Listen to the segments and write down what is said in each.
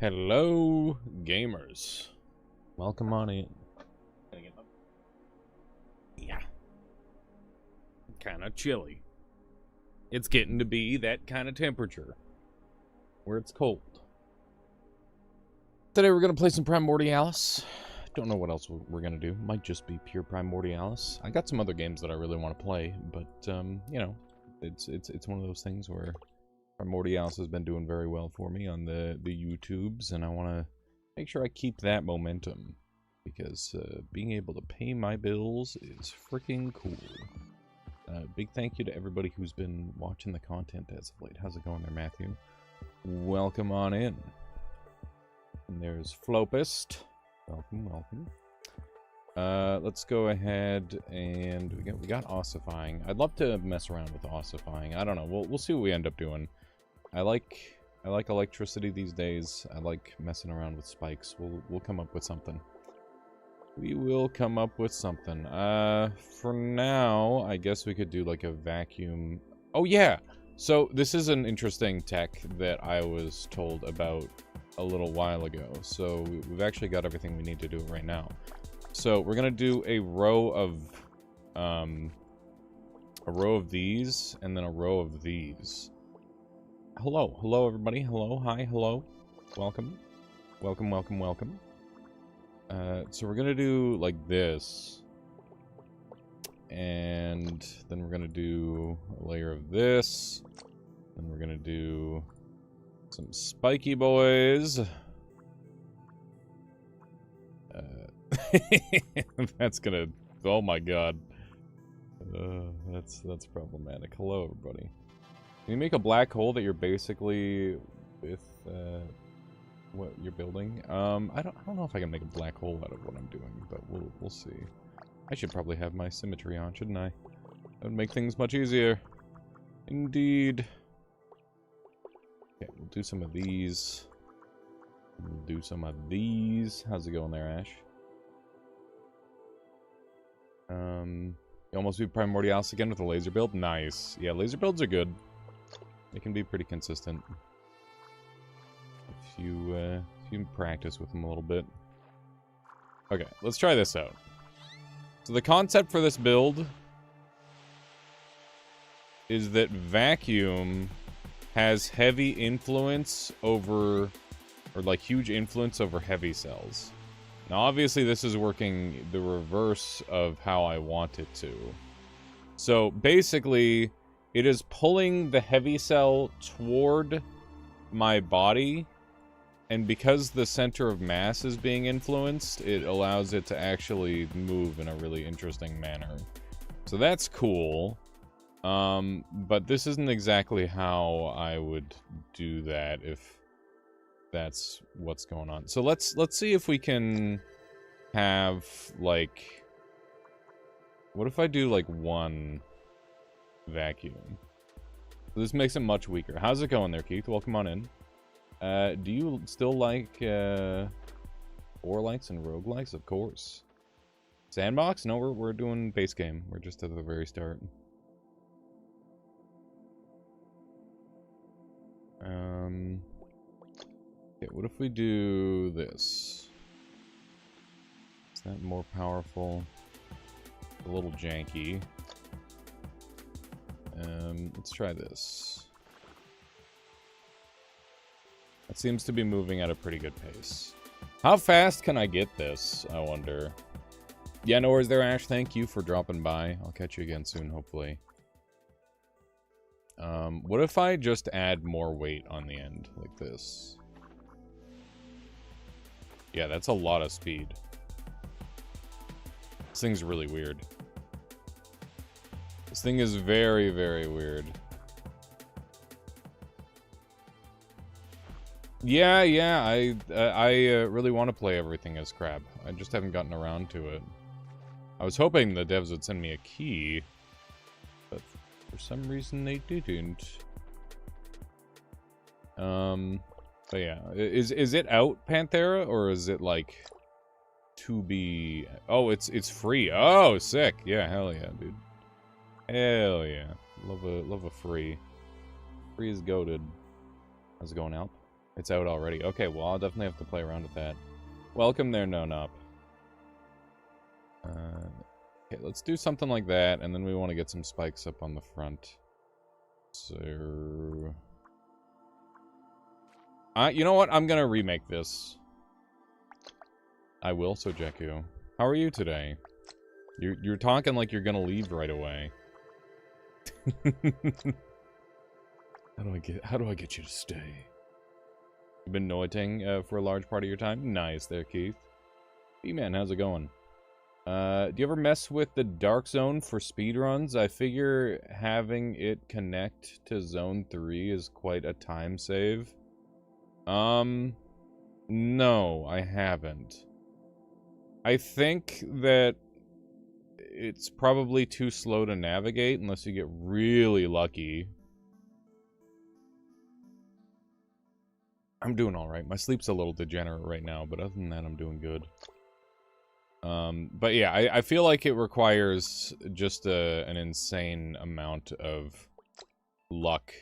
Hello, gamers. Welcome on in. Yeah. Kind of chilly. It's getting to be that kind of temperature where it's cold. Today we're going to play some Primordialis. Don't know what else we're going to do. Might just be pure Primordialis. I got some other games that I really want to play, but, you know, it's one of those things where Primordialis has been doing very well for me on the YouTubes, and I want to make sure I keep that momentum, because being able to pay my bills is freaking cool. Big thank you to everybody who's been watching the content as of late. How's it going there, Matthew? Welcome on in. And there's Flopist. Welcome, welcome. Let's go ahead and we got ossifying. I'd love to mess around with ossifying. I don't know. We'll see what we end up doing. I like electricity these days. I like messing around with spikes. We'll come up with something. We will come up with something. For now, I guess we could do like a vacuum. Oh yeah. So this is an interesting tech that I was told about a little while ago. So we've actually got everything we need to do it right now. So we're gonna do a row of these and then a row of these. Hello everybody. Hello, hi, hello. Welcome. Welcome, welcome, welcome. So we're gonna do like this. And then we're gonna do a layer of this. Then we're gonna do some spiky boys. That's gonna... Oh my god. That's problematic. Hello everybody. Can you make a black hole that you're basically with what you're building? I don't know if I can make a black hole out of what I'm doing, but we'll see. I should probably have my symmetry on, shouldn't I? That would make things much easier. Indeed. Okay, we'll do some of these. We'll do some of these. How's it going there, Ash? You almost beat Primordialis again with a laser build? Nice. Yeah, laser builds are good. They can be pretty consistent if you practice with them a little bit. Okay, let's try this out. So the concept for this build is that vacuum has heavy influence over, or like huge influence over heavy cells. Now obviously this is working the reverse of how I want it to. So basically, it is pulling the heavy cell toward my body, and because the center of mass is being influenced, it allows it to actually move in a really interesting manner. So that's cool. But this isn't exactly how I would do that if that's what's going on. So let's see if we can have like... What if I do like one vacuum? This makes it much weaker. How's it going there, Keith? Welcome on in. Do you still like Orlights and Roguelites? Of course. Sandbox? No, we're doing base game. We're just at the very start. Okay, what if we do this? Is that more powerful? A little janky. Let's try this. That seems to be moving at a pretty good pace. How fast can I get this, I wonder? Yeah, no worries there, Ash. Thank you for dropping by. I'll catch you again soon, hopefully. What if I just add more weight on the end, like this? Yeah, that's a lot of speed. This thing's really weird. This thing is very, very weird. Yeah, I really want to play everything as Crab. I just haven't gotten around to it. I was hoping the devs would send me a key, but for some reason they didn't. But yeah, is it out, Panthera, or is it like to be? Oh, it's free. Oh, sick. Yeah, hell yeah, dude. Hell yeah. Love a free. Free is goated. How's it going, Alp? It's out already. Okay, well, I'll definitely have to play around with that. Welcome there, No-Nup. Okay, let's do something like that, and then we want to get some spikes up on the front. So... you know what? I'm gonna remake this. I will, so Jeku. How are you today? You're talking like you're gonna leave right away. How do I get you to stay? You've been noiting for a large part of your time? Nice there, Keith. B-Man, how's it going? Do you ever mess with the Dark Zone for speedruns? I figure having it connect to Zone 3 is quite a time save. No, I haven't. I think that it's probably too slow to navigate unless you get really lucky. I'm doing alright. My sleep's a little degenerate right now, but other than that, I'm doing good. But yeah, I feel like it requires just an insane amount of luck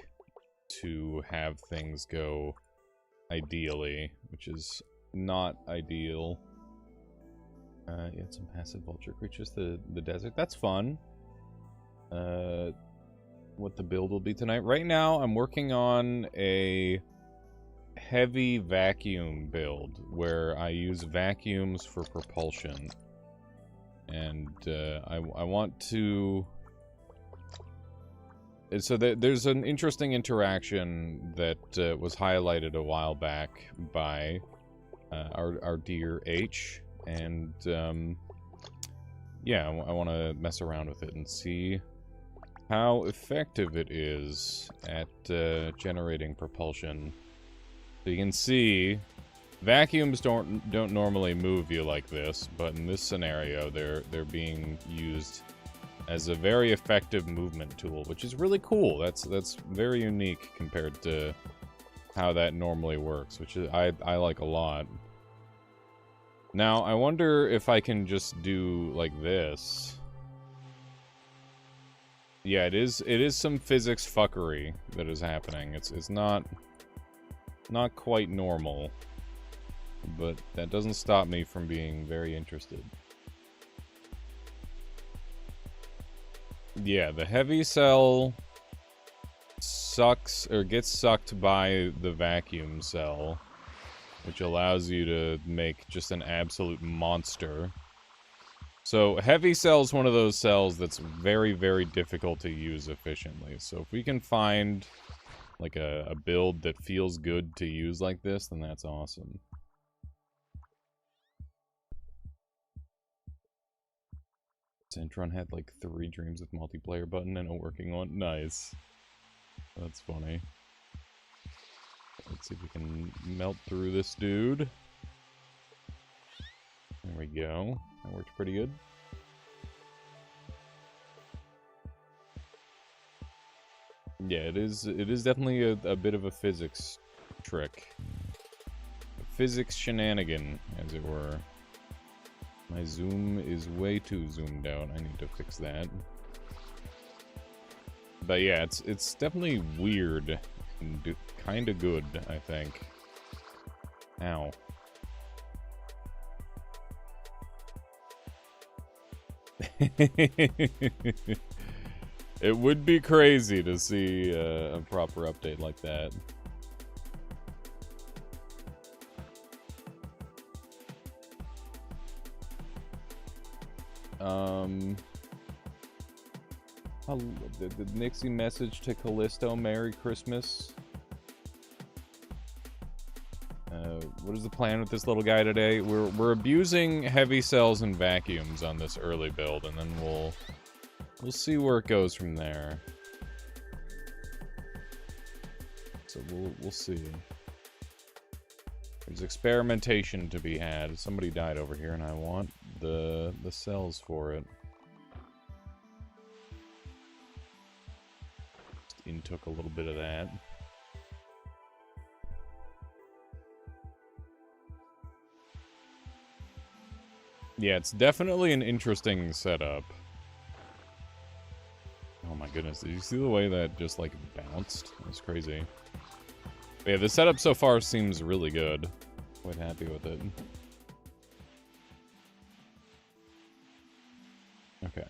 to have things go ideally, which is not ideal. You had some passive vulture creatures, the desert. That's fun. What the build will be tonight. Right now, I'm working on a heavy vacuum build where I use vacuums for propulsion. And I want to... So there's an interesting interaction that was highlighted a while back by our dear H. And, yeah, I want to mess around with it and see how effective it is at generating propulsion. So you can see, vacuums don't normally move you like this, but in this scenario, they're being used as a very effective movement tool, which is really cool. That's very unique compared to how that normally works, which is, I like a lot. Now, I wonder if I can just do like this. Yeah, it is some physics fuckery that is happening. It's not quite normal, but that doesn't stop me from being very interested. Yeah, the heavy cell sucks or gets sucked by the vacuum cell, which allows you to make just an absolute monster. So heavy cell is one of those cells that's very, very difficult to use efficiently. So if we can find like a build that feels good to use like this, then that's awesome. Centron had like 3 dreams with multiplayer button and a working one. Nice. That's funny. Let's see if we can melt through this dude. There we go. That worked pretty good. Yeah, it is definitely a bit of a physics trick. A physics shenanigan, as it were. My zoom is way too zoomed out. I need to fix that. But yeah, it's definitely weird and kind of good, I think. Ow. It would be crazy to see a proper update like that. The Nixie message to Callisto, Merry Christmas. What is the plan with this little guy today? We're abusing heavy cells and vacuums on this early build, and then we'll see where it goes from there. So we'll see. There's experimentation to be had. Somebody died over here, and I want the cells for it. Just intook a little bit of that. Yeah, it's definitely an interesting setup. Oh my goodness, did you see the way that just, like, bounced? That was crazy. But yeah, the setup so far seems really good. Quite happy with it. Okay.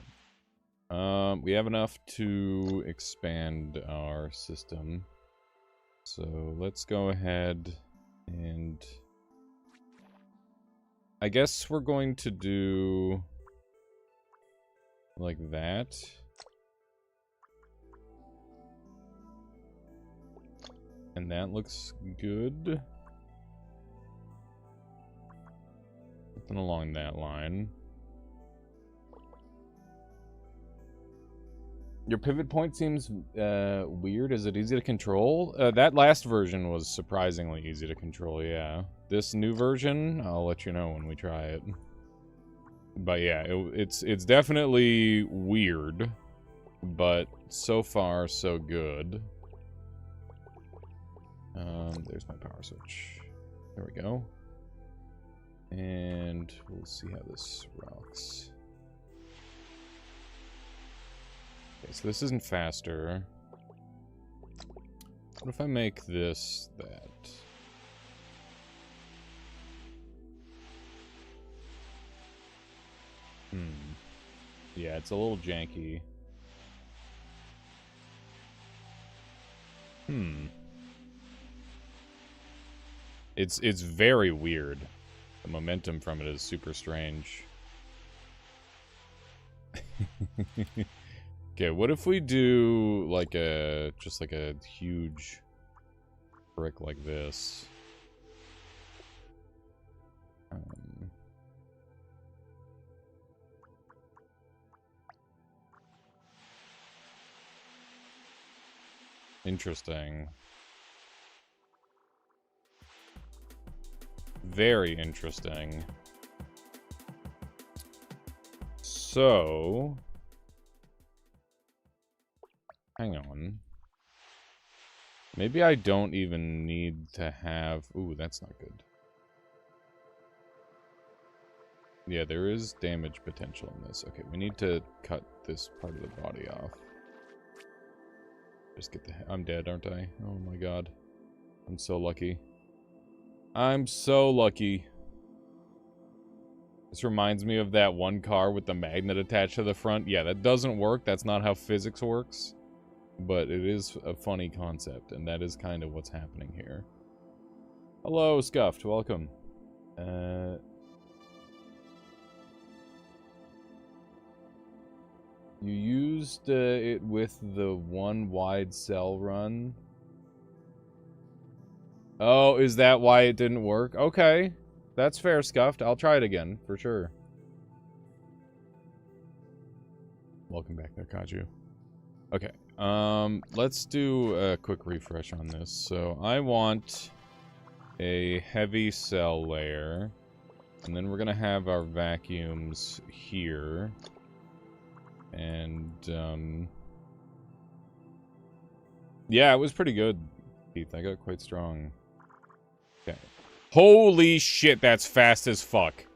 We have enough to expand our system. So let's go ahead and... I guess we're going to do... like that. And that looks good. Something along that line. Your pivot point seems weird. Is it easy to control? That last version was surprisingly easy to control, yeah. This new version, I'll let you know when we try it. But yeah, it's definitely weird. But so far, so good. There's my power switch. There we go. And we'll see how this rocks. Okay, so this isn't faster. What if I make this that? Yeah, it's a little janky. It's very weird. The momentum from it is super strange. Okay, what if we do like just like a huge brick like this? Interesting. Very interesting. So... hang on. Maybe I don't even need to have... ooh, that's not good. Yeah, there is damage potential in this. Okay, we need to cut this part of the body off. Just get the... I'm dead, aren't I? Oh my god. I'm so lucky. I'm so lucky. This reminds me of that one car with the magnet attached to the front. Yeah, that doesn't work. That's not how physics works. But it is a funny concept, and that is kind of what's happening here. Hello, Scuffed. Welcome. You used it with the one wide cell run. Oh, is that why it didn't work? Okay. That's fair, Scuffed. I'll try it again, for sure. Welcome back there, Kaju. Okay. Let's do a quick refresh on this. So, I want a heavy cell layer. And then we're gonna have our vacuums here. And, yeah, it was pretty good, Keith. I got quite strong. Okay. Holy shit, that's fast as fuck.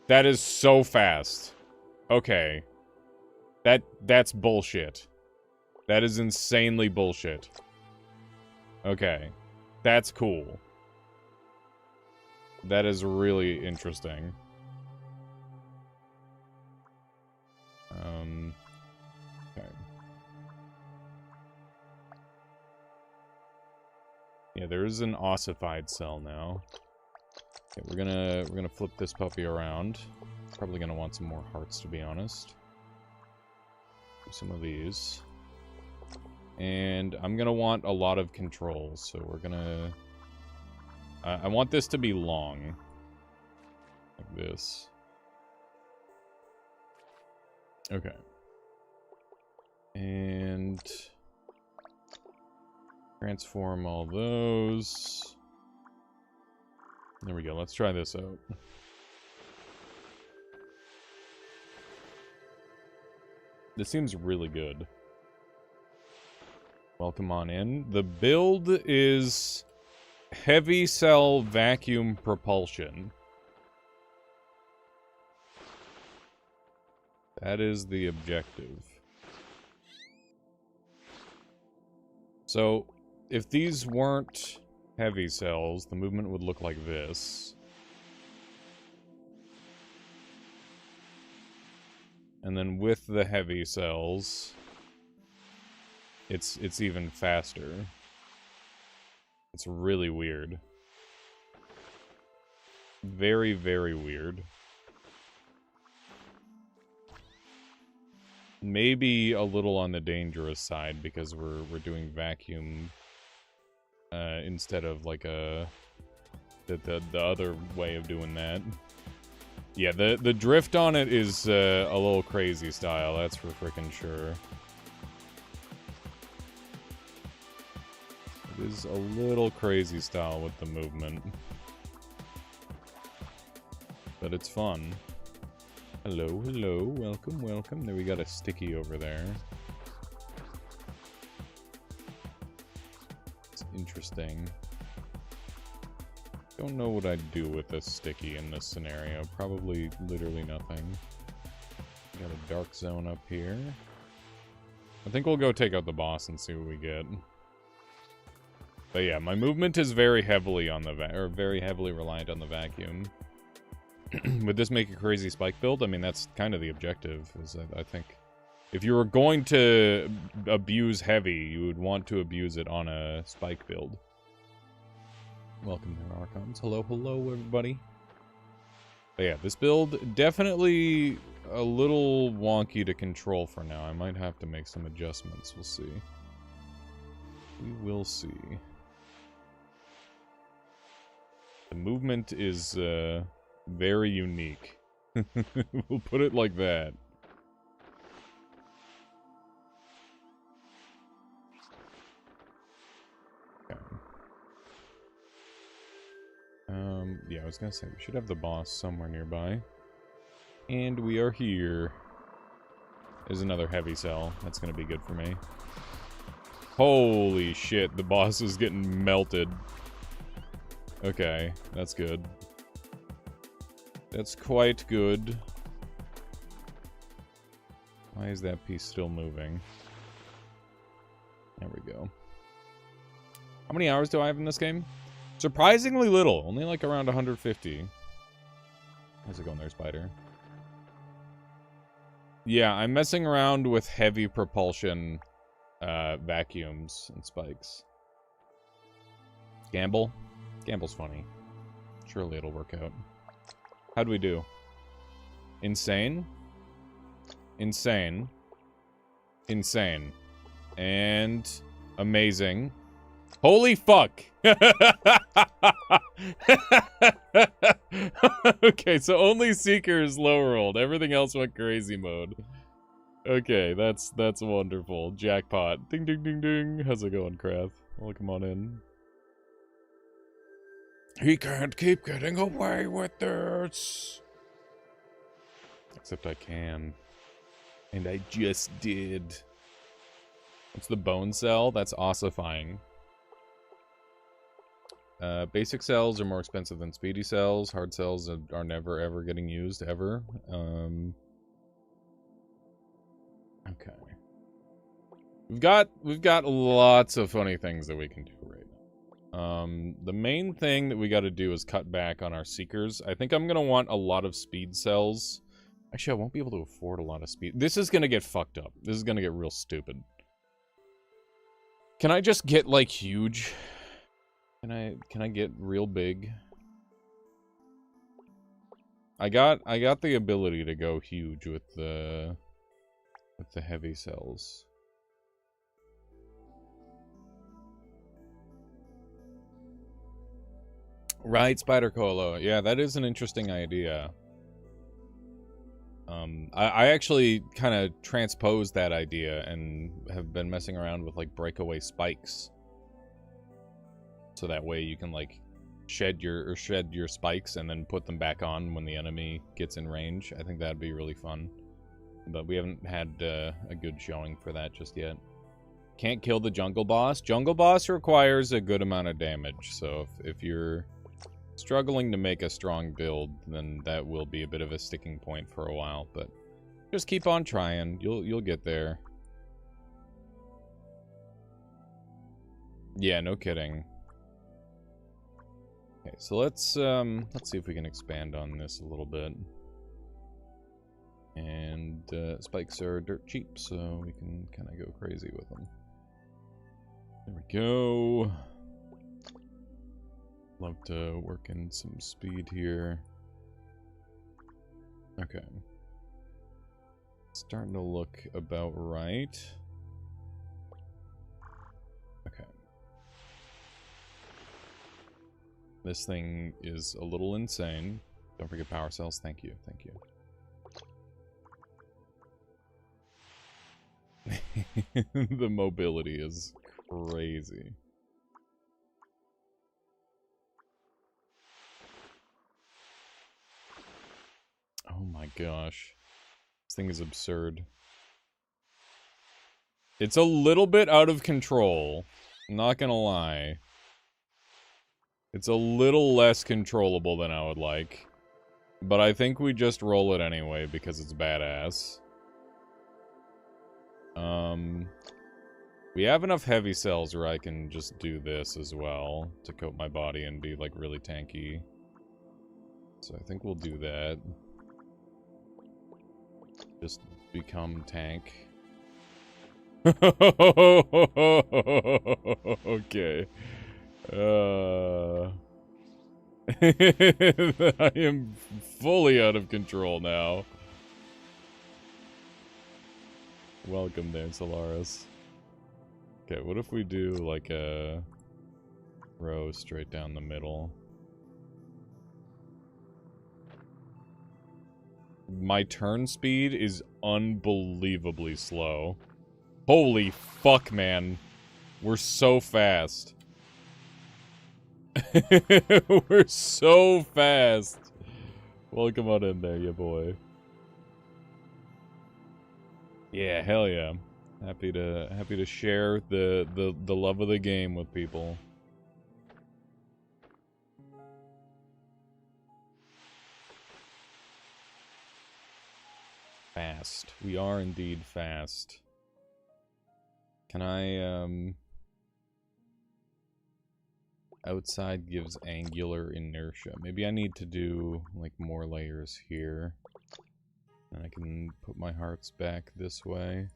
That is so fast. Okay. That's bullshit. That is insanely bullshit. Okay. That's cool. That is really interesting. Okay. Yeah, there is an ossified cell now. Okay, we're gonna flip this puppy around. Probably gonna want some more hearts, to be honest. Do some of these. And I'm gonna want a lot of controls, so we're gonna... I want this to be long. Like this. Okay. And... transform all those. There we go, let's try this out. This seems really good. Welcome on in. The build is heavy cell vacuum propulsion. That is the objective. So, if these weren't heavy cells, the movement would look like this. And then with the heavy cells, it's even faster. It's really weird. Very, very weird. Maybe a little on the dangerous side because we're doing vacuum instead of like the other way of doing that. Yeah, the drift on it is a little crazy style, that's for frickin' sure. It is a little crazy style with the movement. But it's fun. Hello, hello, welcome, welcome. There, we got a sticky over there. It's interesting. Don't know what I'd do with a sticky in this scenario. Probably literally nothing. Got a dark zone up here. I think we'll go take out the boss and see what we get. But yeah, my movement is very heavily on the very heavily reliant on the vacuum. Would this make a crazy spike build? I mean, that's kind of the objective, is I think. If you were going to abuse heavy, you would want to abuse it on a spike build. Welcome there, Archons. Hello, hello, everybody. But yeah, this build, definitely a little wonky to control for now. I might have to make some adjustments. We'll see. We will see. The movement is very unique. We'll put it like that. Okay. Yeah, I was gonna say, we should have the boss somewhere nearby. And we are here. There's another heavy cell. That's gonna be good for me. Holy shit, the boss is getting melted. Okay, that's good. That's quite good. Why is that piece still moving? There we go. How many hours do I have in this game? Surprisingly little. Only like around 150. How's it going there, Spider? Yeah, I'm messing around with heavy propulsion vacuums and spikes. Gamble? Gamble's funny. Surely it'll work out. How'd we do? Insane? Insane. Insane. And amazing. Holy fuck! Okay, so only Seeker is low rolled. Everything else went crazy mode. Okay, that's wonderful. Jackpot. Ding ding ding ding. How's it going, Krath? Welcome on in. He can't keep getting away with this. Except I can. And I just did. What's the bone cell? That's ossifying. Basic cells are more expensive than speedy cells. Hard cells are never ever getting used, ever. Okay. We've got lots of funny things that we can do right now. The main thing that we got to do is cut back on our seekers. I think I'm gonna want a lot of speed cells. Actually, I won't be able to afford a lot of speed. This is gonna get fucked up. This is gonna get real stupid. Can I just get like huge? Can I get real big? I got the ability to go huge with the heavy cells. Right, Spider Colo. Yeah, that is an interesting idea. I actually kind of transposed that idea and have been messing around with like breakaway spikes. So that way you can like shed your spikes and then put them back on when the enemy gets in range. I think that'd be really fun. But we haven't had a good showing for that just yet. Can't kill the jungle boss. Jungle boss requires a good amount of damage. So if you're struggling to make a strong build, then that will be a bit of a sticking point for a while. But just keep on trying. You'll get there. Yeah, no kidding. Okay, so let's see if we can expand on this a little bit. And spikes are dirt cheap, so we can kind of go crazy with them. There we go. Love to work in some speed here. Okay. Starting to look about right. Okay. This thing is a little insane. Don't forget power cells. Thank you. Thank you. The mobility is crazy. Oh my gosh. This thing is absurd. It's a little bit out of control. I'm not gonna lie. It's a little less controllable than I would like. But I think we just roll it anyway because it's badass. We have enough heavy cells where I can just do this as well to coat my body and be like really tanky. So I think we'll do that. Just become tank. Okay. I am fully out of control now. Welcome there, Solaris. Okay, what if we do like a row straight down the middle? My turn speed is unbelievably slow. Holy fuck, man. We're so fast. We're so fast. Welcome on in there, ya boy. Yeah, hell yeah. Happy to share the love of the game with people. Fast. We are indeed fast. Can I outside gives angular inertia. Maybe I need to do like more layers here. And I can put my hearts back this way.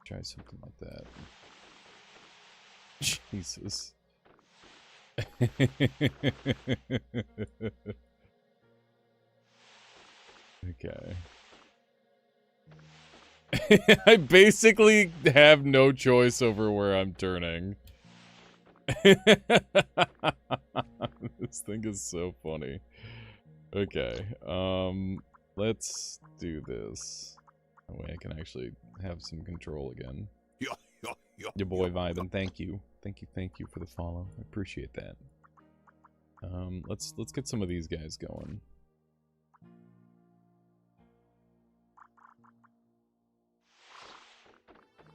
Try something like that. Jesus. Okay. I basically have no choice over where I'm turning. This thing is so funny. Okay, let's do this. That way I can actually have some control again. Your boy Vibin, thank you. Thank you for the follow. I appreciate that. Let's get some of these guys going.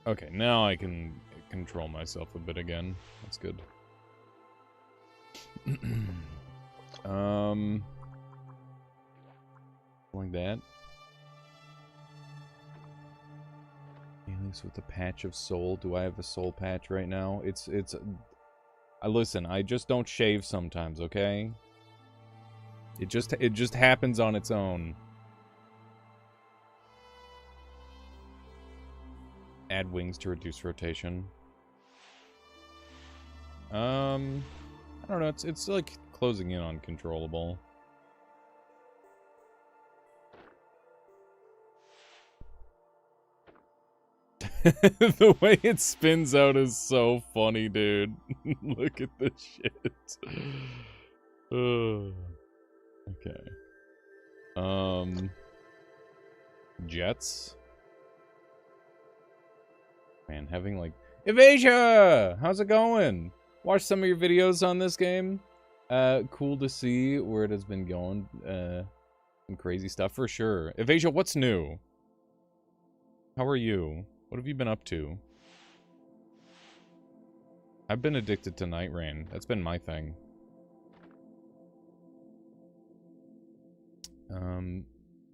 Okay, now I can control myself a bit again. That's good. Like that. At least with a patch of soul. Do I have a soul patch right now? It's listen, I just don't shave sometimes, okay? It just happens on its own. Add wings to reduce rotation. I don't know, it's like closing in on controllable. The way it spins out is so funny, dude. Look at this shit. Okay. Jets. Man, having like Evasia! How's it going? Watched some of your videos on this game. Cool to see where it has been going. Some crazy stuff for sure. Evasia, what's new? How are you? What have you been up to? I've been addicted to Night Rain. That's been my thing.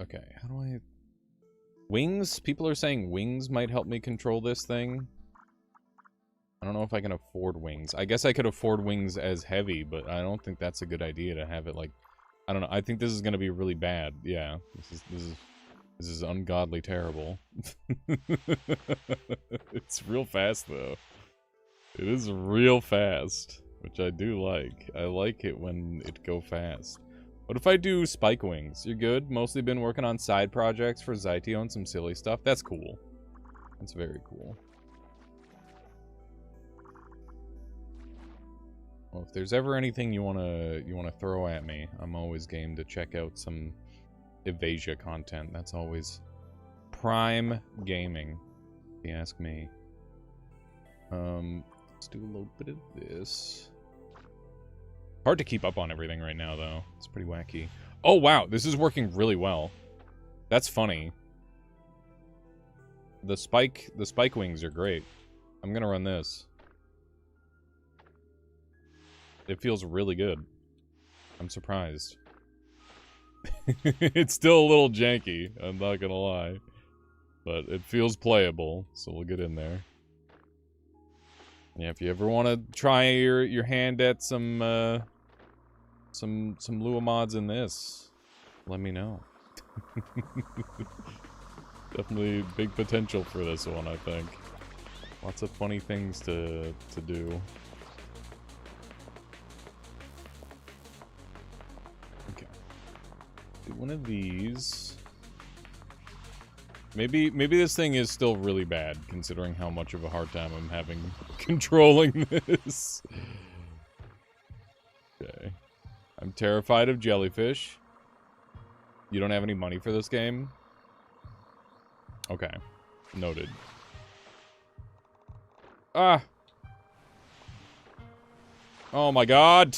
Okay, how do I... Wings? People are saying wings might help me control this thing. I don't know if I can afford wings. I guess I could afford wings as heavy, but I don't think that's a good idea to have it like... I don't know. I think this is gonna be really bad. Yeah. This is ungodly terrible. It's real fast, though. It is real fast, which I do like. I like it when it go fast. What if I do spike wings? You're good? Mostly been working on side projects for Zyteo and some silly stuff. That's cool. That's very cool. Well, if there's ever anything you wanna throw at me, I'm always game to check out some Evasia content. That's always prime gaming, if you ask me. Let's do a little bit of this. Hard to keep up on everything right now, though. It's pretty wacky. Oh wow, this is working really well. That's funny. The spike wings are great. I'm gonna run this. It feels really good. I'm surprised. It's still a little janky, I'm not gonna lie. But it feels playable, so we'll get in there. Yeah, if you ever want to try your hand at some Lua mods in this, let me know. Definitely big potential for this one, I think. Lots of funny things to do. Okay. Do one of these. Maybe this thing is still really bad, considering how much of a hard time I'm having controlling this. Okay. I'm terrified of jellyfish. You don't have any money for this game? Okay. Noted. Ah! Oh my god!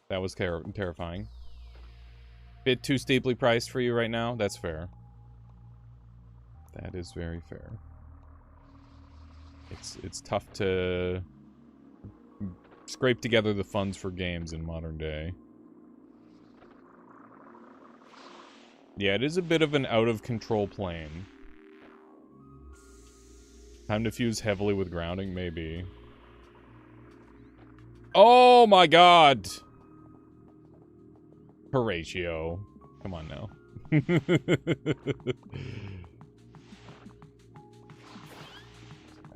That was terrifying. Bit too steeply priced for you right now? That's fair. That is very fair. It's tough to scrape together the funds for games in modern day. Yeah, it is a bit of an out-of-control plane. Time to fuse heavily with grounding? Maybe. Oh my god! Horatio. Come on now.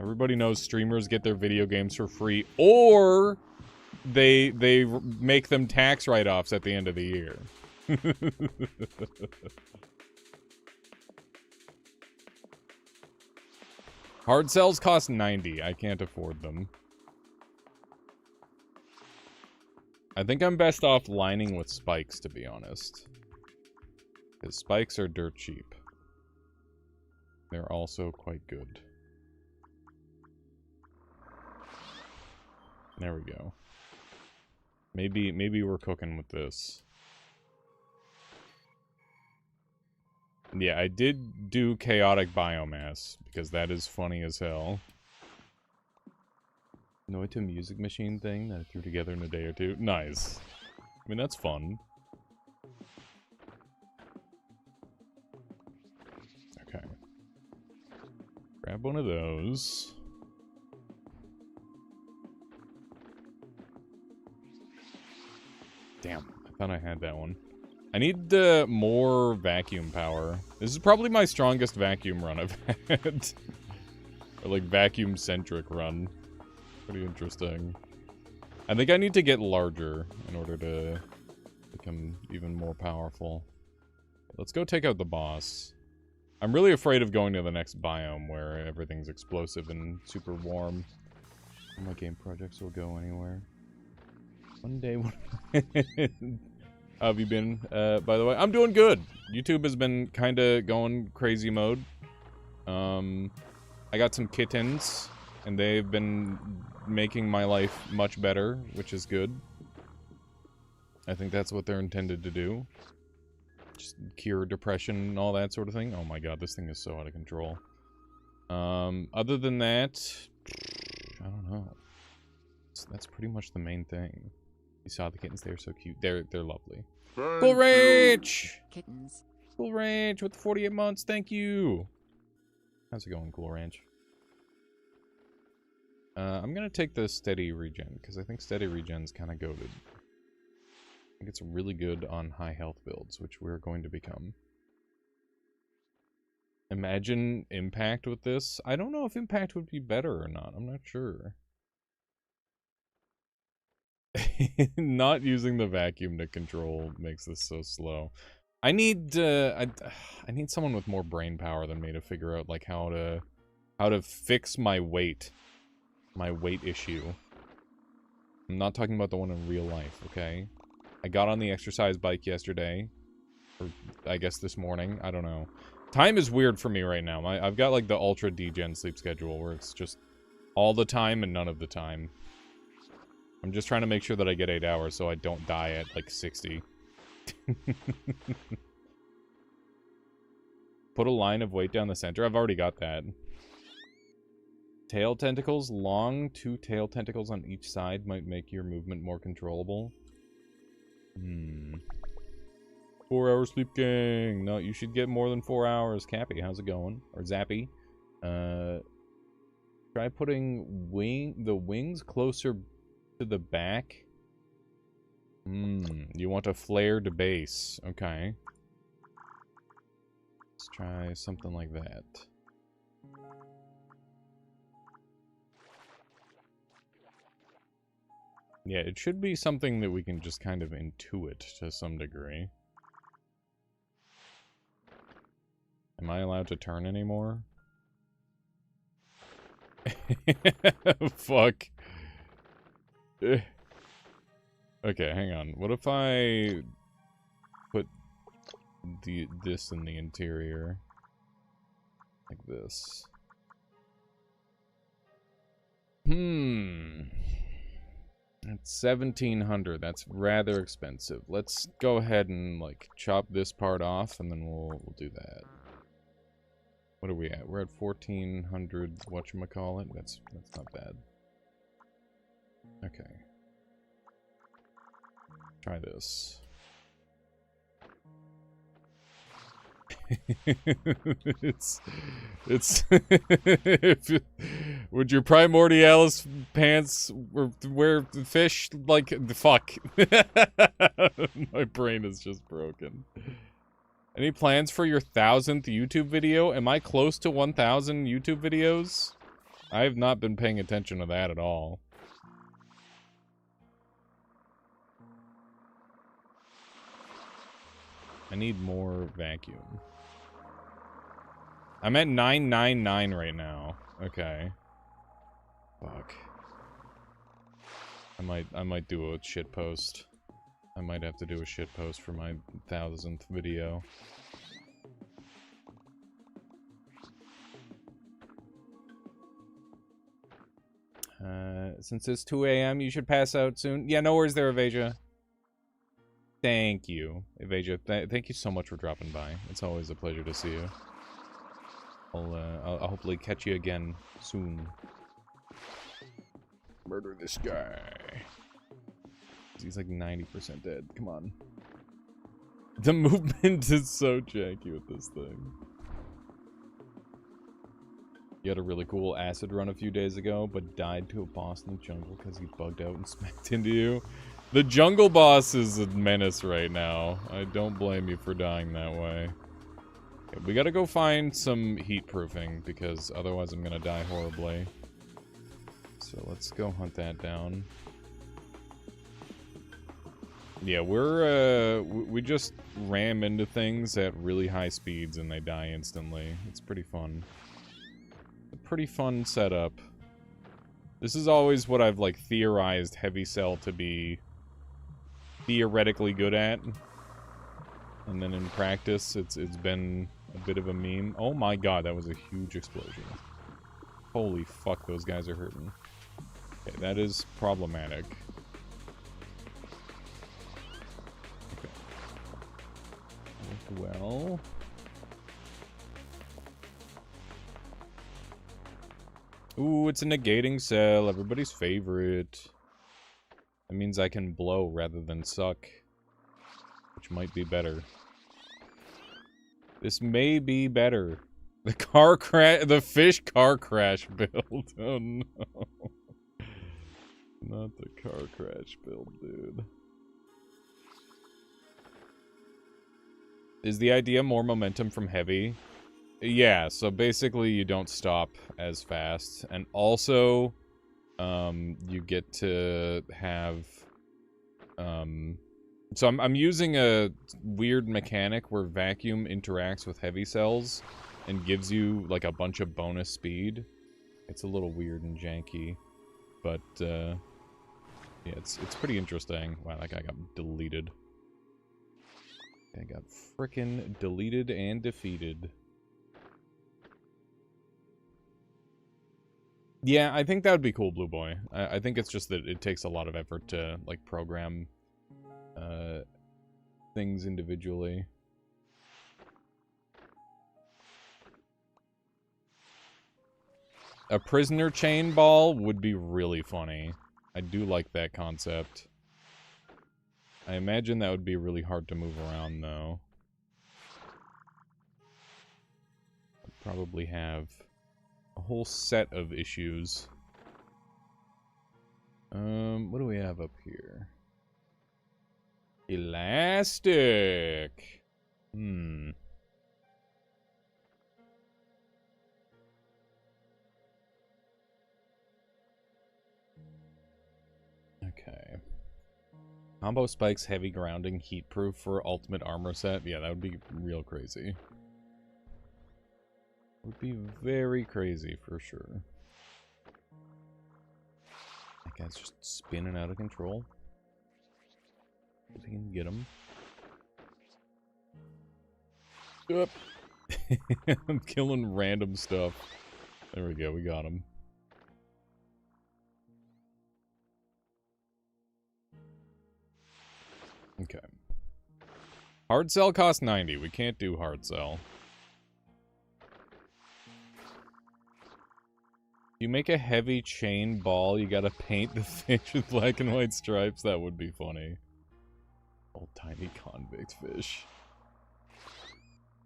Everybody knows streamers get their video games for free, or they make them tax write-offs at the end of the year. Hard cells cost 90. I can't afford them. I think I'm best off lining with spikes, to be honest. Because spikes are dirt cheap. They're also quite good. There we go. Maybe we're cooking with this. Yeah, I did do chaotic biomass, because that is funny as hell. Noita music machine thing that I threw together in a day or two. Nice. I mean, that's fun. Okay. Grab one of those. Damn, I thought I had that one. I need more vacuum power. This is probably my strongest vacuum run I've had. Or like vacuum-centric run. Pretty interesting. I think I need to get larger in order to become even more powerful. Let's go take out the boss. I'm really afraid of going to the next biome where everything's explosive and super warm. All my game projects will go anywhere. One day... How have you been, by the way? I'm doing good. YouTube has been kind of going crazy mode. I got some kittens, and they've been making my life much better, which is good. I think that's what they're intended to do. Just cure depression and all that sort of thing. Oh my god, this thing is so out of control. Other than that, I don't know. That's pretty much the main thing. You saw the kittens, they're so cute. They're lovely. Cool Rich! Kittens. Cool Ranch with 48 months. Thank you. How's it going, Cool Ranch? I'm gonna take the steady regen, because I think steady regen's kind of goated. I think it's really good on high health builds, which we're going to become. Imagine impact with this. I don't know if impact would be better or not. I'm not sure. Not using the vacuum to control makes this so slow. I need I need someone with more brain power than me to figure out like how to fix my weight issue. I'm not talking about the one in real life, okay? I got on the exercise bike yesterday, or I guess this morning. I don't know. Time is weird for me right now. I've got like the ultra degen sleep schedule where it's just all the time and none of the time. I'm just trying to make sure that I get 8 hours so I don't die at like 60. Put a line of weight down the center. I've already got that. Tail tentacles. Long 2 tail tentacles on each side might make your movement more controllable. 4-hour sleep gang. No, you should get more than 4 hours. Cappy, how's it going? Or Zappy. Try putting the wings closer to the back. You want a flared base. Okay. Let's try something like that. Yeah, it should be something that we can just kind of intuit to some degree. Am I allowed to turn anymore? Fuck. Okay, hang on. What if I put this in the interior? Like this. That's 1,700. That's rather expensive. Let's go ahead and like chop this part off, and then we'll do that. What are we at? We're at 1,400. Whatchamacallit? That's not bad. Okay. Try this. it's would your primordialis pants wear fish like the fuck? My brain is just broken. Any plans for your 1,000th YouTube video? Am I close to 1,000 YouTube videos? I have not been paying attention to that at all. I need more vacuum. I'm at 999 right now. Okay. Fuck. I might do a shit post. I might have to do a shit post for my 1,000th video. Since it's 2 a.m., you should pass out soon. Yeah, no worries there, Evasia. Thank you, Evasia. Thank you so much for dropping by. It's always a pleasure to see you. I'll hopefully catch you again soon. Murder this guy. He's like 90% dead. Come on. The movement is so janky with this thing. You had a really cool acid run a few days ago, but died to a boss in the jungle because he bugged out and smacked into you. The jungle boss is a menace right now. I don't blame you for dying that way. Okay, we gotta go find some heat proofing, because otherwise I'm gonna die horribly. So let's go hunt that down. Yeah, we just ram into things at really high speeds and they die instantly. It's pretty fun. A pretty fun setup. This is always what I've like theorized Heavy Cell to be theoretically good at. And then in practice it's been a bit of a meme. Oh my god, that was a huge explosion. Holy fuck, those guys are hurting. Okay, that is problematic. Well, ooh, it's a negating cell, everybody's favorite. That means I can blow rather than suck, which might be better. This may be better. The fish car crash build. Oh no. Not the car crash build, dude. Is the idea more momentum from heavy? Yeah, so basically you don't stop as fast. And also, you get to have... So I'm using a weird mechanic where vacuum interacts with heavy cells and gives you, like, a bunch of bonus speed. It's a little weird and janky, but, yeah, it's pretty interesting. Wow, that guy got deleted. I got frickin' deleted and defeated. Yeah, I think that would be cool, Blue Boy. I think it's just that it takes a lot of effort to, like, program, things individually. A prisoner chain ball would be really funny. I do like that concept. I imagine that would be really hard to move around, though. I'd probably have a whole set of issues. What do we have up here? Elastic! Okay. Combo spikes, heavy grounding, heat proof for ultimate armor set. Yeah, that would be real crazy. Would be very crazy for sure. That guy's just spinning out of control. If we can get him. Yep. I'm killing random stuff. There we go, we got him. Okay. Hard sell costs 90. We can't do hard sell. You make a heavy chain ball, you gotta paint the fish with black and white stripes. That would be funny. Old tiny convict fish.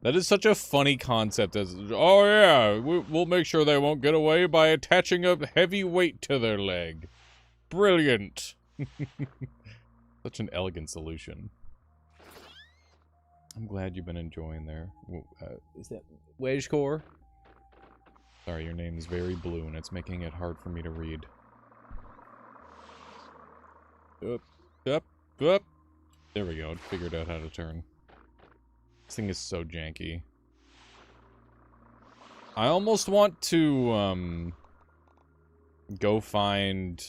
That is such a funny concept as, oh yeah, we'll make sure they won't get away by attaching a heavy weight to their leg. Brilliant. Such an elegant solution. I'm glad you've been enjoying there. Is that Wedge Core? Sorry, your name is very blue and it's making it hard for me to read. Up. There we go, it figured out how to turn. This thing is so janky. I almost want to, go find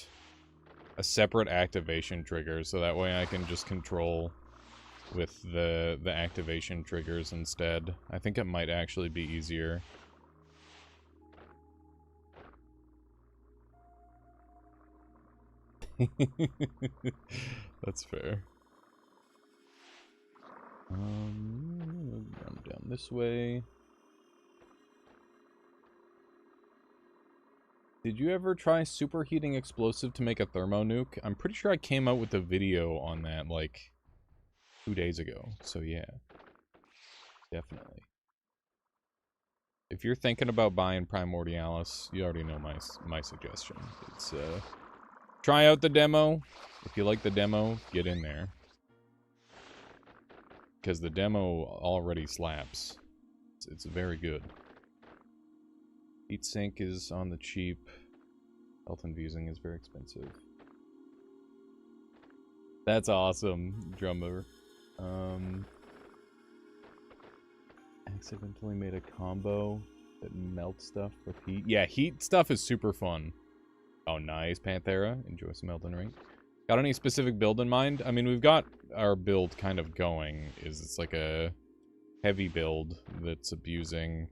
a separate activation trigger, so that way I can just control with the activation triggers instead. I think it might actually be easier. That's fair. Run down this way. Did you ever try superheating explosive to make a thermo nuke? I'm pretty sure I came out with a video on that, like, 2 days ago. So yeah. Definitely. If you're thinking about buying Primordialis, you already know my suggestion. It's, try out the demo. If you like the demo, get in there. Because the demo already slaps. It's very good. Heatsink is on the cheap. Health infusing is very expensive. That's awesome, drummer. Accidentally made a combo that melts stuff with heat. Yeah, heat stuff is super fun. Oh, nice, Panthera. Enjoy some Elden Ring. Got any specific build in mind? I mean, we've got our build kind of going. It's like a heavy build that's abusing...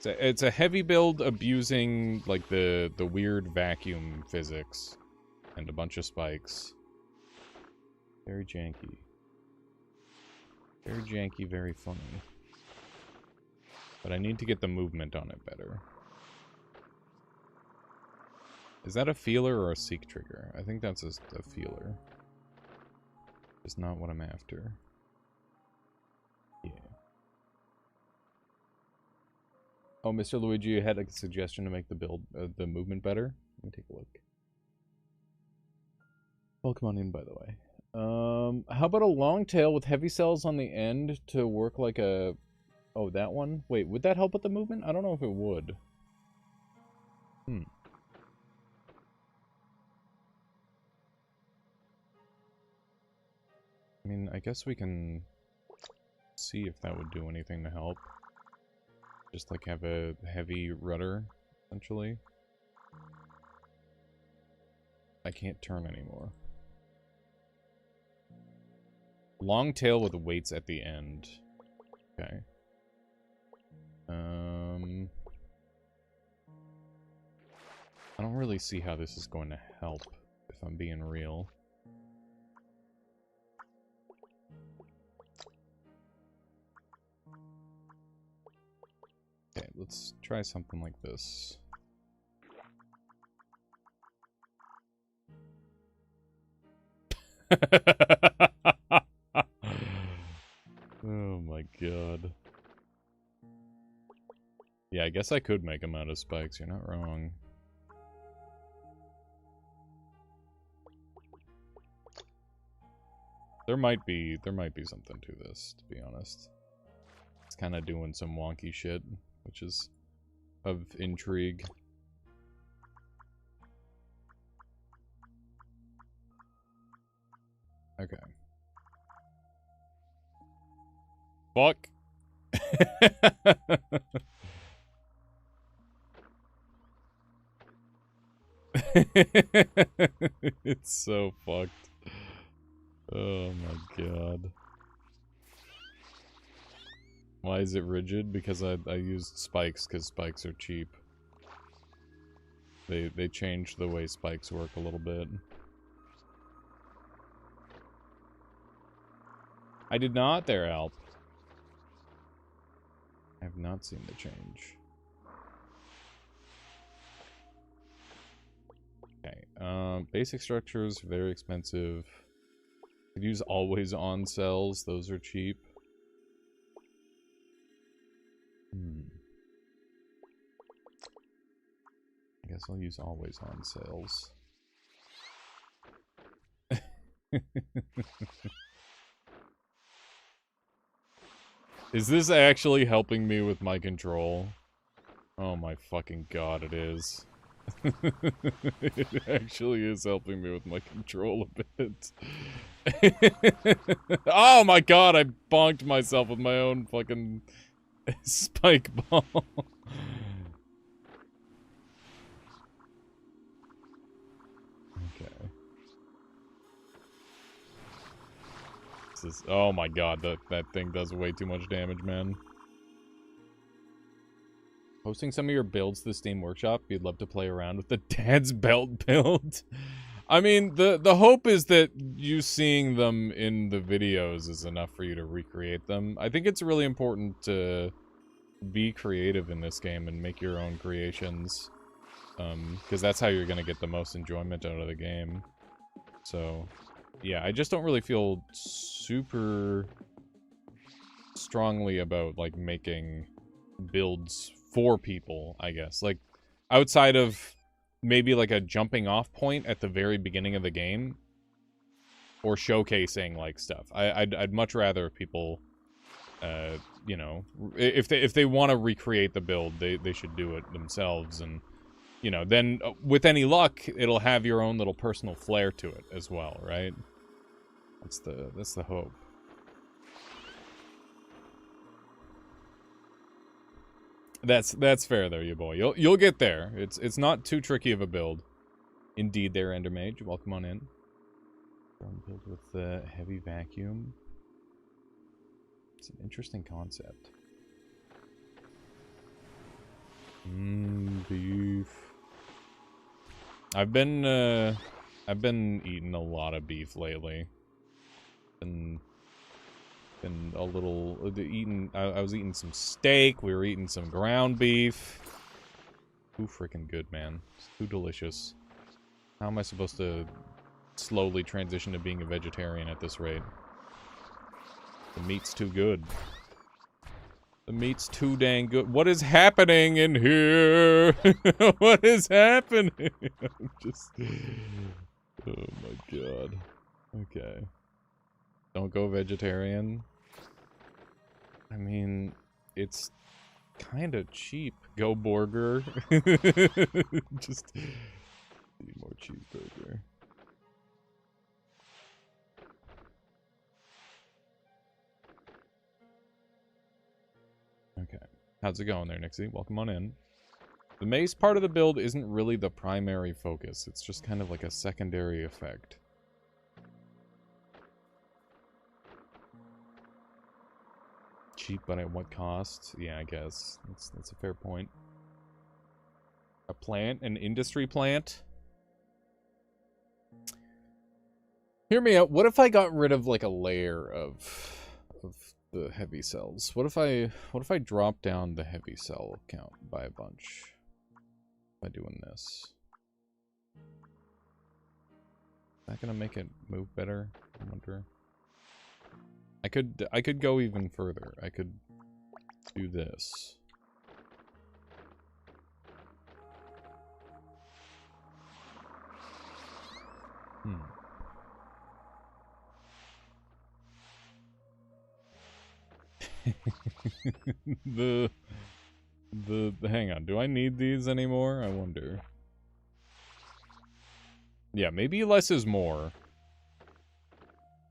It's a heavy build abusing, like, the weird vacuum physics. And a bunch of spikes. Very janky. Very janky, very funny. But I need to get the movement on it better. Is that a feeler or a seek trigger? I think that's a feeler. It's not what I'm after. Oh, Mr. Luigi, you had a suggestion to make the build, the movement better? Let me take a look. Welcome on in, by the way. How about a long tail with heavy cells on the end to work like a... Oh, that one? Wait, would that help with the movement? I don't know if it would. Hmm. I mean, I guess we can see if that would do anything to help. Just like have a heavy rudder, essentially. I can't turn anymore. Long tail with weights at the end. Okay. I don't really see how this is going to help, if I'm being real. Okay, let's try something like this. Oh my god. Yeah, I guess I could make them out of spikes, you're not wrong. There might be something to this, to be honest. It's kind of doing some wonky shit, which is of intrigue. Okay. Fuck. It's so fucked. Oh my god. Why is it rigid? Because I used spikes, because spikes are cheap. They changed the way spikes work a little bit. I did not there, Alp. I have not seen the change. Okay, basic structures, very expensive. Could use always on cells, those are cheap. I guess I'll use always on cells. Is this actually helping me with my control? Oh my fucking god, it is. It actually is helping me with my control a bit. Oh my god, I bonked myself with my own fucking spike ball. Okay. This is, oh my god, that thing does way too much damage, man. Posting some of your builds to the Steam Workshop, you'd love to play around with the dad's belt build. I mean, the hope is that you seeing them in the videos is enough for you to recreate them. I think it's really important to be creative in this game and make your own creations. Because that's how you're going to get the most enjoyment out of the game. So, yeah, I just don't really feel super strongly about, like, making builds for people, I guess. Like, outside of maybe like a jumping off point at the very beginning of the game, or showcasing like stuff. I'd much rather people, you know, if they want to recreate the build, they should do it themselves, and you know, then with any luck, it'll have your own little personal flair to it as well, right? That's the hope. That's fair there, you boy. You'll get there. It's not too tricky of a build. Indeed, there, Ender Mage. Welcome on in. Build with the heavy vacuum. It's an interesting concept. Beef. I've been eating a lot of beef lately. Been a little I was eating some steak, we were eating some ground beef. Too freaking good, man. It's too delicious. How am I supposed to slowly transition to being a vegetarian at this rate? The meat's too good. The meat's too dang good. What is happening in here? What is happening? I'm just... Oh my god. Okay. Don't go vegetarian. I mean, it's kind of cheap. Go burger. Just need more cheeseburger. Okay. How's it going there, Nixie? Welcome on in. The mace part of the build isn't really the primary focus. It's just kind of like a secondary effect. Cheap, but at what cost? Yeah, I guess. That's a fair point. A plant? An industry plant? Hear me out. What if I got rid of like a layer of the heavy cells? What if I drop down the heavy cell count by a bunch by doing this? Is that gonna make it move better? I wonder. I could go even further. I could do this. Hang on, do I need these anymore? I wonder. Yeah, maybe less is more.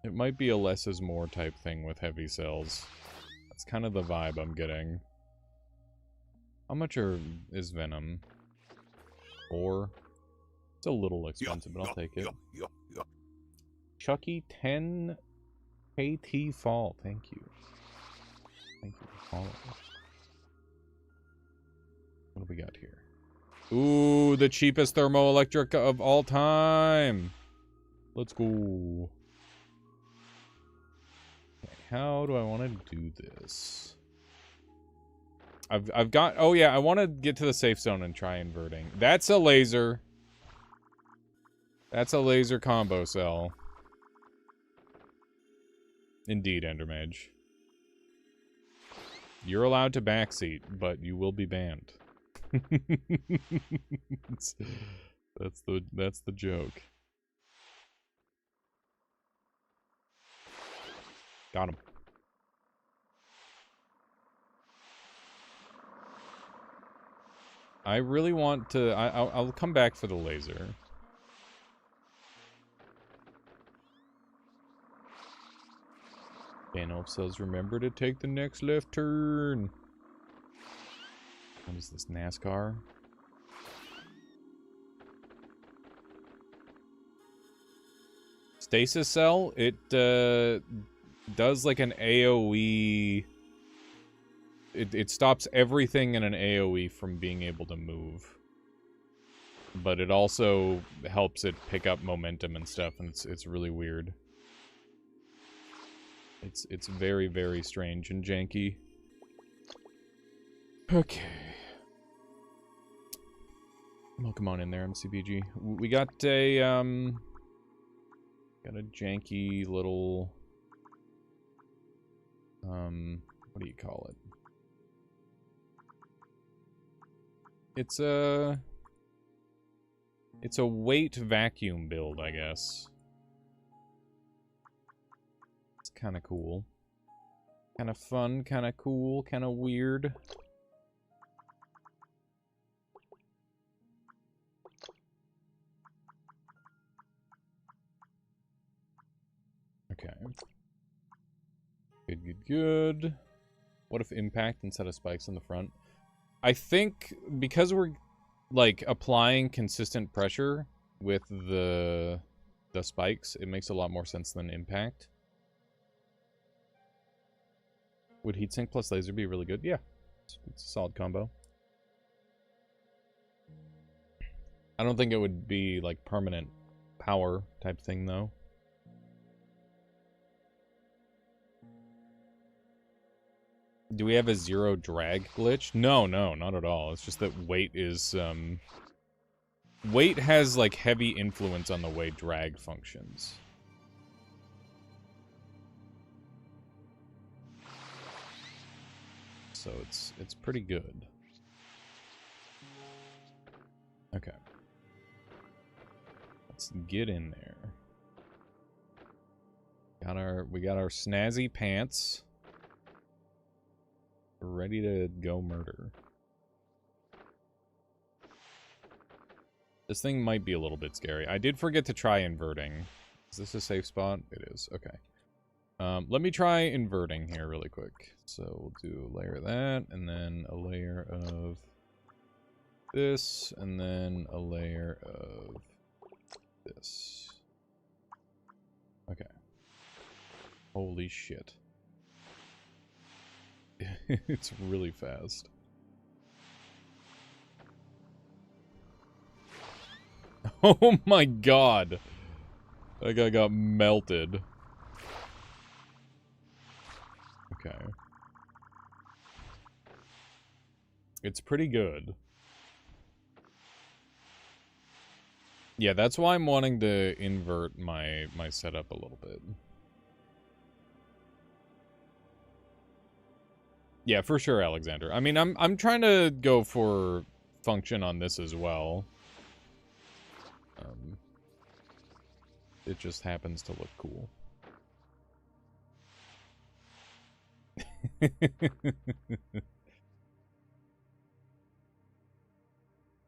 It might be a less is more type thing with heavy cells. That's kind of the vibe I'm getting. How much is Venom? 4? It's a little expensive, but I'll take it. Chucky 10 KT fall. Thank you. Thank you for following. What do we got here? Ooh, the cheapest thermoelectric of all time. Let's go. Okay, how do I want to do this? I've got... Oh, yeah, I want to get to the safe zone and try inverting. That's a laser. That's a laser combo cell. Indeed, Endermage. You're allowed to backseat, but you will be banned. That's the joke. Got him. I really want to... I'll come back for the laser. Banov says, remember to take the next left turn. What is this, NASCAR? Stasis cell? It does like an AoE... It stops everything in an AoE from being able to move. But it also helps it pick up momentum and stuff, and it's really weird. It's very, very strange and janky. Okay. Welcome on in there, MCBG. We got a janky little what do you call it? It's a weight vacuum build, I guess. It's kind of cool. Kind of fun, kind of cool, kind of weird. Okay. Good, good, good. What if impact instead of spikes in the front? I think because we're like applying consistent pressure with the spikes, it makes a lot more sense than impact. Would heatsink plus laser be really good? Yeah. It's a solid combo. I don't think it would be like permanent power type thing though. Do we have a zero drag glitch? No, not at all. It's just that weight is, weight has, like, heavy influence on the way drag functions. so it's pretty good. Okay. Let's get in there. We got our snazzy pants. We're ready to go murder. This thing might be a little bit scary. I did forget to try inverting. Is this a safe spot? It is. Okay. Let me try inverting here really quick. So we'll do a layer of that, and then a layer of this, and then a layer of this. Okay. Holy shit. It's really fast. Oh my god! That guy got melted. Okay. It's pretty good. Yeah, that's why I'm wanting to invert my setup a little bit. Yeah, for sure, Alexander. I mean, I'm trying to go for function on this as well. It just happens to look cool.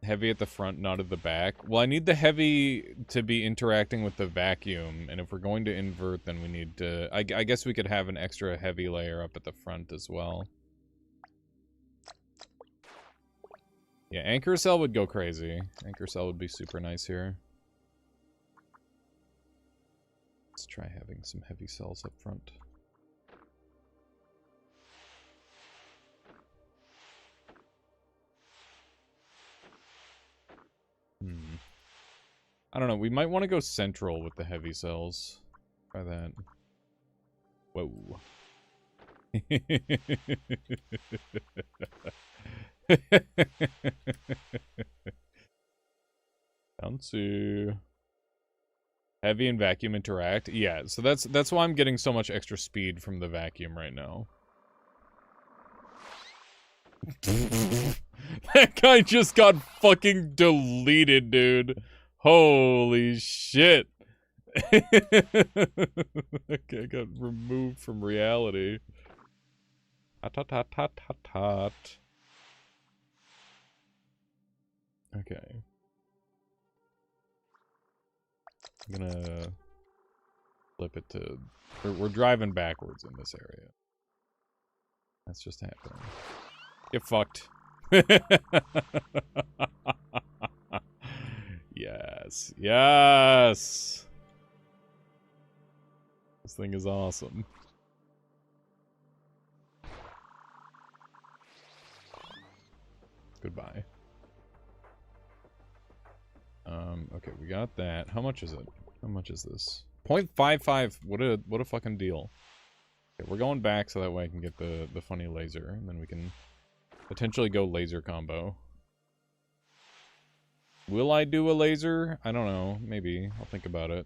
Heavy at the front, not at the back. Well, I need the heavy to be interacting with the vacuum, and if we're going to invert, then we need to... I guess we could have an extra heavy layer up at the front as well. Yeah, anchor cell would go crazy. Anchor cell would be super nice here. Let's try having some heavy cells up front. I don't know, we might want to go central with the heavy cells. Try that. Whoa. Bouncy. Heavy and vacuum interact. Yeah, so that's why I'm getting so much extra speed from the vacuum right now. That guy just got fucking deleted, dude. Holy shit. That guy got removed from reality. Hot. Okay. I'm gonna flip it to... We're driving backwards in this area. That's just happening. Get fucked. Yes. Yes! This thing is awesome. Goodbye. Okay, we got that. How much is it? How much is this? 0.55. What a fucking deal. Okay, we're going back so that way I can get the funny laser, and then we can potentially go laser combo. Will I do a laser? I don't know. Maybe. I'll think about it.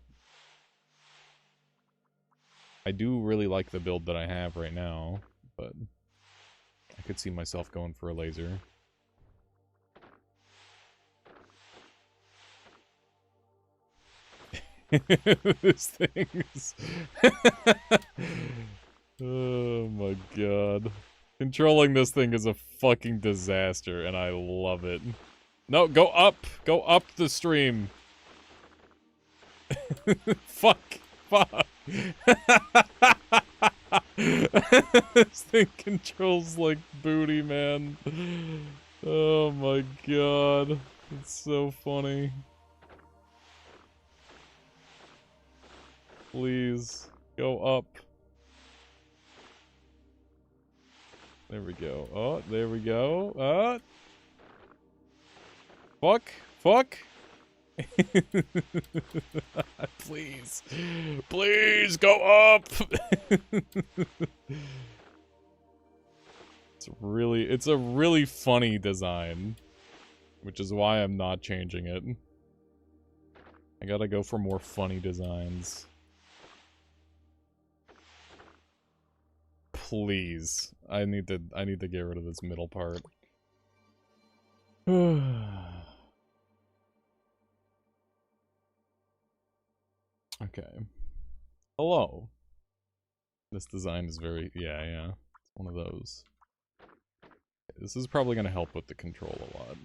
I do really like the build that I have right now, but I could see myself going for a laser. This thing is... Oh my god. Controlling this thing is a fucking disaster, and I love it. No, go up! Go up the stream! Fuck! This thing controls like booty, man. Oh my god. It's so funny. Please, go up. There we go. Oh, there we go. Fuck! Please. Please, go up! It's a really funny design. Which is why I'm not changing it. I gotta go for more funny designs. please. I need to get rid of this middle part. Okay. Hello. This design is very... Yeah. It's one of those. This is probably going to help with the control a lot.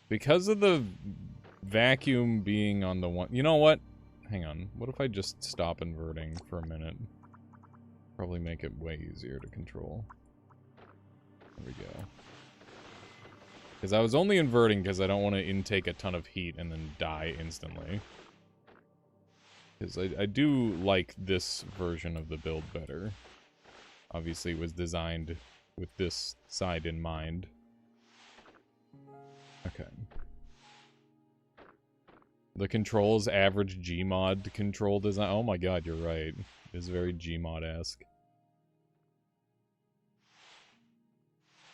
Because of the vacuum being on the one... You know what? Hang on. What if I just stop inverting for a minute? Probably make it way easier to control. There we go. Because I was only inverting because I don't want to intake a ton of heat and then die instantly. Because I do like this version of the build better. Obviously it was designed with this side in mind. Okay. The controls average Gmod control design. Oh my god, you're right. It's very Gmod-esque.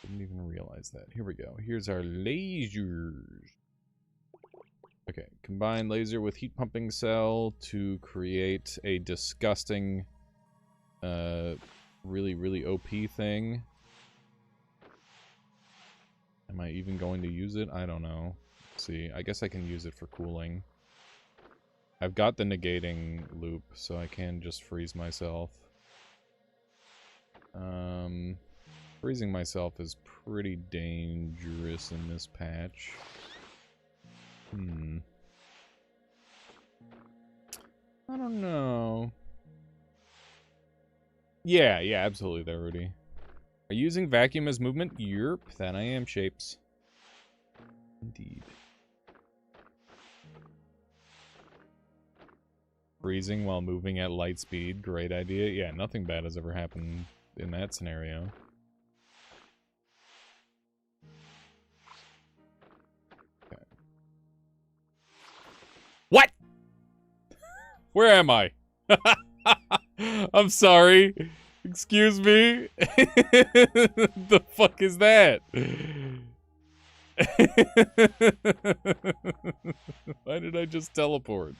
Didn't even realize that. Here we go. Here's our lasers. Okay, combine laser with heat pumping cell to create a disgusting, really OP thing. Am I even going to use it? I don't know. Let's see. I guess I can use it for cooling. I've got the negating loop, so I can just freeze myself. Freezing myself is pretty dangerous in this patch. I don't know. Yeah, absolutely there, Rudy. Are you using vacuum as movement? Yerp, that I am, Shapes. Indeed. Freezing while moving at light speed, great idea. Yeah, nothing bad has ever happened in that scenario. Okay. What? Where am I? I'm sorry. Excuse me. The fuck is that? Why did I just teleport?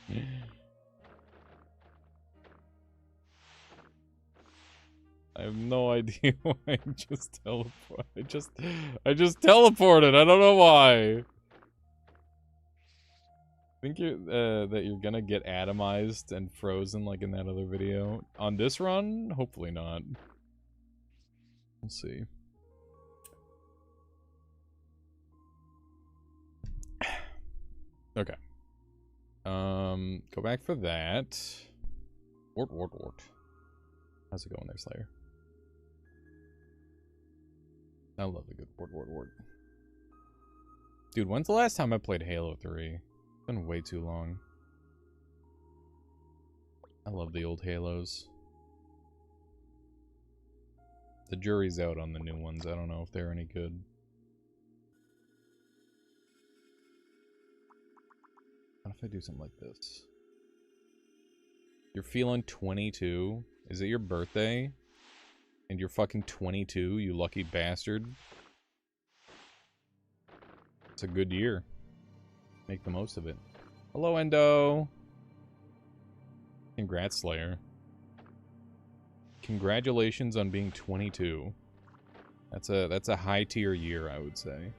I have no idea why I just teleported. I just teleported. I don't know why. Think that you're gonna get atomized and frozen like in that other video. On this run? Hopefully not. We'll see. Okay. Go back for that. Wart. How's it going there, Slayer? I love the good wart. Dude, when's the last time I played Halo 3? It's been way too long. I love the old Halos. The jury's out on the new ones. I don't know if they're any good. What if I do something like this? You're feeling 22? Is it your birthday? And you're fucking 22, you lucky bastard? It's a good year. Make the most of it. Hello, Endo! Congrats, Slayer. Congratulations on being 22. That's a high-tier year, I would say.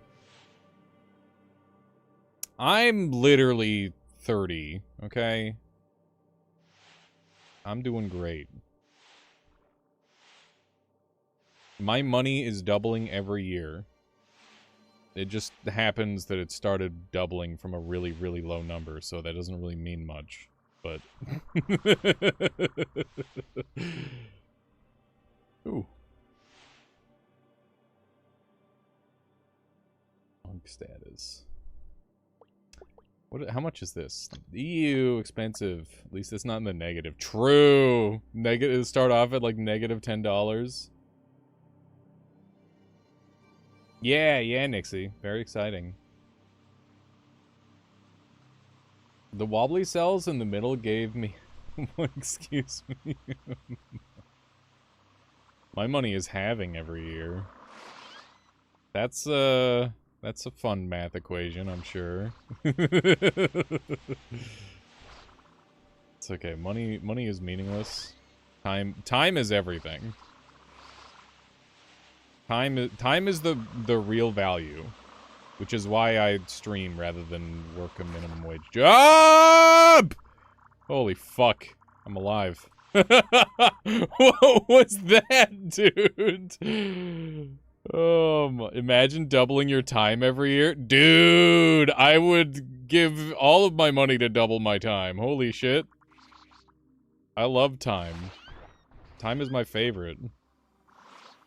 I'm literally 30, okay? I'm doing great. My money is doubling every year. It just happens that it started doubling from a really, really low number, so that doesn't really mean much. But... Ooh. Monk status. How much is this? Ew, expensive. At least it's not in the negative. True! Negative, start off at like negative $10. Yeah, Nixie. Very exciting. The wobbly cells in the middle gave me... Excuse me. My money is halving every year. That's a fun math equation, I'm sure. It's okay. Money is meaningless. Time is everything. Time is the real value, which is why I stream rather than work a minimum wage job. Holy fuck! I'm alive. What was that, dude? Imagine doubling your time every year. Dude, I would give all of my money to double my time. Holy shit. I love time. Time is my favorite.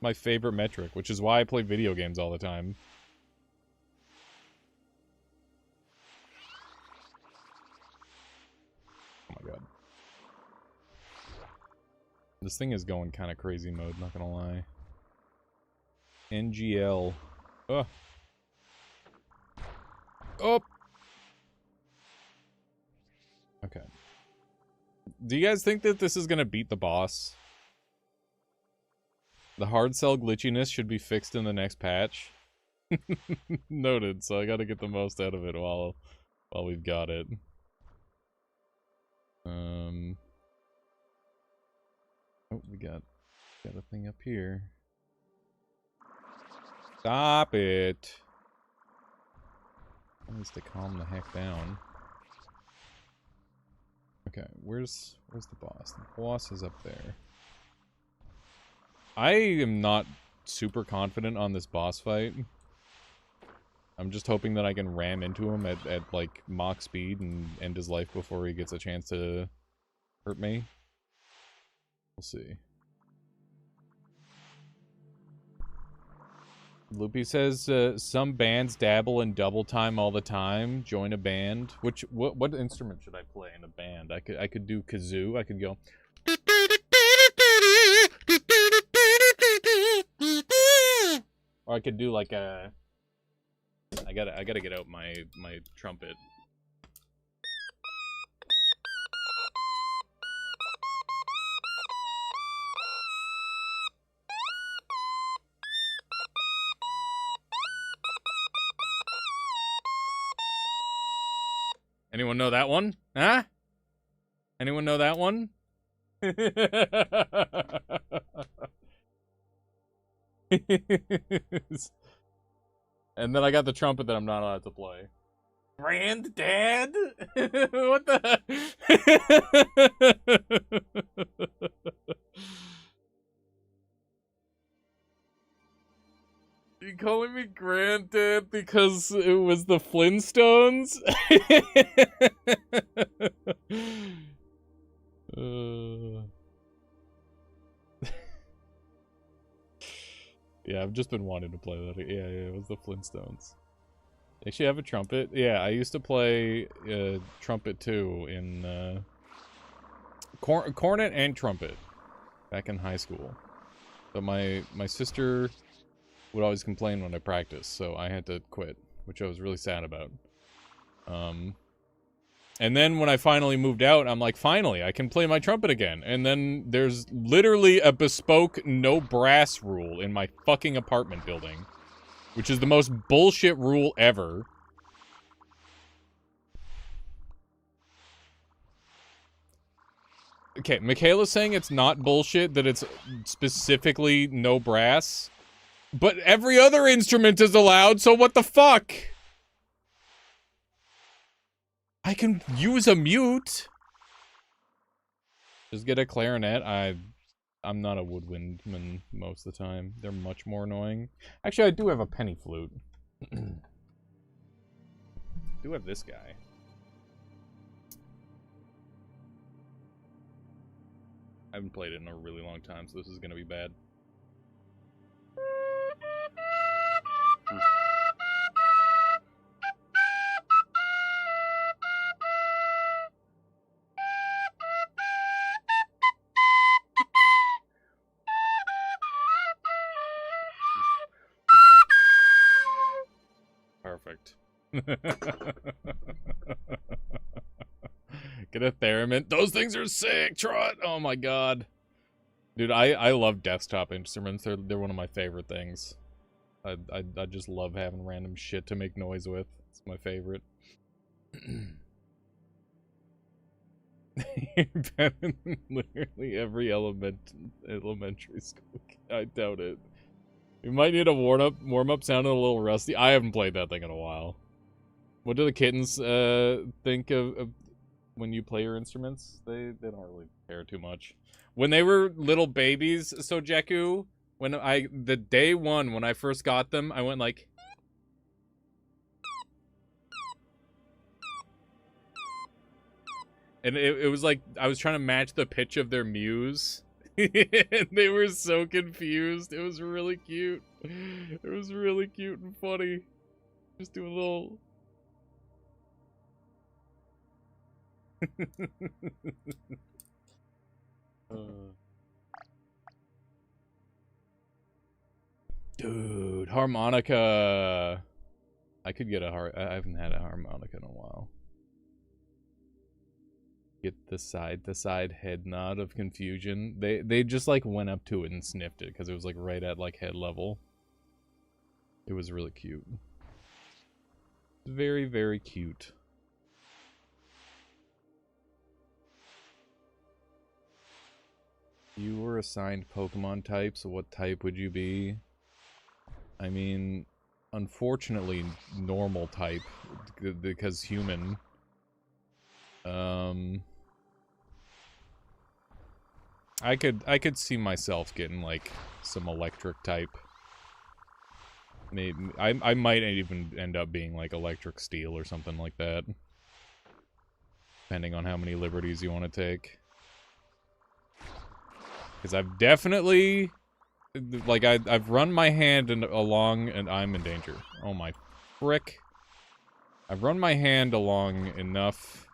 My favorite metric, which is why I play video games all the time. Oh my god. This thing is going kind of crazy mode, not gonna lie. NGL. Oh. Oh. Okay. Do you guys think that this is gonna beat the boss? The hard cell glitchiness should be fixed in the next patch. Noted, so I gotta get the most out of it while we've got it. Oh, we got a thing up here. Stop it. That needs to calm the heck down. Okay, where's the boss? The boss is up there. I am not super confident on this boss fight. I'm just hoping that I can ram into him at like Mach speed and end his life before he gets a chance to hurt me. We'll see. Loopy says some bands dabble in double time all the time. Join a band. What instrument should I play in a band? I could do kazoo. I could go. Or I could do like a. I gotta get out my trumpet. Anyone know that one? Huh? Anyone know that one? And then I got the trumpet that I'm not allowed to play. Granddad? What the? You calling me granddad because it was the Flintstones? Yeah, I've just been wanting to play that. Yeah, it was the Flintstones. Actually, I have a trumpet. Yeah, I used to play trumpet too in cornet and trumpet back in high school. But my sister would always complain when I practiced, so I had to quit, which I was really sad about. And then when I finally moved out, I'm like, finally, I can play my trumpet again. And then there's literally a bespoke no brass rule in my fucking apartment building, which is the most bullshit rule ever. Okay, Michaela's saying it's not bullshit, that it's specifically no brass. But every other instrument is allowed, so what the fuck? I can use a mute. Just get a clarinet. I'm not a woodwindman most of the time. They're much more annoying. Actually, I do have a penny flute. Do have this guy. I haven't played it in a really long time, so this is gonna be bad. Perfect. Get a theremin. Those things are sick, Trot! Oh my god. Dude, I love desktop instruments. They're one of my favorite things. I just love having random shit to make noise with. It's my favorite. You're better than literally every elementary school. I doubt it. You might need a warm up sounding a little rusty. I haven't played that thing in a while. What do the kittens think of when you play your instruments? They don't really care too much. When they were little babies, Sojeku, the day one when I first got them, I went like, and it was like I was trying to match the pitch of their mews. And they were so confused. It was really cute. It was really cute and funny. Just do a little. Dude, harmonica. I could get I haven't had a harmonica in a while. Get the side head nod of confusion. They just like went up to it and sniffed it because it was like right at like head level. It was really cute. Very, very cute. You were assigned Pokemon types. What type would you be? I mean, unfortunately, normal type because human. I could see myself getting like some electric type. Maybe I might even end up being like electric steel or something like that. Depending on how many liberties you want to take. Because I've definitely like I've run my hand along and I'm in danger. Oh my frick. I've run my hand along enough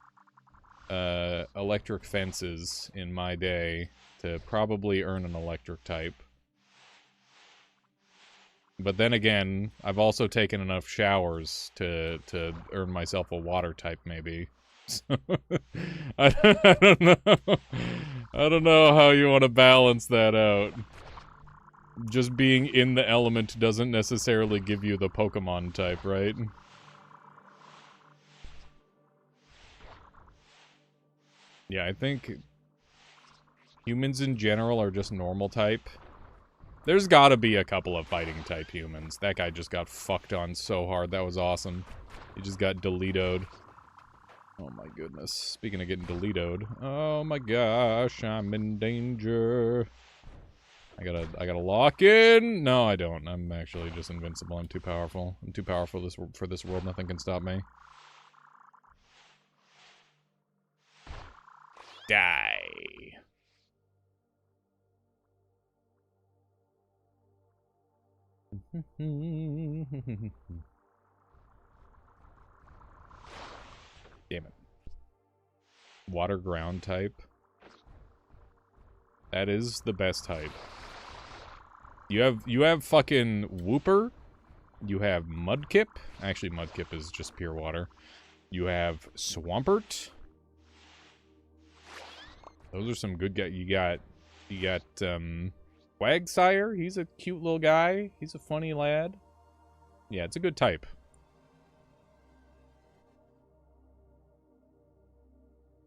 electric fences in my day to probably earn an electric type. But then again, I've also taken enough showers to earn myself a water type, maybe. So, I don't know. I don't know how you want to balance that out. Just being in the element doesn't necessarily give you the Pokemon type, right? Yeah, I think humans in general are just normal type. There's gotta be a couple of fighting type humans. That guy just got fucked on so hard. That was awesome. He just got deleted. Oh my goodness. Speaking of getting deleted. Oh my gosh, I'm in danger. I gotta lock in. No, I don't. I'm actually just invincible. I'm too powerful. I'm too powerful for this world. Nothing can stop me. Die. Damn it. Water ground type. That is the best type. You have fucking Wooper. You have Mudkip. Actually, Mudkip is just pure water. You have Swampert. Those are some good guys. You got Quagsire. He's a cute little guy. He's a funny lad. Yeah, it's a good type.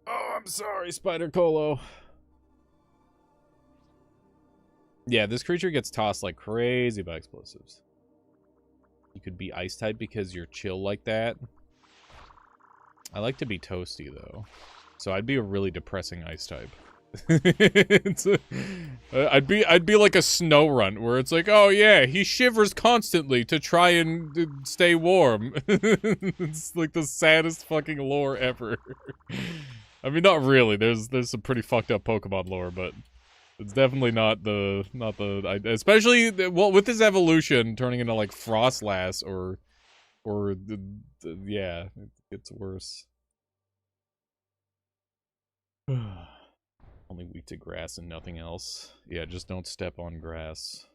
Oh, I'm sorry, Spider Colo. Yeah, this creature gets tossed like crazy by explosives. You could be ice type because you're chill like that. I like to be toasty though. So I'd be a really depressing ice type. I'd be like a snow runt where it's like, oh yeah, he shivers constantly to try and stay warm. It's like the saddest fucking lore ever. I mean, not really. There's some pretty fucked up Pokemon lore, but it's definitely not the especially well with his evolution turning into like Frostlass or yeah, it gets worse. Only weak to grass and nothing else. Yeah, just don't step on grass.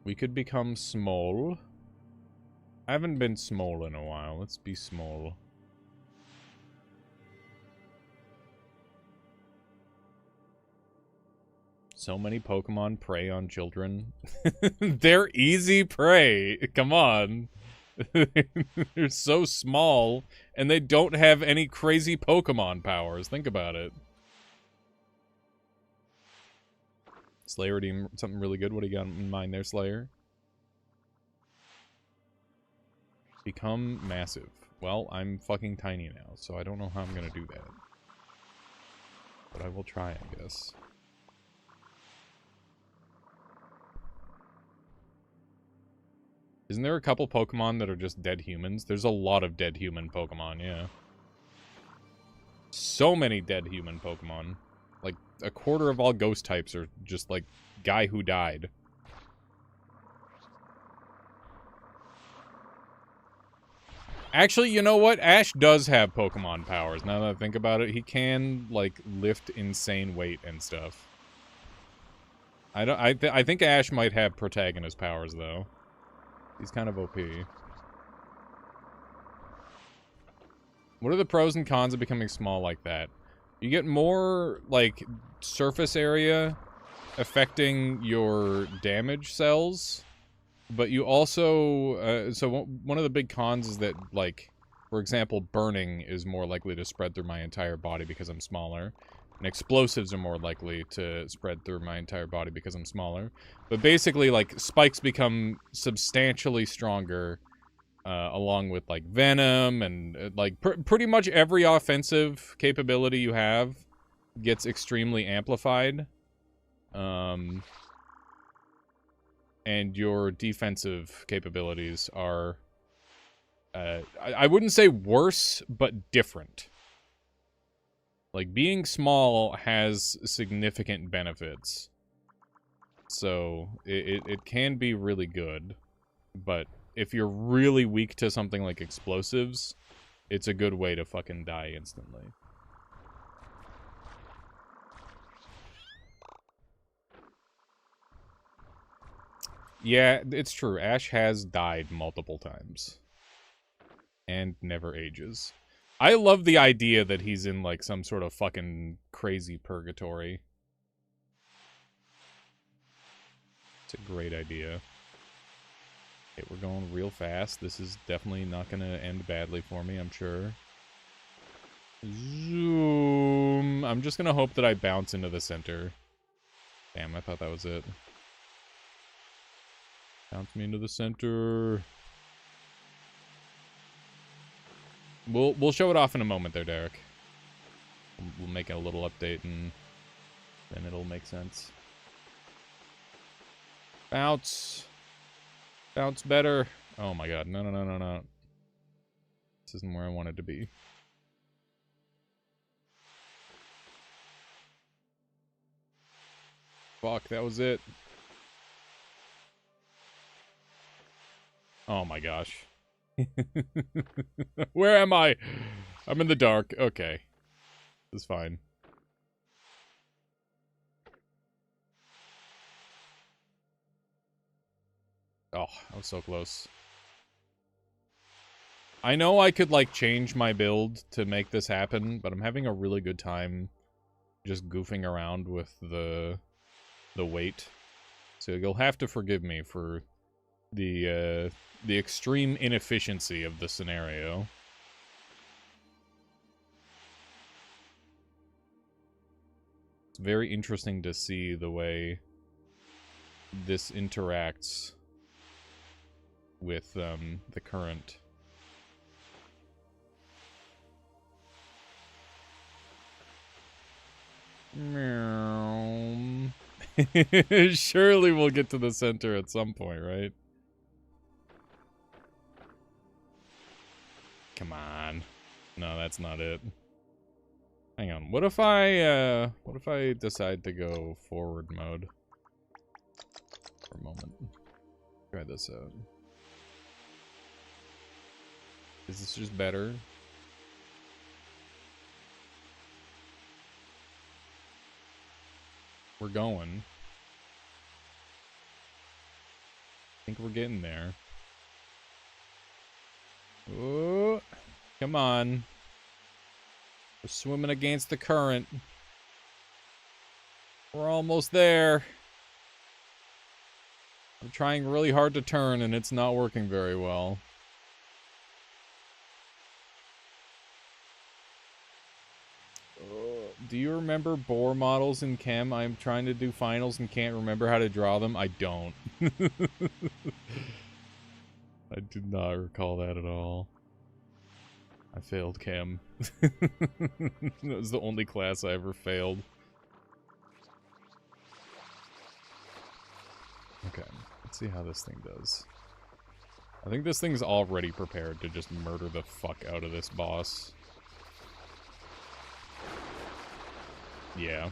We could become small. I haven't been small in a while. Let's be small. So many Pokemon prey on children. They're easy prey. Come on. They're so small, and they don't have any crazy Pokemon powers. Think about it. Slayer team, something really good. What do you got in mind there, Slayer? Become massive. Well, I'm fucking tiny now, so I don't know how I'm gonna do that. But I will try, I guess. Isn't there a couple Pokemon that are just dead humans? There's a lot of dead human Pokemon, yeah. So many dead human Pokemon. Like, a quarter of all ghost types are just, like, guy who died. Actually, you know what? Ash does have Pokemon powers, now that I think about it. He can, like, lift insane weight and stuff. I think Ash might have protagonist powers, though. He's kind of OP. What are the pros and cons of becoming small like that? You get more, like, surface area affecting your damage cells, but you also, so one of the big cons is that, like, for example, burning is more likely to spread through my entire body because I'm smaller, and explosives are more likely to spread through my entire body because I'm smaller. But basically, like, spikes become substantially stronger, along with, like, venom, and, like, pretty much every offensive capability you have gets extremely amplified. And your defensive capabilities are, I wouldn't say worse, but different. Like, being small has significant benefits. So, it can be really good, but if you're really weak to something like explosives, it's a good way to fucking die instantly. Yeah, it's true. Ash has died multiple times. And never ages. I love the idea that he's in, like, some sort of fucking crazy purgatory. It's a great idea. Okay, we're going real fast. This is definitely not going to end badly for me, I'm sure. Zoom. I'm just going to hope that I bounce into the center. Damn, I thought that was it. Bounce me into the center. We'll show it off in a moment there, Derek. We'll make a little update, and then it'll make sense. Bounce. Bounce better. Oh my god. No, no, no, no, no. This isn't where I wanted to be. Fuck, that was it. Oh my gosh. Where am I? I'm in the dark. Okay. This is fine. Oh, I was so close. I know I could, like, change my build to make this happen, but I'm having a really good time just goofing around with the weight. So you'll have to forgive me for the extreme inefficiency of the scenario. It's very interesting to see the way this interacts with the current. Meow. Surely we'll get to the center at some point, right? Come on. No, that's not it. Hang on. What if I decide to go forward mode for a moment? Try this out. Is this just better? We're going. I think we're getting there. Oh, come on. We're swimming against the current. We're almost there. I'm trying really hard to turn, and it's not working very well. Do you remember boar models in chem? I'm trying to do finals and can't remember how to draw them. I don't. I do not recall that at all. I failed chem. That was the only class I ever failed. Okay, let's see how this thing does. I think this thing's already prepared to just murder the fuck out of this boss. Yeah,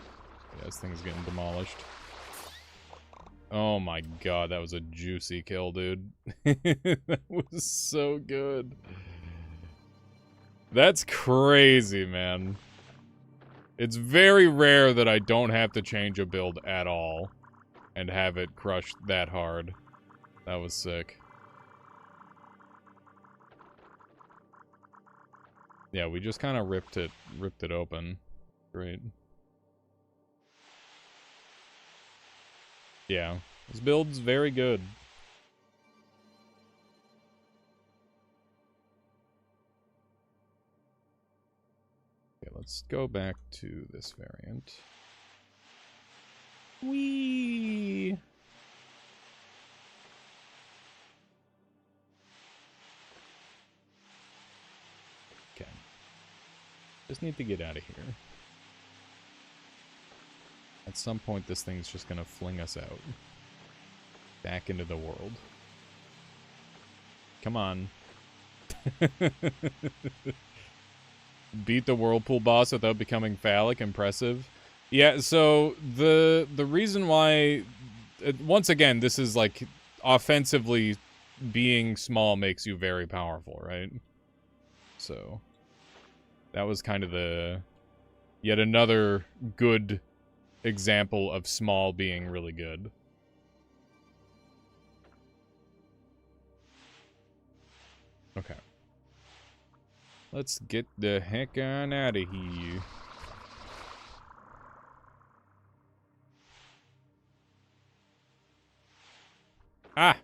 this thing's getting demolished. Oh my god, that was a juicy kill, dude. That was so good. That's crazy, man. It's very rare that I don't have to change a build at all and have it crushed that hard. That was sick. Yeah, we just kind of ripped it open. Great. Yeah, this build's very good. Okay, let's go back to this variant. Whee! Okay. Just need to get out of here. At some point, this thing's just gonna fling us out. Back into the world. Come on. Beat the whirlpool boss without becoming phallic. Impressive. Yeah, so the reason why... once again, this is like... offensively, being small makes you very powerful, right? So... that was kind of the... yet another good... example of small being really good. Okay. Let's get the heck on out of here. Ah!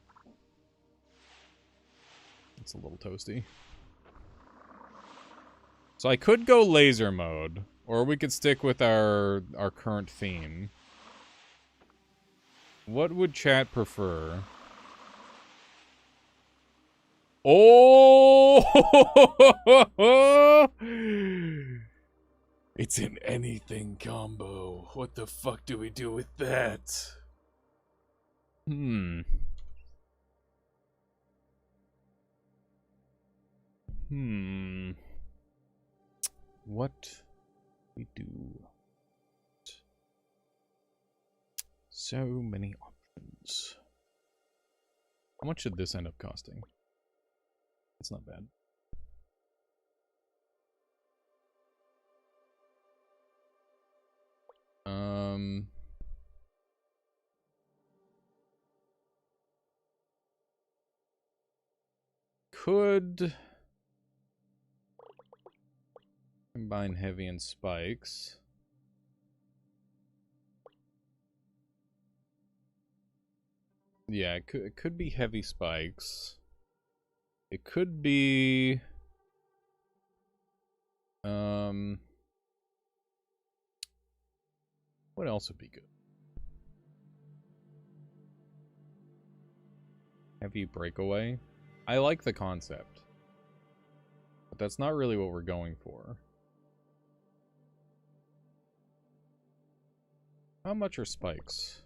It's a little toasty. So I could go laser mode. Or we could stick with our current theme. What would chat prefer? Oh! It's an anything combo. What the fuck do we do with that? What we do? So many options. How much should this end up costing? That's not bad. Could combine heavy and spikes. Yeah, it could be heavy spikes. It could be... what else would be good? Heavy breakaway? I like the concept. But that's not really what we're going for. How much are spikes?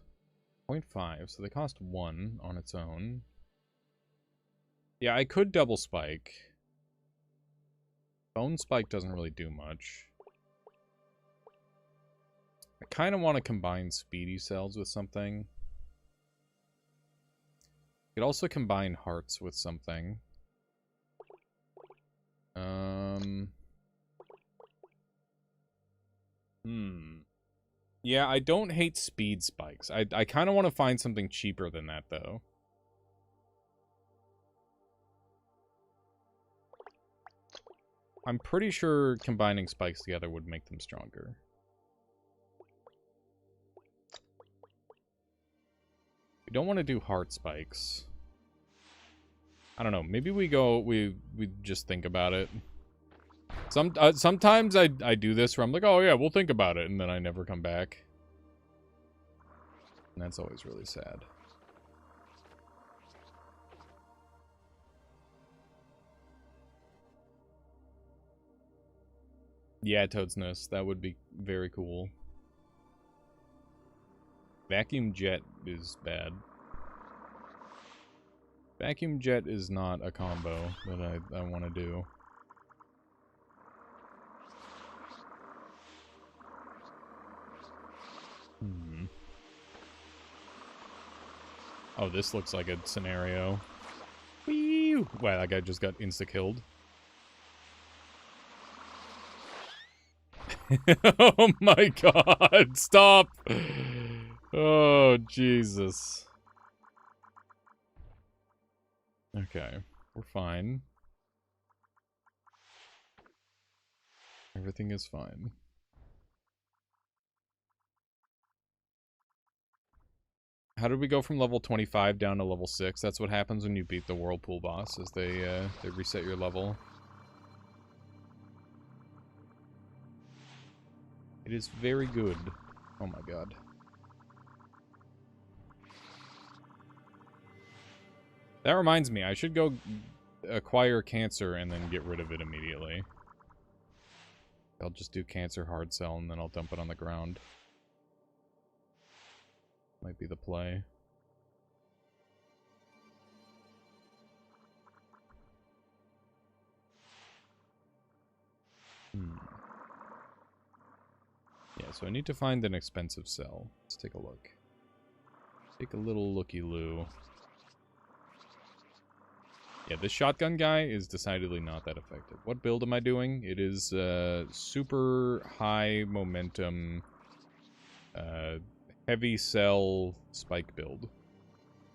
0.5, so they cost 1 on its own. Yeah, I could double spike. Bone spike doesn't really do much. I kind of want to combine speedy cells with something. Could also combine hearts with something. Yeah, I don't hate speed spikes. I kind of want to find something cheaper than that, though. I'm pretty sure combining spikes together would make them stronger. We don't want to do heart spikes. I don't know. Maybe we just think about it. Sometimes I do this where I'm like, oh yeah, we'll think about it, and then I never come back. And that's always really sad. Yeah, Toad's Nest. That would be very cool. Vacuum jet is bad. Vacuum jet is not a combo that I want to do. Oh, this looks like a scenario. Whee! Wow, that guy just got insta-killed. Oh my god, stop! Oh, Jesus. Okay, we're fine. Everything is fine. How did we go from level 25 down to level 6? That's what happens when you beat the Whirlpool boss, is they reset your level. It is very good. Oh my god. That reminds me, I should go acquire cancer and then get rid of it immediately. I'll just do cancer hard cell and then I'll dump it on the ground. Might be the play. Yeah, so I need to find an expensive cell. Let's take a look. Take a little looky-loo. Yeah, this shotgun guy is decidedly not that effective. What build am I doing? It is super high momentum, heavy cell spike build.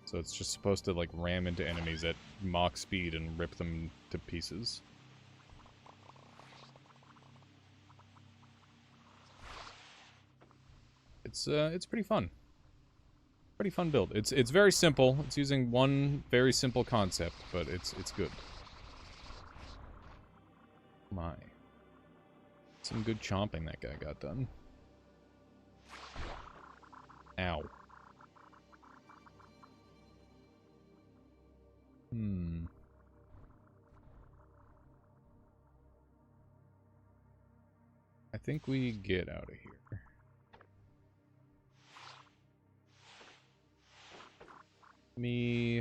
So it's just supposed to like ram into enemies at Mach speed and rip them to pieces. It's pretty fun. Pretty fun build. It's very simple. It's using one very simple concept, but it's good. My. Some good chomping that guy got done. Ow. I think we get out of here. Me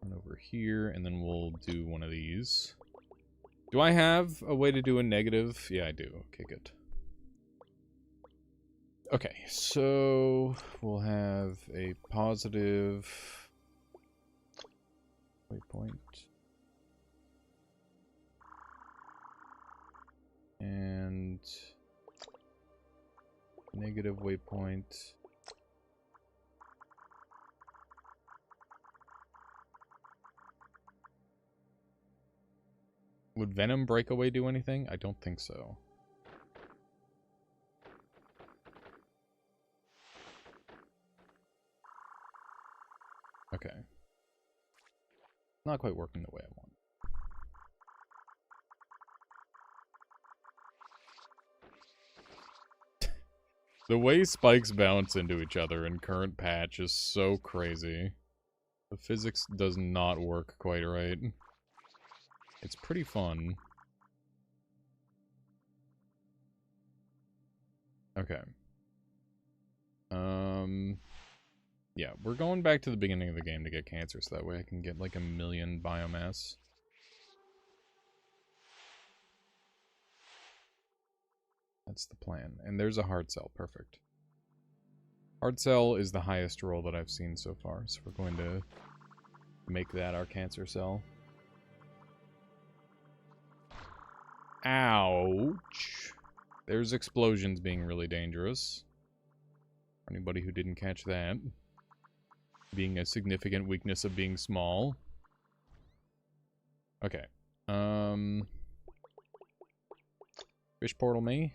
run over here, and then we'll do one of these. Do I have a way to do a negative? Yeah, I do. Okay, good. Okay, so we'll have a positive waypoint. And negative waypoint. Would Venom Breakaway do anything? I don't think so. Okay. Not quite working the way I want. The way spikes bounce into each other in current patch is so crazy. The physics does not work quite right. It's pretty fun. Okay. Yeah, we're going back to the beginning of the game to get cancer, so that way I can get like 1,000,000 biomass. That's the plan. And there's a hard cell. Perfect. Hard cell is the highest roll that I've seen so far, so we're going to make that our cancer cell. Ouch. There's explosions being really dangerous. For anybody who didn't catch that. Being a significant weakness of being small. Okay. Fish portal me.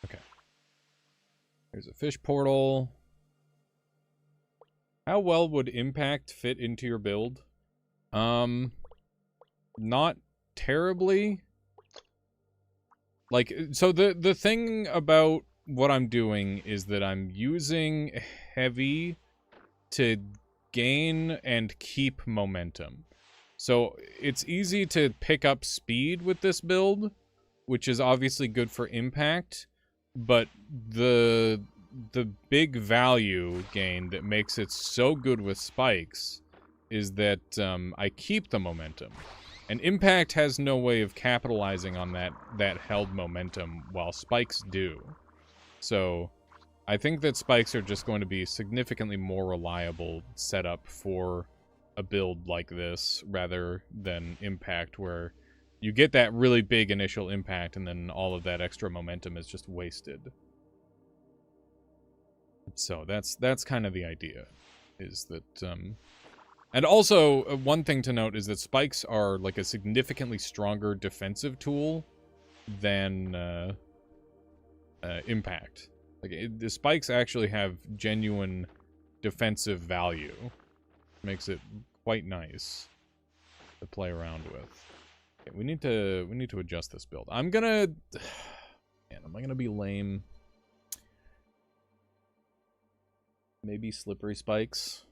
Okay. There's a fish portal. How well would impact fit into your build? Not terribly. Like, so the thing about what I'm doing is that I'm using heavy to gain and keep momentum. So it's easy to pick up speed with this build, which is obviously good for impact, but the big value gain that makes it so good with spikes is that I keep the momentum. And impact has no way of capitalizing on that held momentum, while spikes do. So I think that spikes are just going to be significantly more reliable setup for a build like this, rather than impact, where you get that really big initial impact and then all of that extra momentum is just wasted. So that's kind of the idea, is that and also, one thing to note is that spikes are like a significantly stronger defensive tool than impact. Like, the spikes actually have genuine defensive value. Makes it quite nice to play around with. Okay, we need to adjust this build. I'm gonna... Man, am I gonna be lame? Maybe slippery spikes.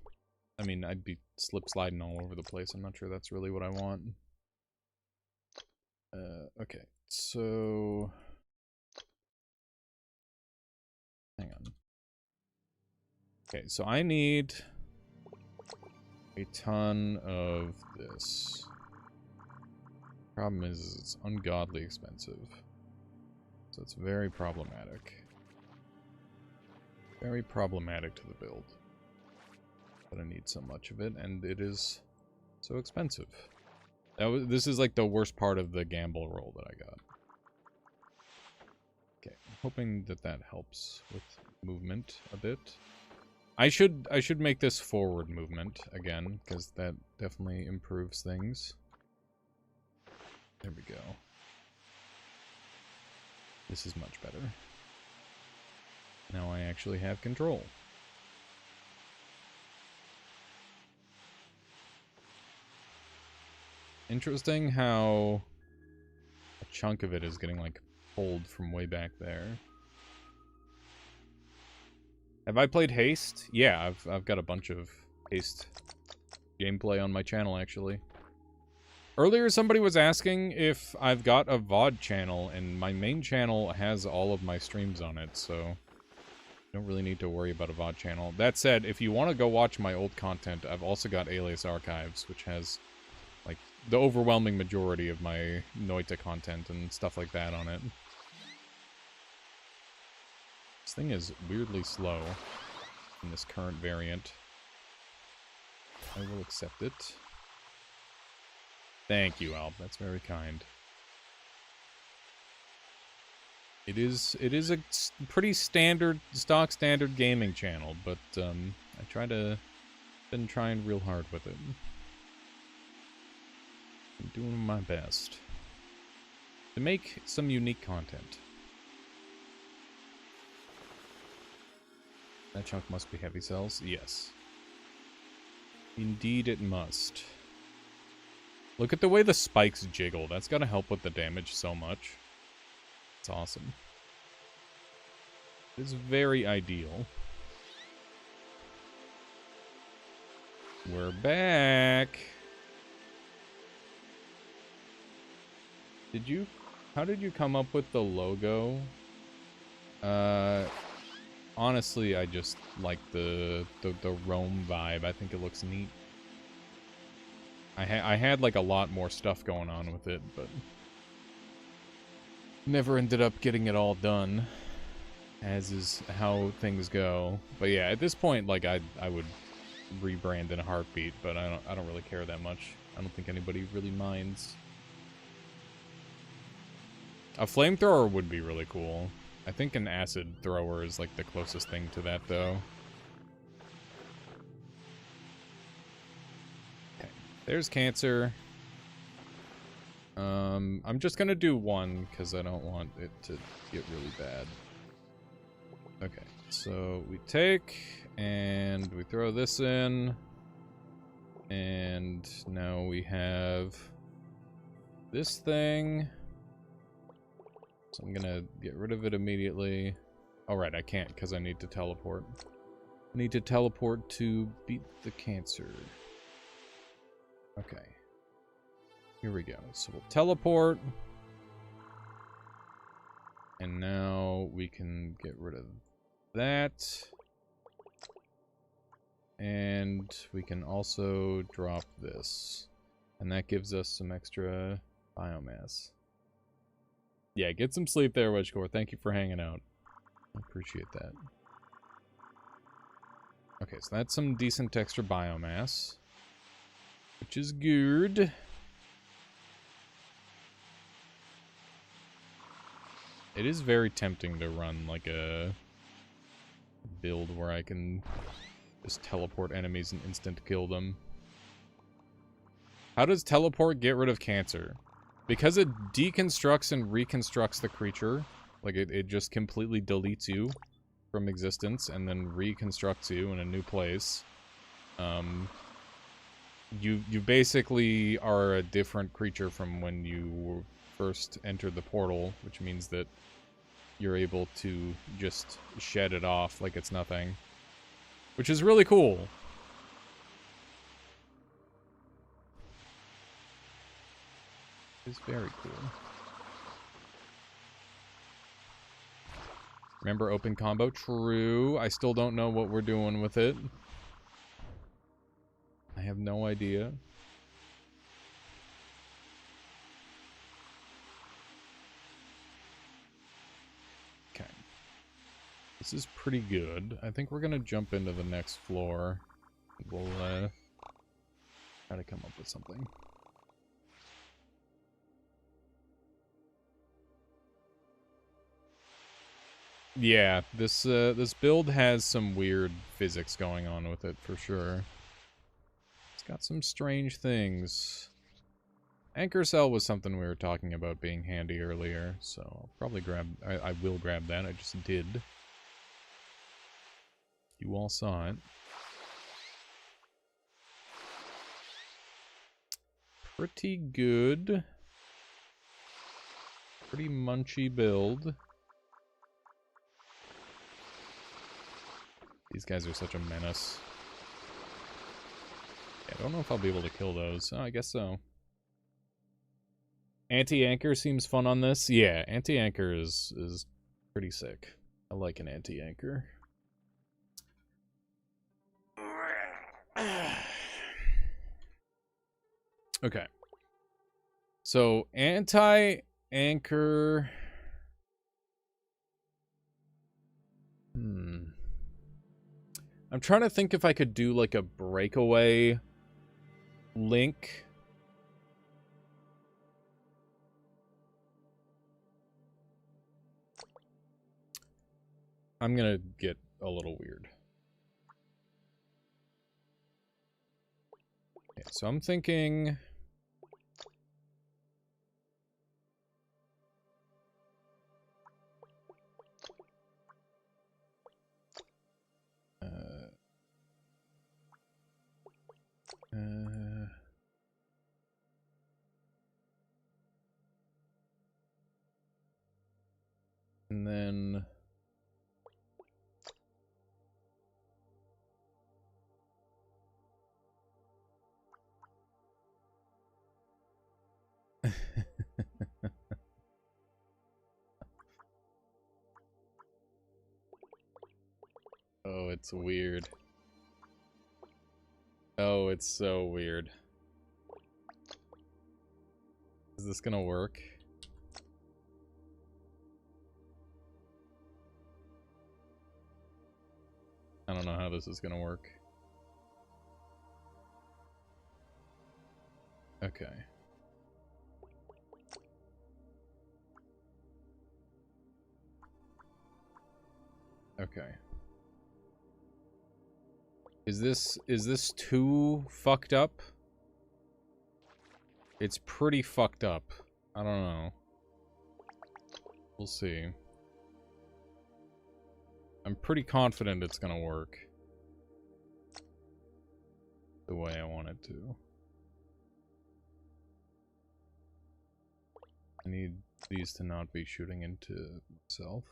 I mean, I'd be slip-sliding all over the place. I'm not sure that's really what I want. Okay, so... Hang on. Okay, so I need a ton of this. Problem is, it's ungodly expensive. So it's very problematic. Very problematic to the build. But I need so much of it, and it is so expensive. This is like the worst part of the gamble roll that I got. Okay, I'm hoping that helps with movement a bit. I should make this forward movement again, because that definitely improves things. There we go. This is much better. Now I actually have control. Interesting how a chunk of it is getting, like, pulled from way back there. Have I played Haste? Yeah, I've got a bunch of Haste gameplay on my channel, actually. Earlier, somebody was asking if I've got a VOD channel, and my main channel has all of my streams on it, so I don't really need to worry about a VOD channel. That said, if you want to go watch my old content, I've also got Alias Archives, which has, like, the overwhelming majority of my Noita content and stuff like that on it. This thing is weirdly slow in this current variant. I will accept it. Thank you, Alp. That's very kind. It is a pretty standard, stock standard gaming channel, but been trying real hard with it. I'm doing my best to make some unique content. That chunk must be heavy cells? Yes. Indeed it must. Look at the way the spikes jiggle. That's gotta help with the damage so much. It's awesome. It's very ideal. We're back! How did you come up with the logo? Honestly, I just like the Rome vibe. I think it looks neat. I had like a lot more stuff going on with it, but never ended up getting it all done, as is how things go. But yeah, at this point, like I would rebrand in a heartbeat, but I don't really care that much. I don't think anybody really minds. A flamethrower would be really cool. I think an acid thrower is like the closest thing to that, though. Okay, there's cancer. I'm just gonna do one, because I don't want it to get really bad. Okay. So we take and we throw this in. And now we have this thing. So I'm gonna get rid of it immediately. Alright, I can't because I need to teleport. I need to teleport to beat the cancer. Okay. Here we go. So we'll teleport. And now we can get rid of that. And we can also drop this. And that gives us some extra biomass. Yeah, get some sleep there, Wedgecore. Thank you for hanging out. I appreciate that. Okay, so that's some decent extra biomass. Which is good. It is very tempting to run like a build where I can just teleport enemies and instant kill them. How does teleport get rid of cancer? Because it deconstructs and reconstructs the creature. Like it just completely deletes you from existence and then reconstructs you in a new place. You basically are a different creature from when you first entered the portal, which means that you're able to just shed it off like it's nothing. Which is really cool. It's very cool. Remember open combo? True. I still don't know what we're doing with it. I have no idea. Okay. This is pretty good. I think we're gonna jump into the next floor. We'll try to come up with something. Yeah, this build has some weird physics going on with it for sure. It's got some strange things. Anchor cell was something we were talking about being handy earlier, so I'll probably grab... I will grab that, I just did. You all saw it. Pretty good. Pretty munchy build. These guys are such a menace. Yeah, I don't know if I'll be able to kill those. Oh, I guess so. Anti-anchor seems fun on this. Yeah, anti-anchor is pretty sick. I like an anti-anchor. Okay. So, anti-anchor... I'm trying to think if I could do, like, a breakaway link. I'm gonna get a little weird. Okay, so I'm thinking... and then... Oh, it's weird. Oh, it's so weird. Is this gonna work? I don't know how this is gonna work. Okay. Okay. Is this too fucked up? It's pretty fucked up. I don't know. We'll see. I'm pretty confident it's gonna work the way I want it to. I need these to not be shooting into myself.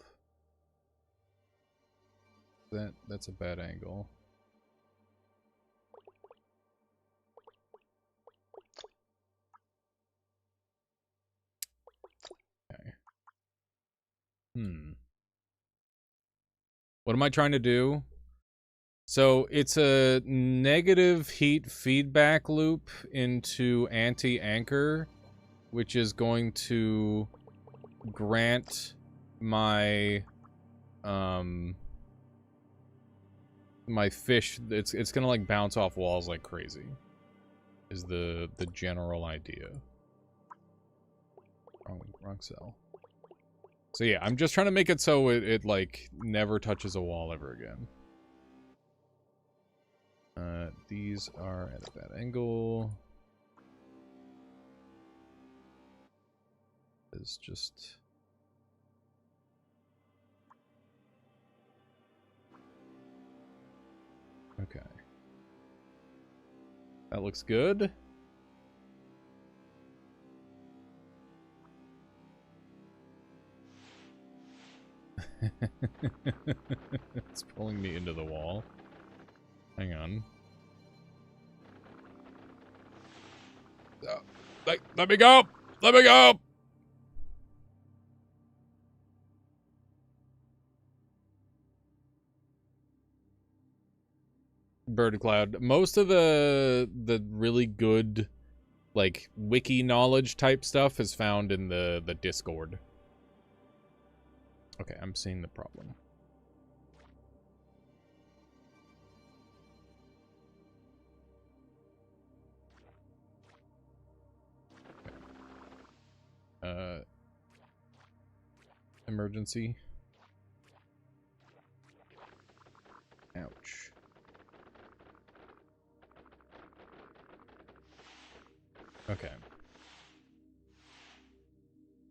That's a bad angle. Okay. What am I trying to do? So it's a negative heat feedback loop into anti-anchor, which is going to grant my my fish, it's gonna like bounce off walls like crazy, is the general idea. Wrong cell. So yeah, I'm just trying to make it so it like never touches a wall ever again. These are at a bad angle. It's just... Okay. That looks good. It's pulling me into the wall. Hang on. Let me go! Let me go! Bird Cloud. Most of the really good, like, wiki knowledge type stuff is found in the Discord. Okay, I'm seeing the problem. Okay. Emergency. Ouch. Okay.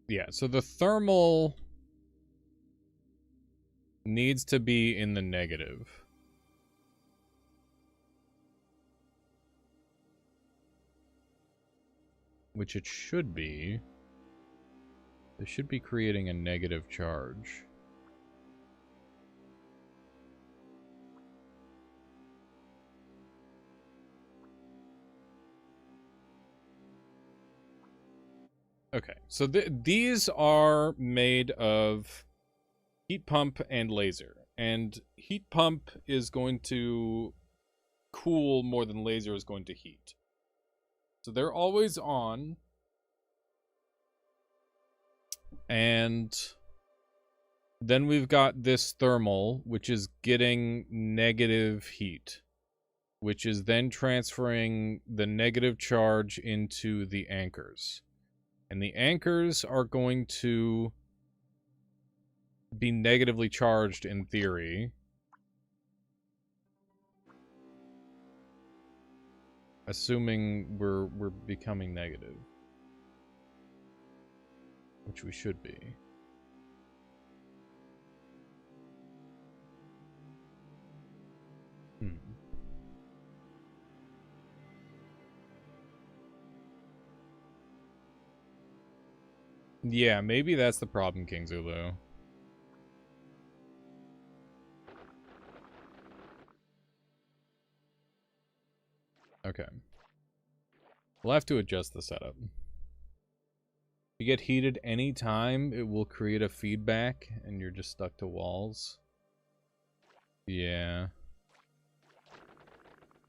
Yeah, so the thermal needs to be in the negative. Which it should be. They should be creating a negative charge. Okay, so these are made of heat pump and laser. And heat pump is going to cool more than laser is going to heat. So they're always on. And then we've got this thermal, which is getting negative heat, which is then transferring the negative charge into the anchors. And the anchors are going to be negatively charged in theory. Assuming we're becoming negative. Which we should be. Yeah, maybe that's the problem, King Zulu. Okay. We'll have to adjust the setup. If you get heated any time, it will create a feedback, and you're just stuck to walls. Yeah.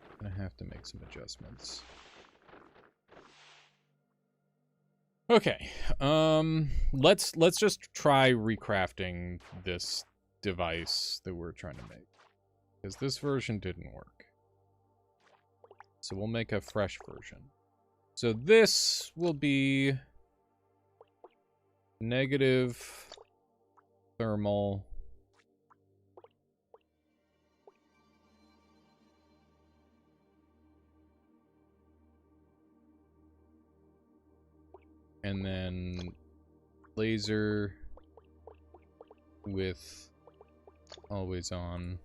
I'm gonna have to make some adjustments. Okay, let's just try recrafting this device that we're trying to make. Because this version didn't work. So we'll make a fresh version. So this will be negative thermal. And then laser with always on.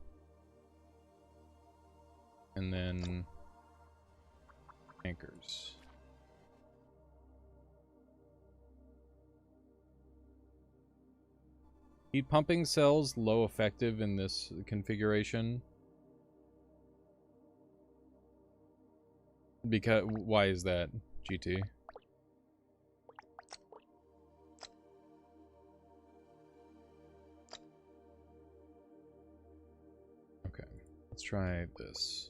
And then anchors. Heat pumping cells, low effective in this configuration. Because, why is that, GT? Okay, let's try this.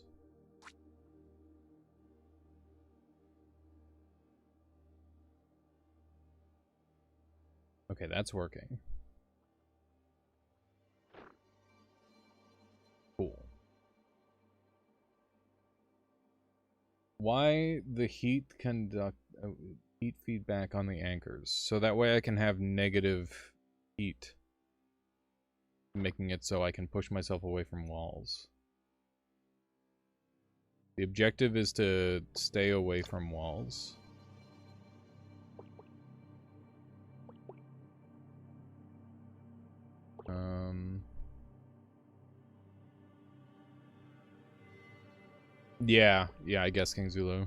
Okay, that's working. Cool. Why the heat heat feedback on the anchors? So that way I can have negative heat, making it so I can push myself away from walls. The objective is to stay away from walls. Yeah, I guess King Zulu.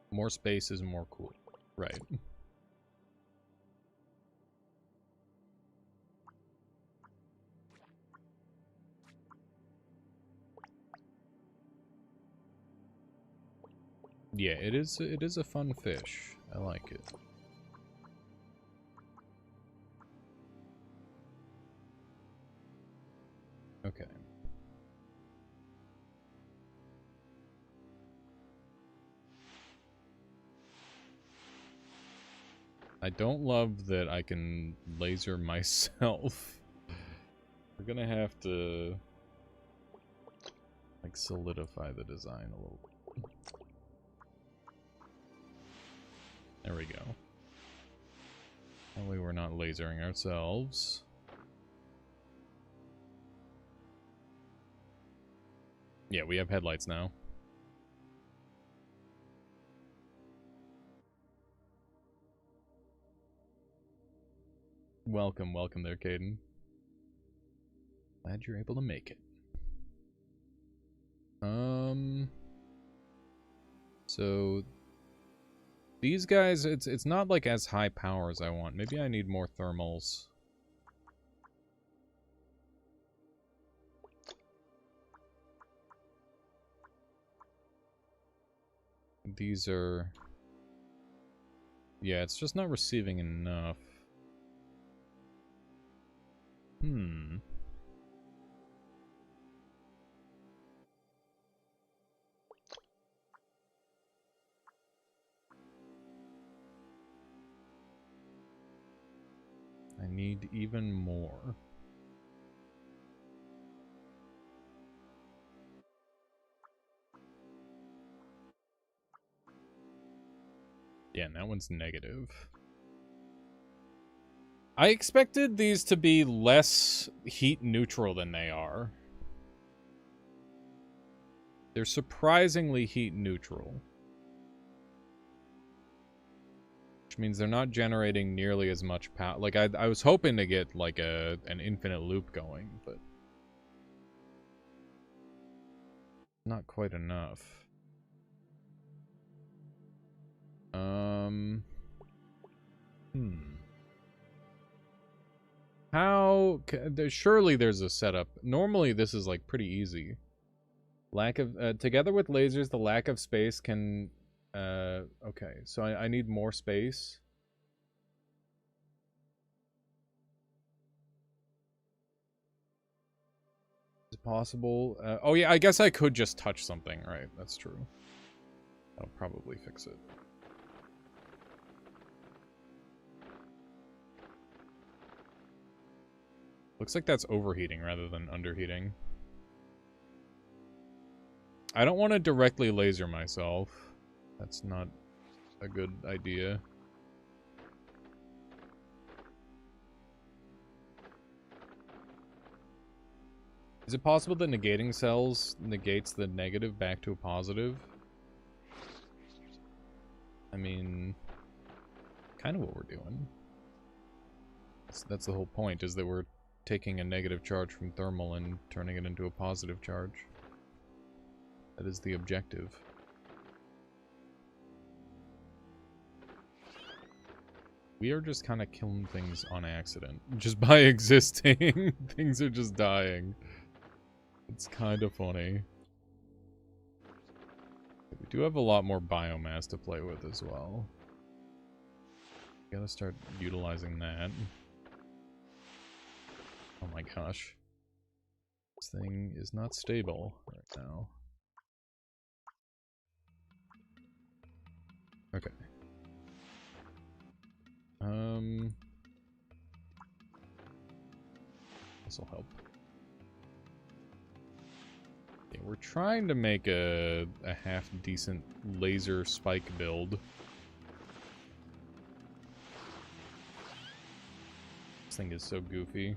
More space is more cool. Right. Yeah, it is a fun fish. I like it. Okay. I don't love that I can laser myself. We're gonna have to like solidify the design a little bit. There we go. That way we're not lasering ourselves. Yeah, we have headlights now. Welcome there, Caden. Glad you're able to make it. So these guys, it's not like as high power as I want. Maybe I need more thermals. These are... Yeah, it's just not receiving enough. I need even more. Yeah, and that one's negative. I expected these to be less heat neutral than they are. They're surprisingly heat neutral. Which means they're not generating nearly as much power. Like, I was hoping to get, like, an infinite loop going, but... not quite enough. How... surely there's a setup. Normally this is, like, pretty easy. Lack of... together with lasers, the lack of space can... okay, so I need more space. Is it possible? Oh yeah, I guess I could just touch something, right? That's true. That'll probably fix it. Looks like that's overheating rather than underheating. I don't want to directly laser myself. That's not a good idea. Is it possible that negating cells negates the negative back to a positive? I mean, kind of what we're doing. That's the whole point, is that we're taking a negative charge from thermal and turning it into a positive charge. That is the objective. We are just kind of killing things on accident. Just by existing, things are just dying. It's kind of funny. We do have a lot more biomass to play with as well. Gotta start utilizing that. Oh my gosh. This thing is not stable right now. Okay. This'll help. Yeah, we're trying to make a half-decent laser spike build. This thing is so goofy.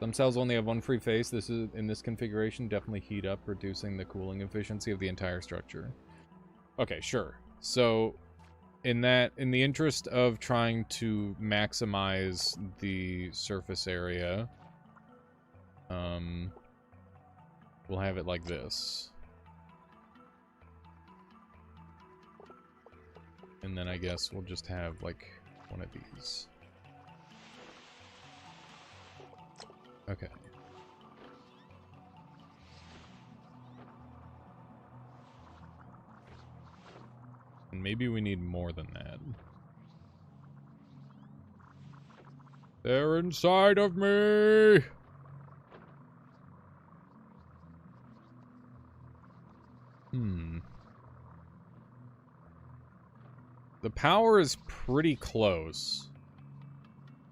Some cells only have one free face. This is, in this configuration, definitely heat up, reducing the cooling efficiency of the entire structure. Okay, sure. So, in the interest of trying to maximize the surface area, we'll have it like this. And then I guess we'll just have, like, one of these. Okay. And maybe we need more than that. They're inside of me! The power is pretty close.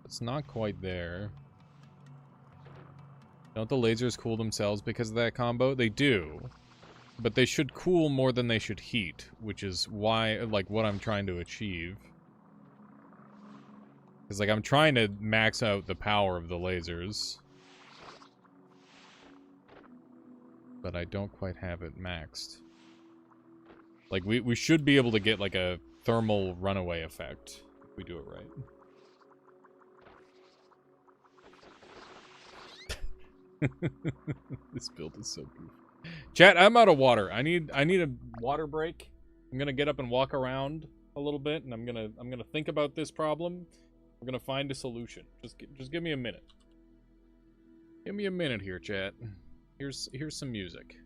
It's not quite there. Don't the lasers cool themselves because of that combo? They do. But they should cool more than they should heat, which is why, like, what I'm trying to achieve. Because, like, I'm trying to max out the power of the lasers. But I don't quite have it maxed. Like, we should be able to get, like, a thermal runaway effect if we do it right. This build is so goofy. Chat, I'm out of water. I need a water break. I'm gonna get up and walk around a little bit, and I'm gonna think about this problem. We're gonna find a solution. Just give me a minute. Give me a minute here, chat. Here's some music.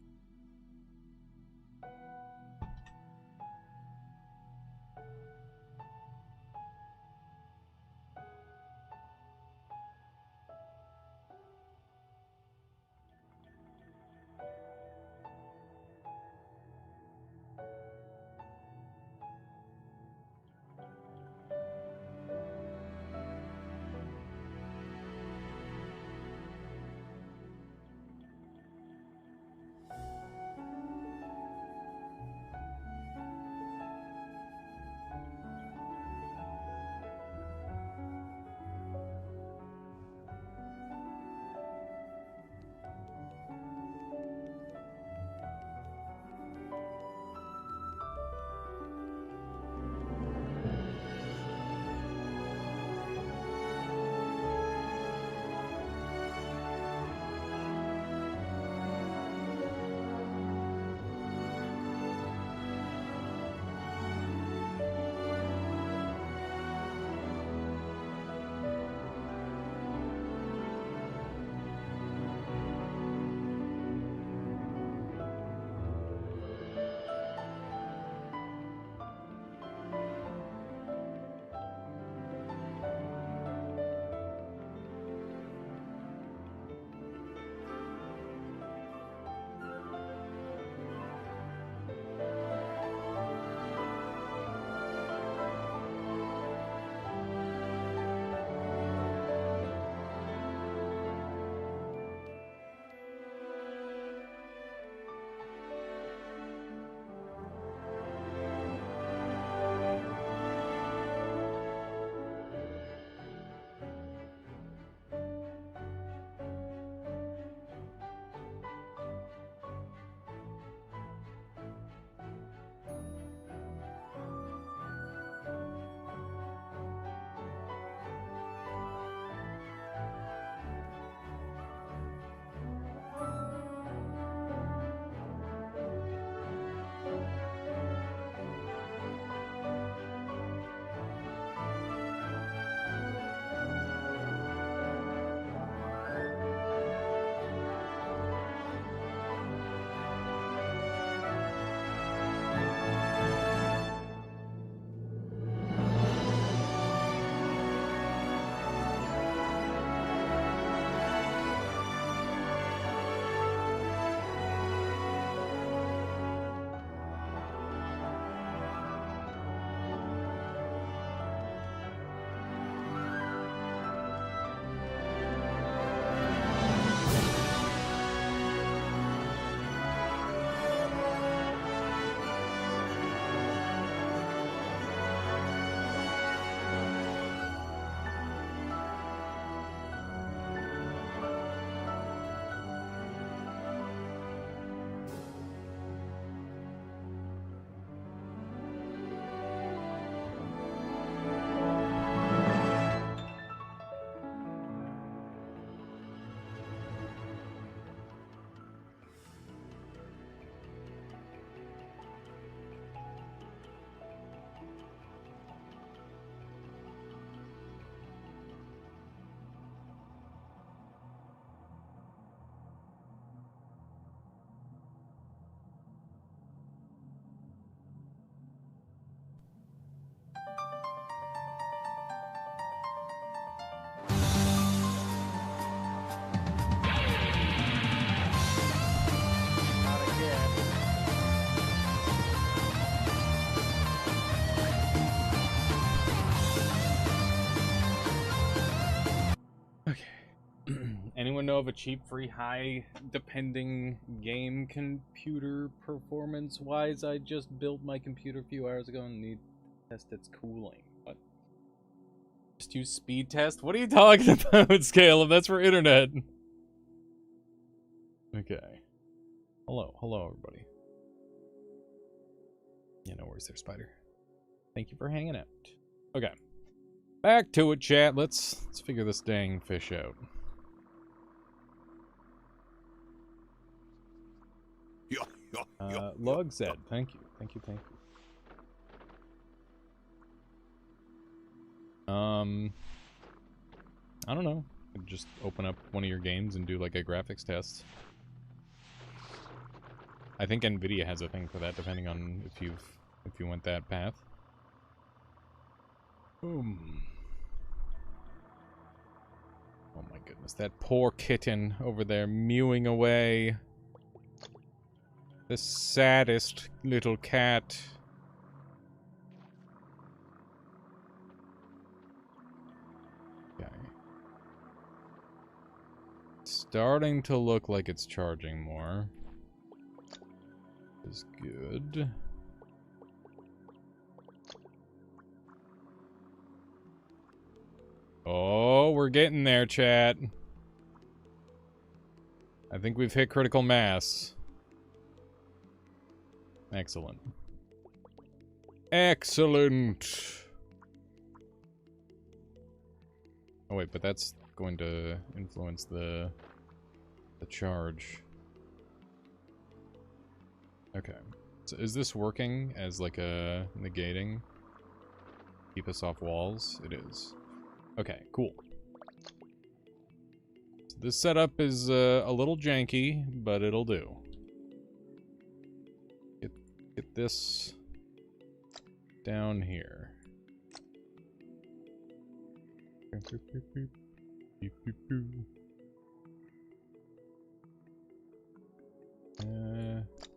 anyone know of a cheap, free, high depending game computer performance wise? I just built my computer a few hours ago and need to test its cooling. What? Just use speed test? What are you talking about, Scale? That's for internet. Okay. Hello everybody. Yeah, no worries there, Spider. Thank you for hanging out. Okay. Back to it, chat. Let's figure this dang fish out. Log said, thank you. Thank you. I don't know. Just open up one of your games and do like a graphics test. I think Nvidia has a thing for that, depending on if you went that path. Boom. Oh my goodness, that poor kitten over there mewing away. The saddest little cat. Okay. Starting to look like it's charging more. Is good. Oh, we're getting there, chat. I think we've hit critical mass. Excellent. Excellent! Oh wait, but that's going to influence the charge. Okay. So is this working as like a negating? Keep us off walls? It is. Okay, cool. So this setup is a little janky, but it'll do. Get this down here.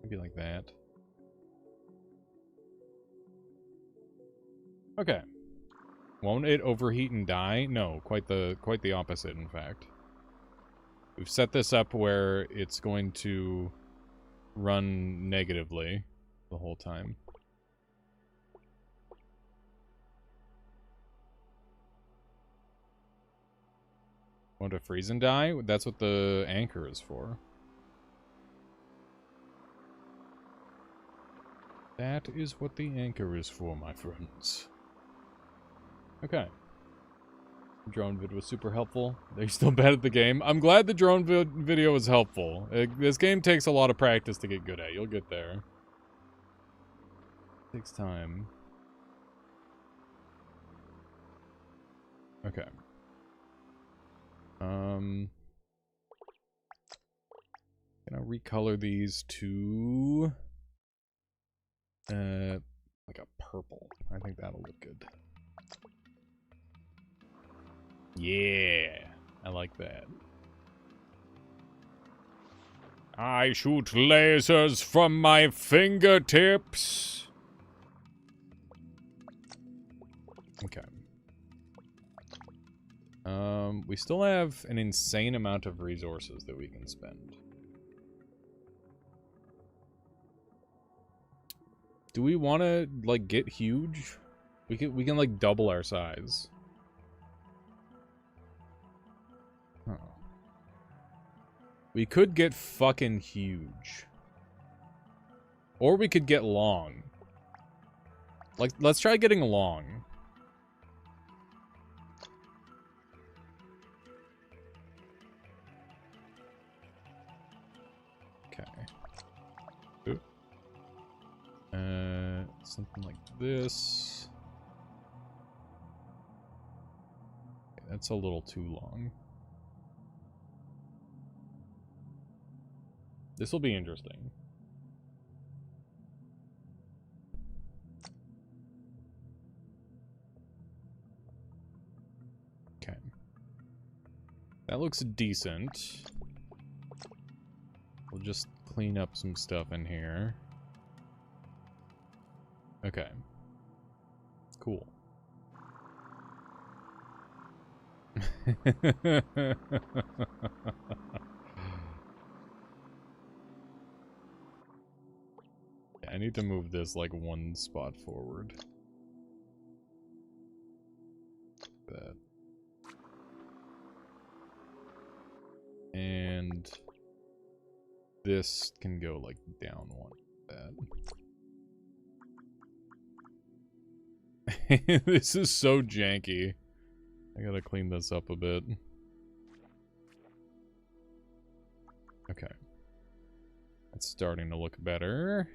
Maybe like that. Okay. Won't it overheat and die? No, quite the opposite, in fact. We've set this up where it's going to run negatively the whole time. Want to freeze and die? That's what the anchor is for. That is what the anchor is for, my friends. Okay. Drone vid was super helpful. They're still bad at the game. I'm glad the drone video was helpful. This game takes a lot of practice to get good at. You'll get there. Takes time. Okay. Gonna recolor these to like a purple. I think that'll look good. Yeah, I like that. I shoot lasers from my fingertips. Okay. We still have an insane amount of resources that we can spend. Do we want to like get huge? We can like double our size. Oh. We could get fucking huge. Or we could get long. Like, let's try getting long. Okay. Ooh. Something like this. Okay, that's a little too long. This will be interesting. Okay. That looks decent. We'll just clean up some stuff in here. Okay. Cool. I need to move this like one spot forward. That. And this can go like down one. That. This is so janky. I gotta clean this up a bit. Okay. It's starting to look better.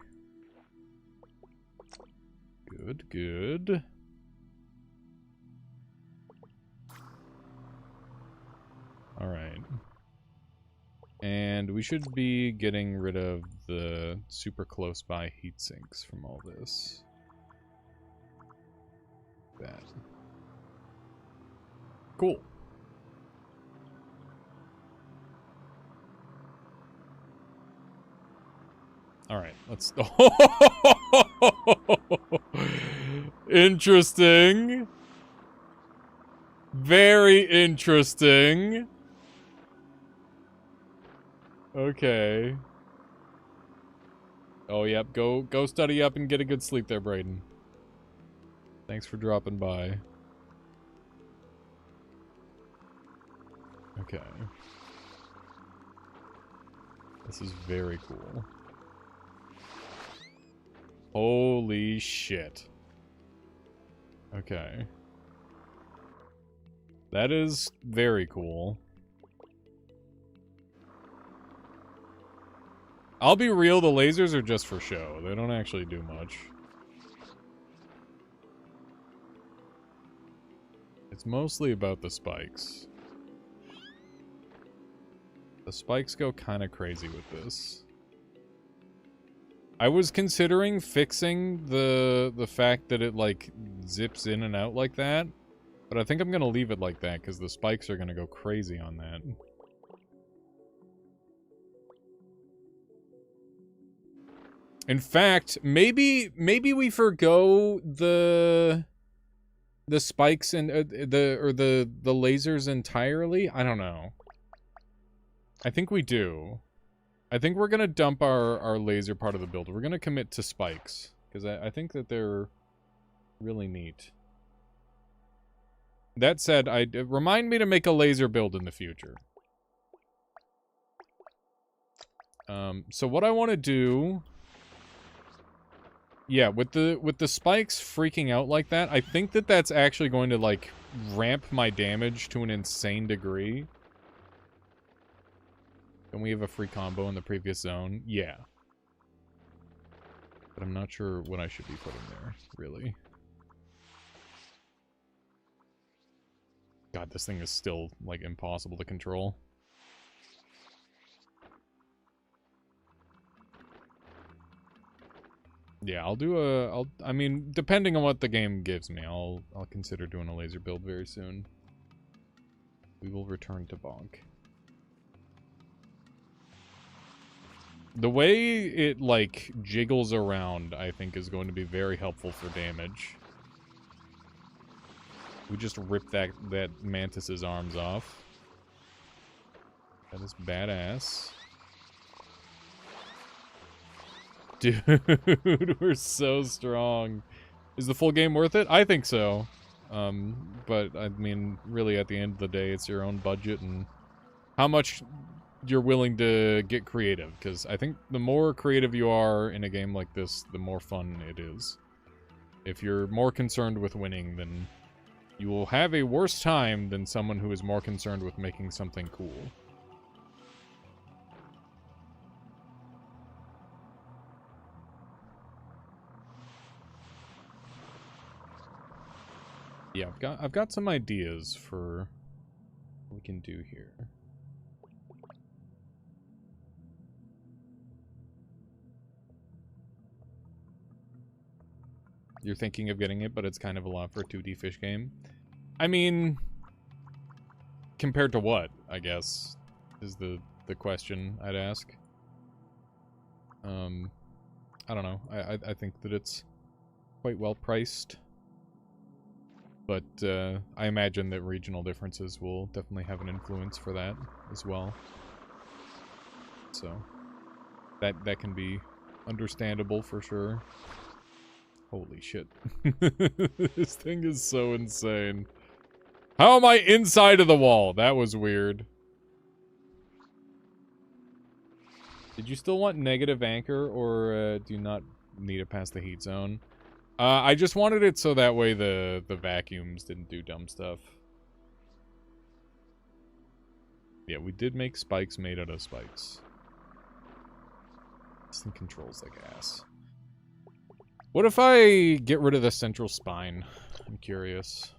Good, good. Alright. And we should be getting rid of the super close by heat sinks from all this. That. Cool. Alright, let's... Interesting. Very interesting. Okay. Oh, yep. Go study up and get a good sleep there, Brayden. Thanks for dropping by. Okay. This is very cool. Holy shit. Okay. That is very cool. I'll be real, the lasers are just for show. They don't actually do much. It's mostly about the spikes. The spikes go kind of crazy with this. I was considering fixing the fact that it, like, zips in and out like that. But I think I'm gonna leave it like that, because the spikes are gonna go crazy on that. In fact, maybe we forgo the spikes and the lasers entirely. I don't know. I think we do. I think we're gonna dump our laser part of the build. We're gonna commit to spikes because I think that they're really neat. That said, remind me to make a laser build in the future. So what I want to do. Yeah, with the spikes freaking out like that, I think that that's actually going to, like, ramp my damage to an insane degree. Don't we have a free combo in the previous zone? Yeah. But I'm not sure what I should be putting there, really. God, this thing is still, like, impossible to control. Yeah, I'll do I mean, depending on what the game gives me, I'll consider doing a laser build very soon. We will return to Bonk. The way it, like, jiggles around, I think, is going to be very helpful for damage. We just rip that Mantis's arms off. That is badass. Dude, we're so strong. Is the full game worth it? I think so. But, I mean, really, at the end of the day, it's your own budget and how much you're willing to get creative. Because I think the more creative you are in a game like this, the more fun it is. If you're more concerned with winning, then you will have a worse time than someone who is more concerned with making something cool. Yeah, I've got some ideas for what we can do here. You're thinking of getting it, but it's kind of a lot for a 2D fish game. I mean, compared to what, I guess, is the question I'd ask. I don't know. I think that it's quite well priced. But I imagine that regional differences will definitely have an influence for that as well. So that can be understandable for sure. Holy shit. This thing is so insane. How am I inside of the wall? That was weird. Did you still want negative anchor, or do you not need it past the heat zone? I just wanted it so that way the vacuums didn't do dumb stuff. Yeah, we did make spikes made out of spikes. This thing controls like ass. What if I get rid of the central spine? I'm curious.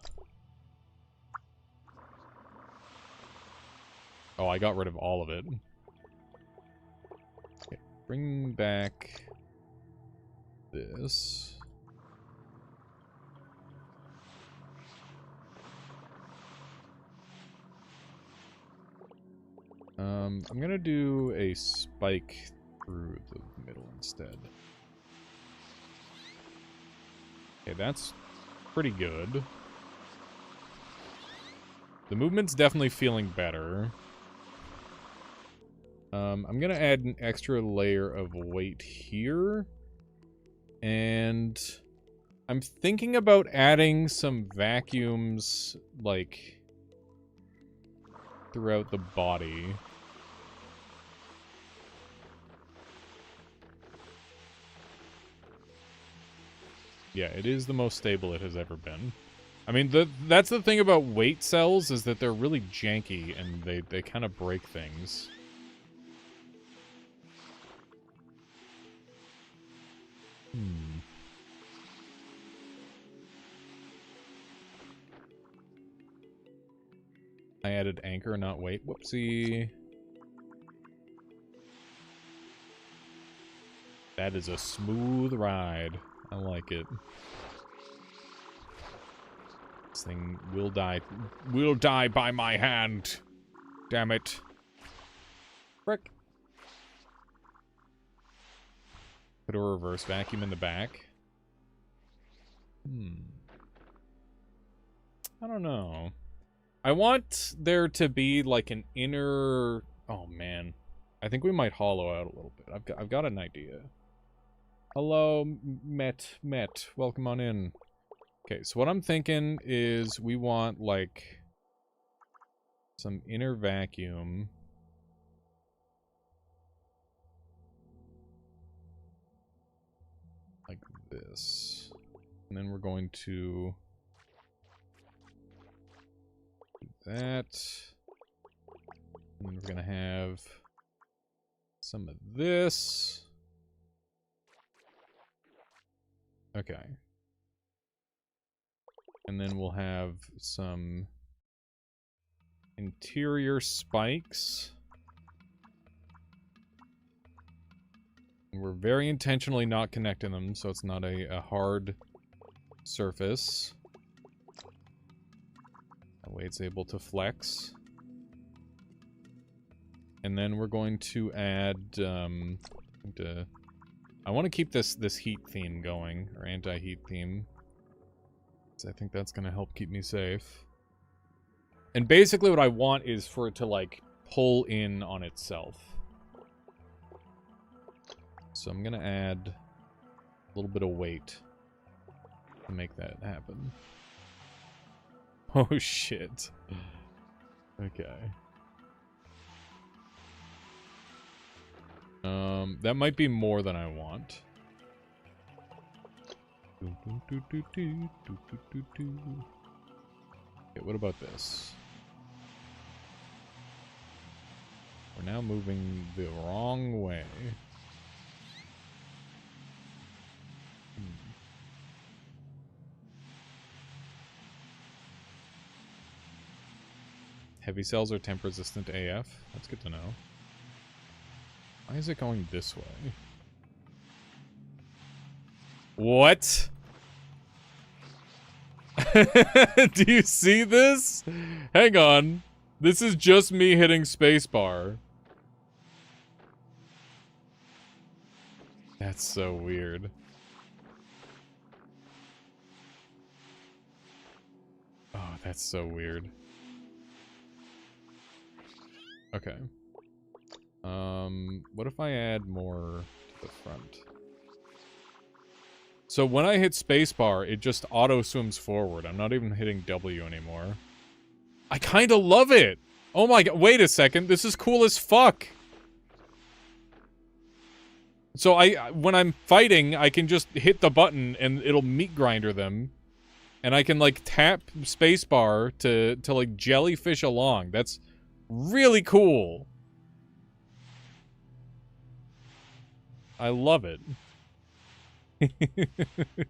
Oh, I got rid of all of it. Okay, bring back this. I'm gonna do a spike through the middle instead. Okay, that's pretty good. The movement's definitely feeling better. I'm gonna add an extra layer of weight here. And I'm thinking about adding some vacuums, like, throughout the body. Yeah, it is the most stable it has ever been. I mean, that's the thing about weight cells, is that they're really janky, and they kind of break things. I added anchor, not weight. Whoopsie. That is a smooth ride. I like it. This thing will die. Will die by my hand. Damn it. Frick. Put a reverse vacuum in the back. I don't know. I want there to be like an inner... Oh man. I think we might hollow out a little bit. I've got an idea. Hello, Met. Welcome on in. Okay, so what I'm thinking is we want, like, some inner vacuum. Like this. And then we're going to do that. And then we're going to have some of this. Okay. And then we'll have some interior spikes. And we're very intentionally not connecting them, so it's not a hard surface. That way it's able to flex. And then we're going to add, I want to keep this heat theme going, or anti-heat theme. So I think that's going to help keep me safe. And basically what I want is for it to, like, pull in on itself. So I'm going to add a little bit of weight to make that happen. Oh, shit. Okay. That might be more than I want. Okay, what about this? We're now moving the wrong way. Heavy cells are temp resistant AF. That's good to know. Why is it going this way? What? Do you see this? Hang on. This is just me hitting spacebar. That's so weird. That's so weird. Okay. What if I add more to the front? So when I hit spacebar, it just auto swims forward. I'm not even hitting W anymore. I kind of love it! Oh my god, wait a second, this is cool as fuck! So when I'm fighting, I can just hit the button and it'll meat grinder them. And I can, like, tap spacebar to like, jellyfish along. That's really cool. I love it.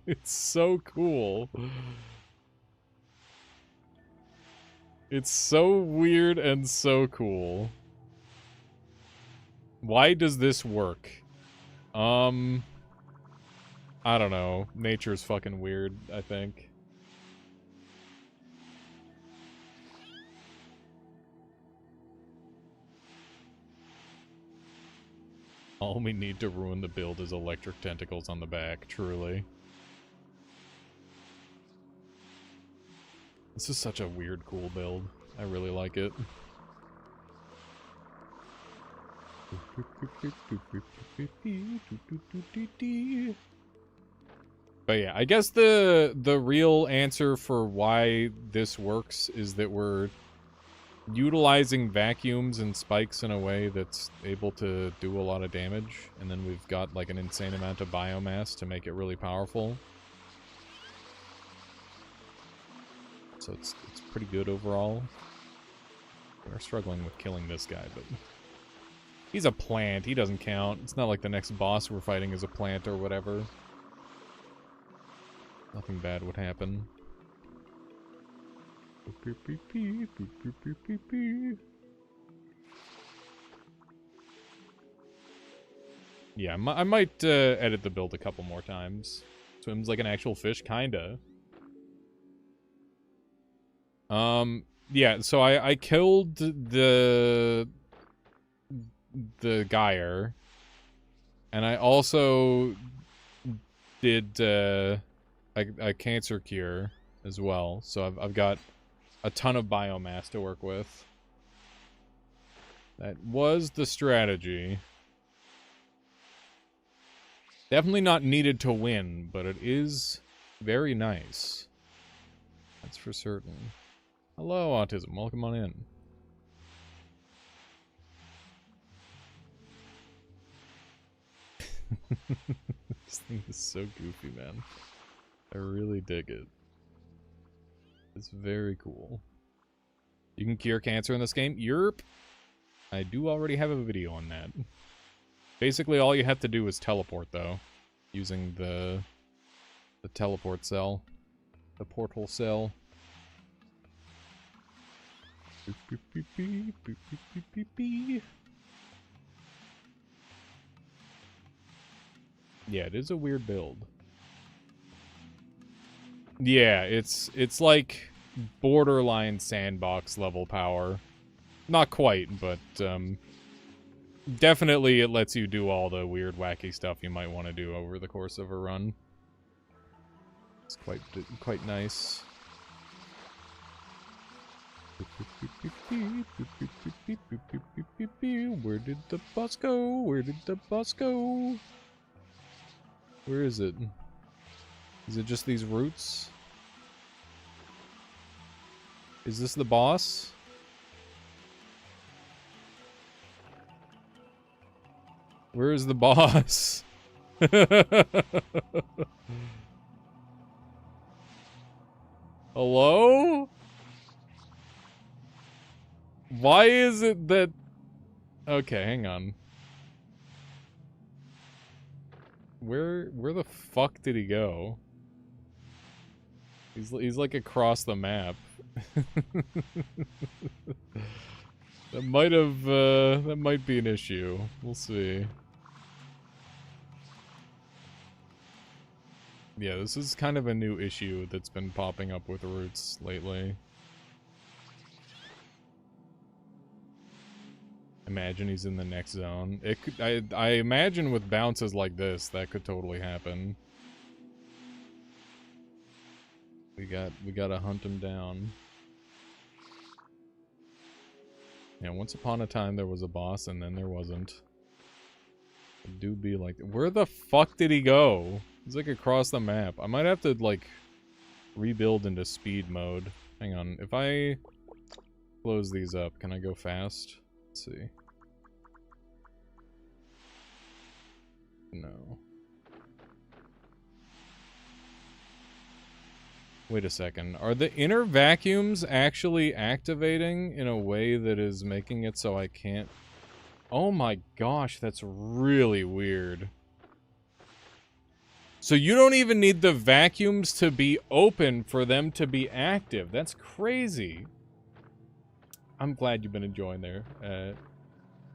It's so cool. It's so weird and so cool. Why does this work? I don't know. Nature's fucking weird, I think. All we need to ruin the build is electric tentacles on the back, truly. This is such a weird, cool build. I really like it. But yeah, I guess the real answer for why this works is that we're utilizing vacuums and spikes in a way that's able to do a lot of damage, and then we've got like an insane amount of biomass to make it really powerful. So it's pretty good overall. We're struggling with killing this guy, but he's a plant. He doesn't count. It's not like the next boss we're fighting is a plant or whatever. Nothing bad would happen. Yeah, I might edit the build a couple more times. Swims like an actual fish, kinda. Yeah, so I killed the Geyer, and I also did a cancer cure as well. So I've got a ton of biomass to work with. That was the strategy. Definitely not needed to win, but it is very nice. That's for certain. Hello, Autism. Welcome on in. This thing is so goofy, man. I really dig it. It's very cool. You can cure cancer in this game? Yerp. I do already have a video on that. Basically, all you have to do is teleport, though. Using the teleport cell. The portal cell. Yeah, it is a weird build. Yeah, it's like borderline sandbox level power. Not quite, but definitely it lets you do all the weird, wacky stuff you might want to do over the course of a run. It's quite nice. Where did the bus go? Where did the bus go? Where is it? Is it just these roots? Is this the boss? Where is the boss? Hello? Why is it that... Okay, hang on. Where the fuck did he go? He's like across the map. That might be an issue. We'll see. Yeah, this is kind of a new issue that's been popping up with roots lately. Imagine he's in the next zone. It could, I imagine with bounces like this, that could totally happen. We gotta hunt him down. Yeah, once upon a time there was a boss and then there wasn't. It do be like... Where the fuck did he go? He's like across the map. I might have to like rebuild into speed mode. Hang on, if I close these up, can I go fast? Let's see. No. Wait a second. Are the inner vacuums actually activating in a way that is making it so I can't... Oh my gosh, that's really weird. So you don't even need the vacuums to be open for them to be active. That's crazy. I'm glad you've been enjoying there.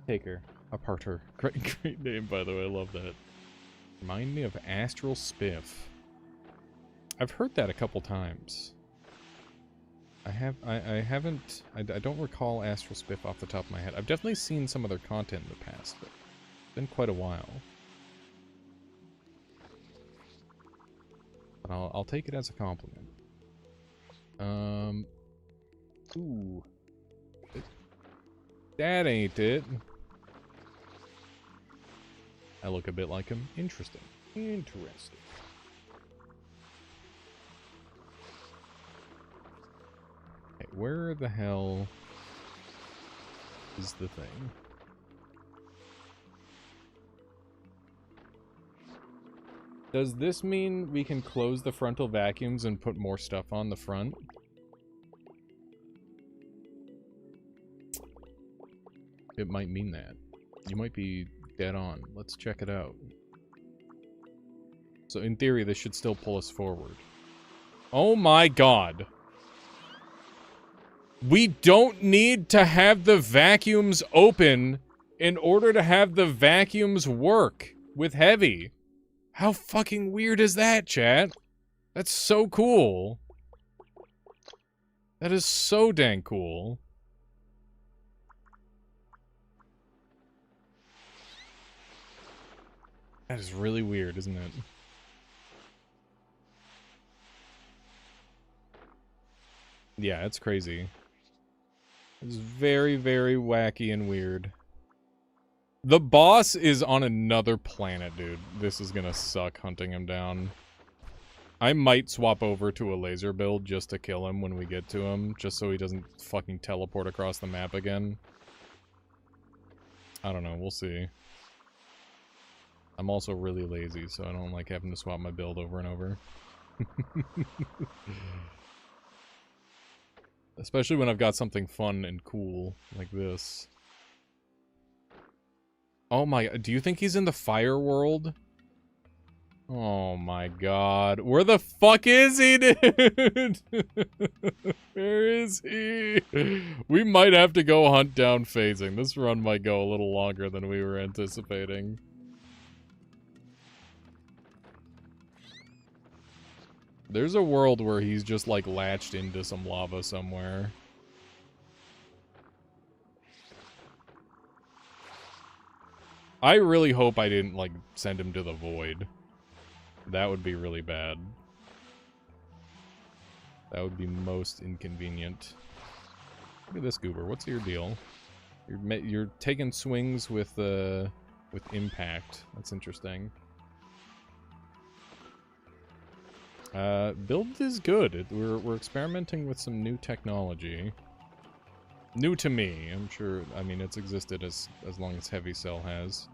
Taker. Aparter. Great name, by the way. I love that. Remind me of Astral Spiff. I've heard that a couple times. I don't recall Astral Spiff off the top of my head. I've definitely seen some of their content in the past, but it's been quite a while. But I'll take it as a compliment. Ooh. That ain't it. I look a bit like him. Interesting. Interesting. Okay, where the hell is the thing? Does this mean we can close the frontal vacuums and put more stuff on the front? It might mean that. You might be dead on. Let's check it out. So in theory, this should still pull us forward. Oh my god. We don't need to have the vacuums open in order to have the vacuums work with heavy. How fucking weird is that, chat? That's so cool. That is so dang cool. That is really weird, isn't it? Yeah, it's crazy. It's very, very wacky and weird. The boss is on another planet, dude. This is gonna suck hunting him down. I might swap over to a laser build just to kill him when we get to him, just so he doesn't fucking teleport across the map again. I don't know, we'll see. I'm also really lazy, so I don't like having to swap my build over and over. Especially when I've got something fun and cool like this. Oh my, do you think he's in the fire world? Oh my god. Where the fuck is he, dude? Where is he? We might have to go hunt down phasing. This run might go a little longer than we were anticipating. There's a world where he's just like latched into some lava somewhere. I really hope I didn't, like, send him to the void. That would be really bad. That would be most inconvenient. Look at this goober. What's your deal? You're taking swings with impact. That's interesting. Build is good. We're experimenting with some new technology. New to me, I'm sure. I mean, it's existed as long as Heavy Cell has.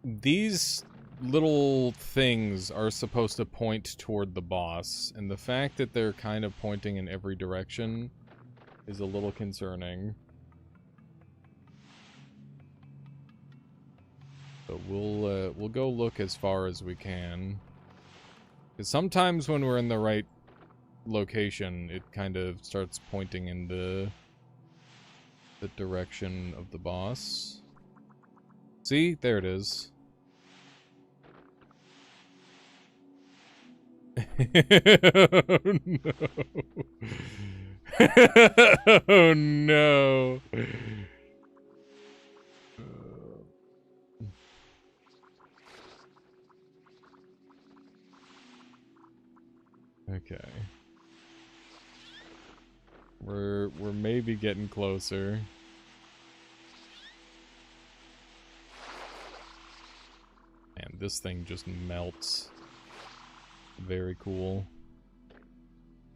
These little things are supposed to point toward the boss, and the fact that they're kind of pointing in every direction is a little concerning. But we'll go look as far as we can. Because sometimes when we're in the right location, it kind of starts pointing in the direction of the boss. See? There it is. Oh no. Oh no. Okay. We're maybe getting closer. Man, this thing just melts. Very cool.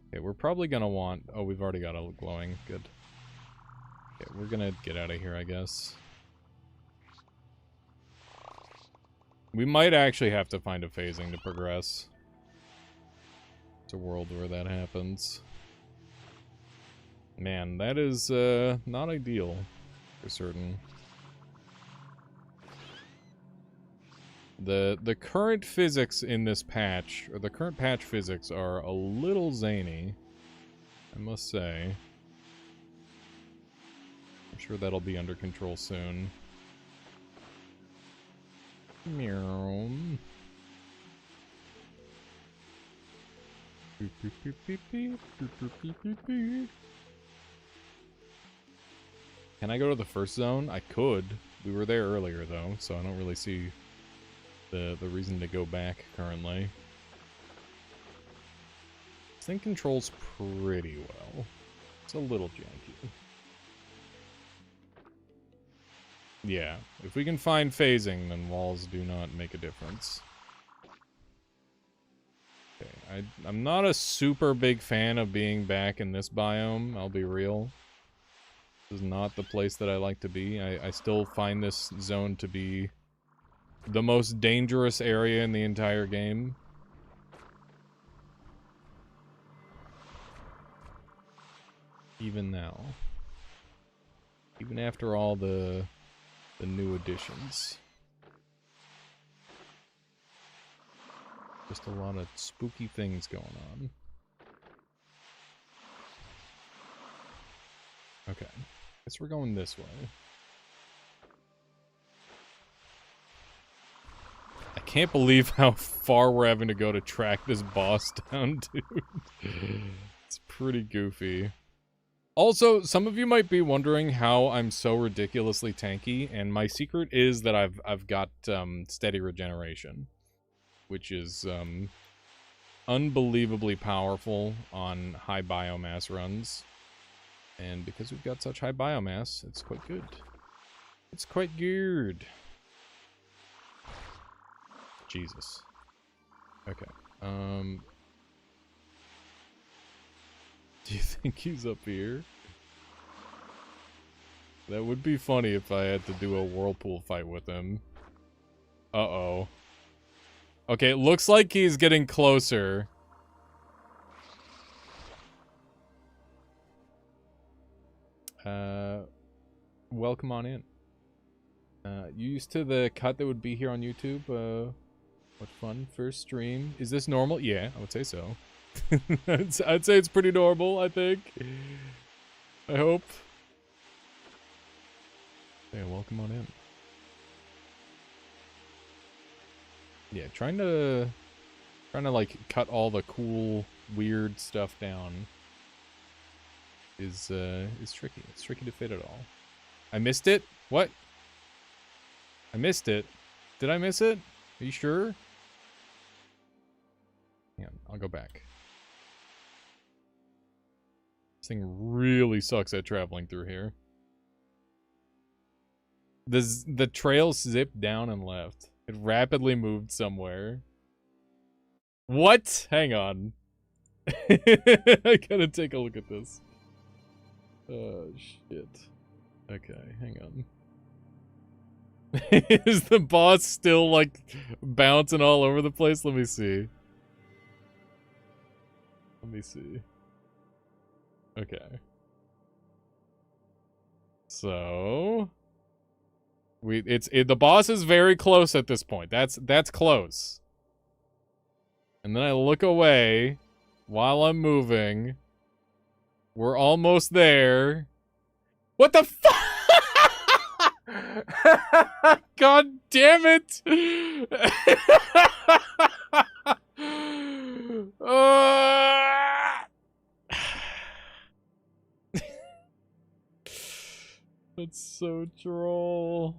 Okay, we're probably gonna want... Oh, we've already got a glowing. Good. Okay, we're gonna get out of here, I guess. We might actually have to find a phasing to progress. It's a world where that happens. Man, that is, not ideal. For certain. The current physics in this patch, or the current patch physics, are a little zany, I must say. I'm sure that'll be under control soon. Meow. Can I go to the first zone? I could. We were there earlier, though, so I don't really see the reason to go back currently. This thing controls pretty well. It's a little janky. Yeah, if we can find phasing, then walls do not make a difference. Okay, I'm not a super big fan of being back in this biome, I'll be real. This is not the place that I like to be. I still find this zone to be the most dangerous area in the entire game. Even now. Even after all the new additions. Just a lot of spooky things going on. Okay. Guess we're going this way. I can't believe how far we're having to go to track this boss down, dude. It's pretty goofy. Also, some of you might be wondering how I'm so ridiculously tanky, and my secret is that I've got steady regeneration, which is unbelievably powerful on high biomass runs. And because we've got such high biomass, it's quite good. It's quite good. Jesus. Okay. Do you think he's up here? That would be funny if I had to do a whirlpool fight with him. Uh-oh. Okay, it looks like he's getting closer. Welcome on in. You used to the cut that would be here on YouTube? What fun. First stream. Is this normal? Yeah, I would say so. I'd say it's pretty normal, I think. I hope. Yeah, welcome on in. Yeah, trying to like cut all the cool, weird stuff down is tricky. It's tricky to fit it all. I missed it? What? I missed it. Did I miss it? Are you sure? Yeah, I'll go back. This thing really sucks at traveling through here. The trail zipped down and left. It rapidly moved somewhere. What? Hang on. I gotta take a look at this. Oh, shit. Okay, hang on. Is the boss still, like, bouncing all over the place? Let me see. Let me see. Okay. So... the boss is very close at this point. That's close. And then I look away while I'm moving. We're almost there. What the fuck? God damn it! That's so troll.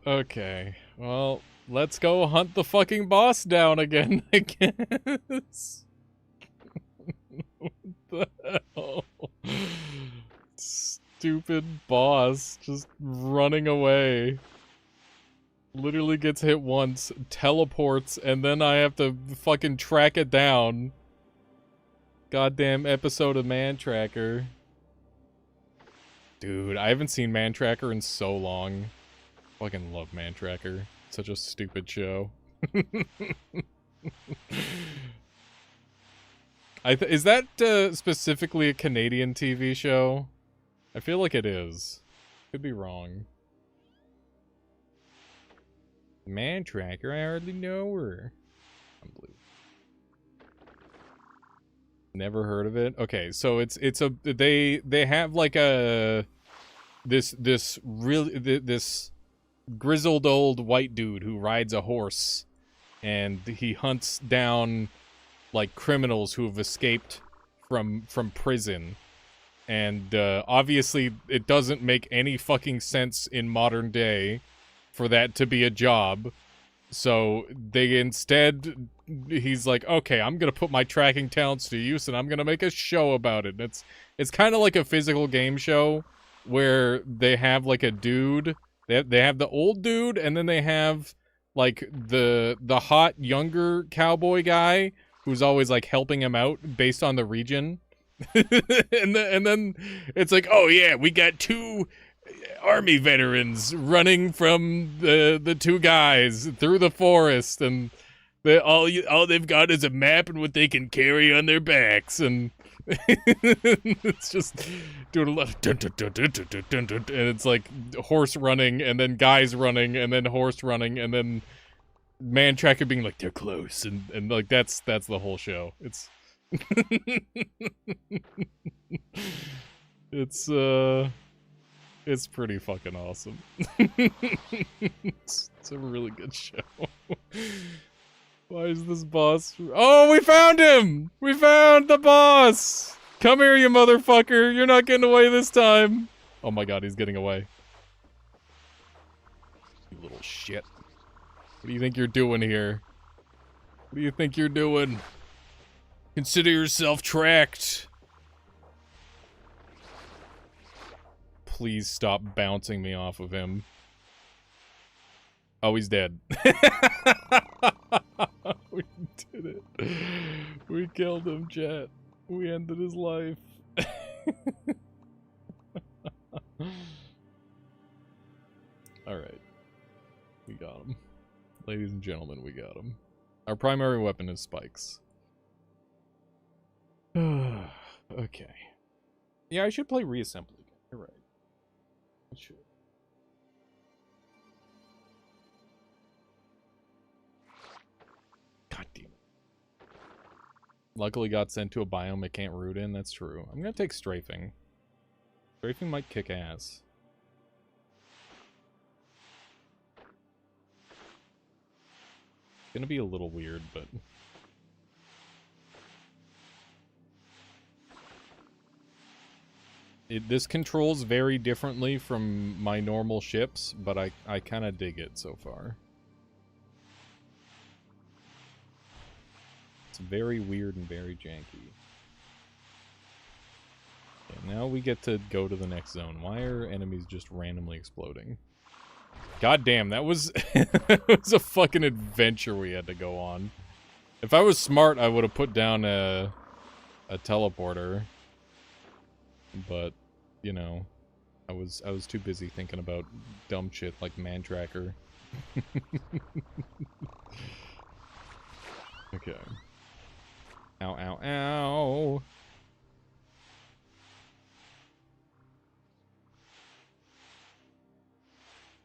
Okay. Well, let's go hunt the fucking boss down again, I guess. What the hell? Stupid boss just running away. Literally gets hit once, teleports, and then I have to fucking track it down. Goddamn episode of Man Tracker. Dude, I haven't seen Man Tracker in so long. Fucking love Man Tracker. Such a stupid show. Is that specifically a Canadian TV show? I feel like it is. Could be wrong. Man Tracker, I hardly know her. Unbelievable. Never heard of it. Okay, so they have like a this grizzled old white dude who rides a horse, and he hunts down like criminals who have escaped from prison. And obviously it doesn't make any fucking sense in modern day for that to be a job. So they instead, he's like, okay, I'm gonna put my tracking talents to use and I'm gonna make a show about it. It's kind of like a physical game show where they have like a dude, they have the old dude, and then they have like the hot younger cowboy guy who's always like helping him out based on the region. and then it's like, oh yeah, we got two army veterans running from the two guys through the forest, and all they've got is a map and what they can carry on their backs, and it's just doing a lot of dun, dun, dun, dun, dun, dun, dun, dun, and it's like horse running, and then guys running, and then horse running, and then Man Tracker being like, they're close, and like that's the whole show. It's pretty fucking awesome. It's a really good show. Why is this boss? Oh, we found him! We found the boss! Come here, you motherfucker! You're not getting away this time! Oh my god, he's getting away. You little shit. What do you think you're doing here? What do you think you're doing? Consider yourself tracked. Please stop bouncing me off of him. Oh, he's dead. We did it. We killed him, chat. We ended his life. Alright. We got him. Ladies and gentlemen, we got him. Our primary weapon is spikes. Okay. Yeah, I should play reassembly again. You're right. I should. God damn it. Luckily got sent to a biome it can't root in. That's true. I'm gonna take strafing. Strafing might kick ass. It's gonna be a little weird, but... this controls very differently from my normal ships, but I kind of dig it so far. It's very weird and very janky. Okay, now we get to go to the next zone. Why are enemies just randomly exploding? God damn, that was, that was a fucking adventure we had to go on. If I was smart, I would have put down a teleporter. But, you know, I was too busy thinking about dumb shit like Man Tracker. Okay. Ow, ow, ow.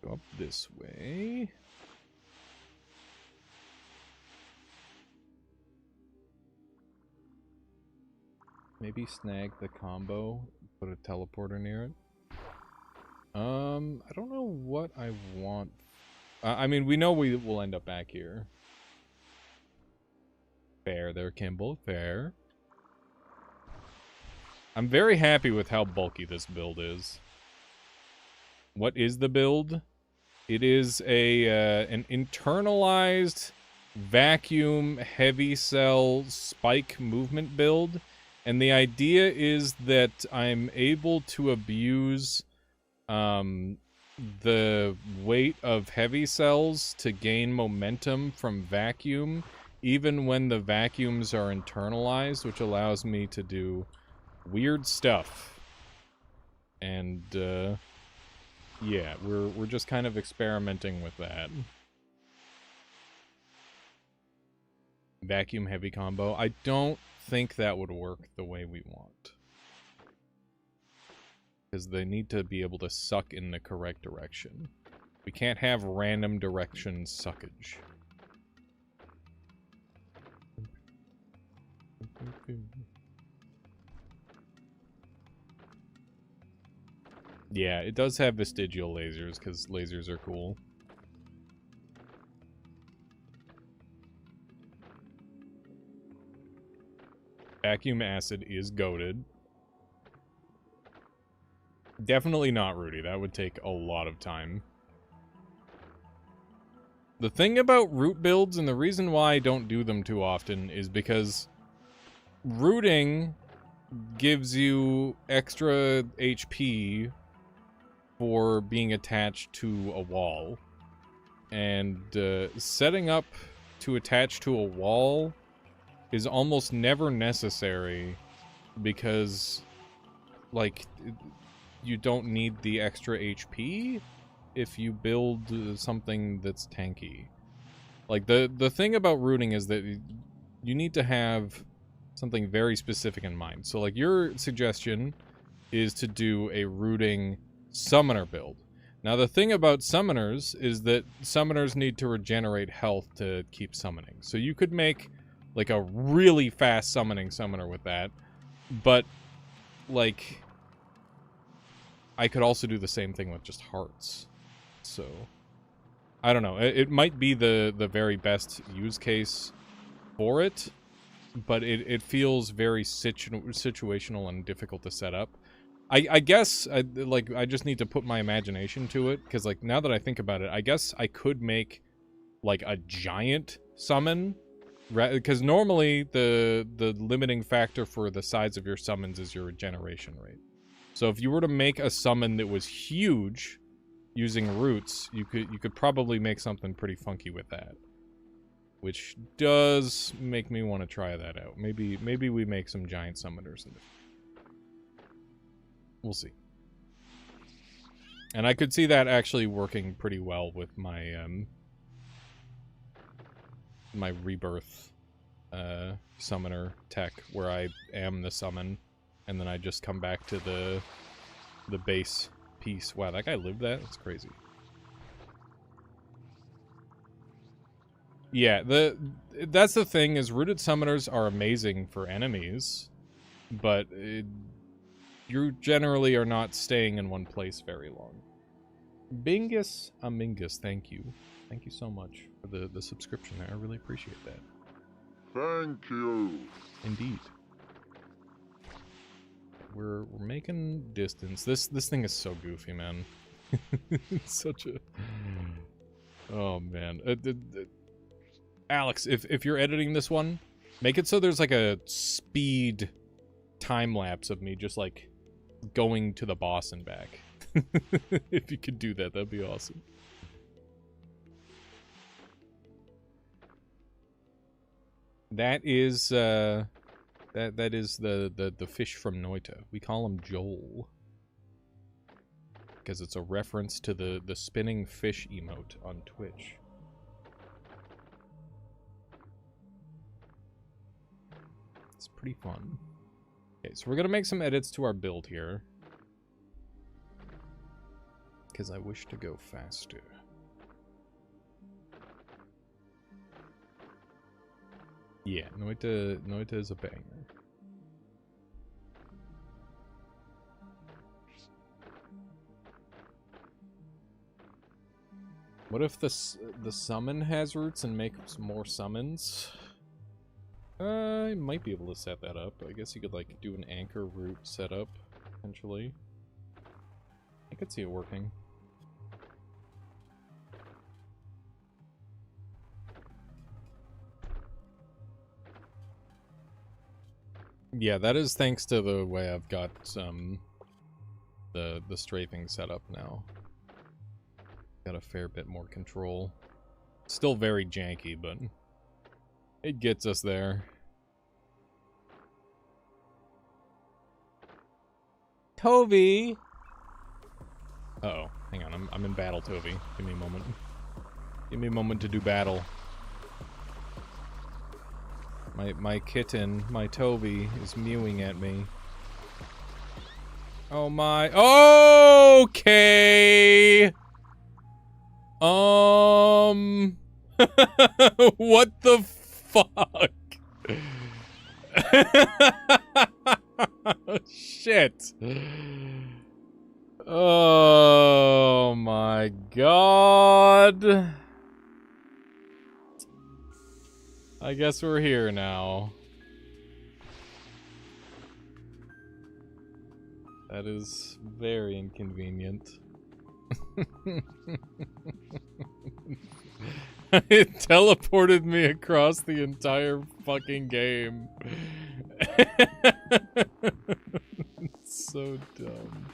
Go up this way. Maybe snag the combo, put a teleporter near it. I don't know what I want. I mean, we know we will end up back here. Fair there, Kimball. Fair. I'm very happy with how bulky this build is. What is the build? It is an internalized vacuum heavy cell spike movement build, and the idea is that I'm able to abuse the weight of heavy cells to gain momentum from vacuum, even when the vacuums are internalized, which allows me to do weird stuff. And yeah, we're just kind of experimenting with that. Vacuum heavy combo. I don't think that would work the way we want. Because they need to be able to suck in the correct direction. We can't have random direction suckage. Yeah, it does have vestigial lasers, because lasers are cool. Vacuum acid is goated. Definitely not Rudy. That would take a lot of time. The thing about root builds, and the reason why I don't do them too often, is because rooting gives you extra HP for being attached to a wall. And setting up to attach to a wall is almost never necessary because, like, you don't need the extra HP if you build something that's tanky. Like, the thing about rooting is that you need to have something very specific in mind. So, like, your suggestion is to do a rooting summoner build. Now, the thing about summoners is that summoners need to regenerate health to keep summoning. So you could make, like, a really fast summoning summoner with that. But, like, I could also do the same thing with just hearts. So, I don't know. It might be the very best use case for it, but it feels very situational and difficult to set up. I guess, I just need to put my imagination to it, because, like, now that I think about it, I guess I could make, like, a giant summon, because normally the limiting factor for the size of your summons is your regeneration rate. So if you were to make a summon that was huge using roots, you could probably make something pretty funky with that. Which does make me want to try that out. Maybe we make some giant summoners in it. We'll see. And I could see that actually working pretty well with my my rebirth summoner tech, where I am the summon, and then I just come back to the base piece. Wow, that guy lived that? That's crazy. Yeah, that's the thing, is rooted summoners are amazing for enemies, but you generally are not staying in one place very long. Bingus Amingus, thank you. Thank you so much for the subscription there. I really appreciate that. Thank you. Indeed. We're making distance. This thing is so goofy, man. It's such a... Oh, man. Alex, if you're editing this one, make it so there's like a speed time-lapse of me just, like, going to the boss and back. If you could do that, that'd be awesome. That is that is the fish from Noita. We call him Joel because it's a reference to the spinning fish emote on Twitch. It's pretty fun. Okay, so we're gonna make some edits to our build here because I wish to go faster. Yeah, Noita is a banger. What if the summon has roots and make some more summons? I might be able to set that up. I guess you could, like, do an anchor root setup, potentially. I could see it working. Yeah, that is thanks to the way I've got the strafing set up now. Got a fair bit more control. Still very janky, but it gets us there. Toby! Uh-oh. Hang on, I'm in battle, Toby. Give me a moment. Give me a moment to do battle. My kitten, my Toby, is mewing at me. Oh my... Okay! What the fuck? Shit. Oh my god. I guess we're here now. That is very inconvenient. It teleported me across the entire fucking game. It's so dumb.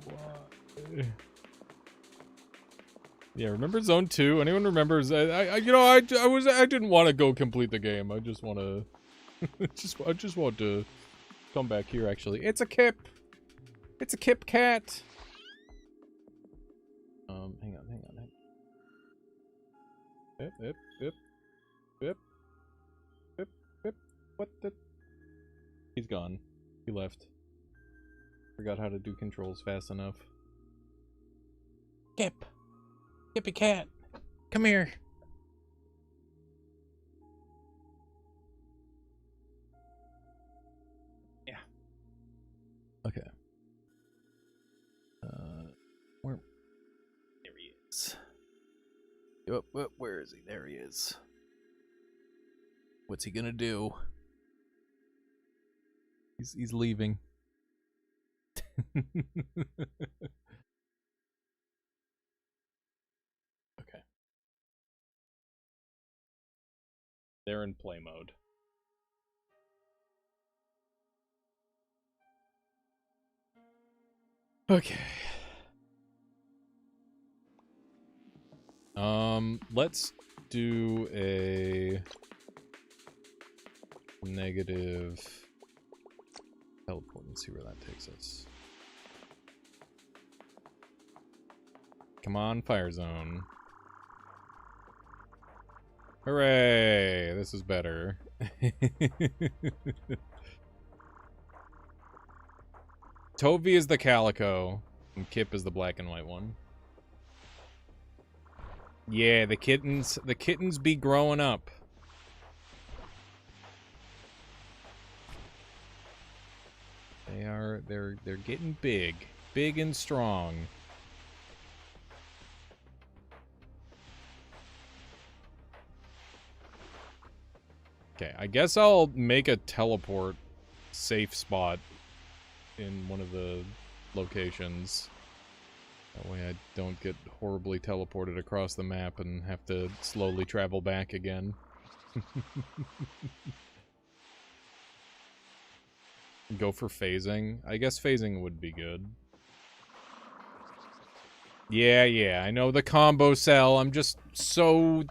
Why? Yeah, remember Zone 2? Anyone remembers? I didn't want to go complete the game. I just want to, I just want to come back here. Actually, it's a Kip. It's a Kip cat. Hang on. Yep. What the? He's gone. He left. Forgot how to do controls fast enough. Kip. Kippy cat. Come here. Yeah. Okay. Where? There he is. Where is he? There he is. What's he gonna do? He's leaving. Okay. They're in play mode. Okay. Let's do a negative teleport and see where that takes us. Come on, fire zone. Hooray! This is better. Toby is the calico, and Kip is the black and white one. Yeah, the kittens be growing up. They're getting big and strong. Okay, I guess I'll make a teleport safe spot in one of the locations. That way I don't get horribly teleported across the map and have to slowly travel back again. Go for phasing. I guess phasing would be good. Yeah, I know the combo cell. I'm just so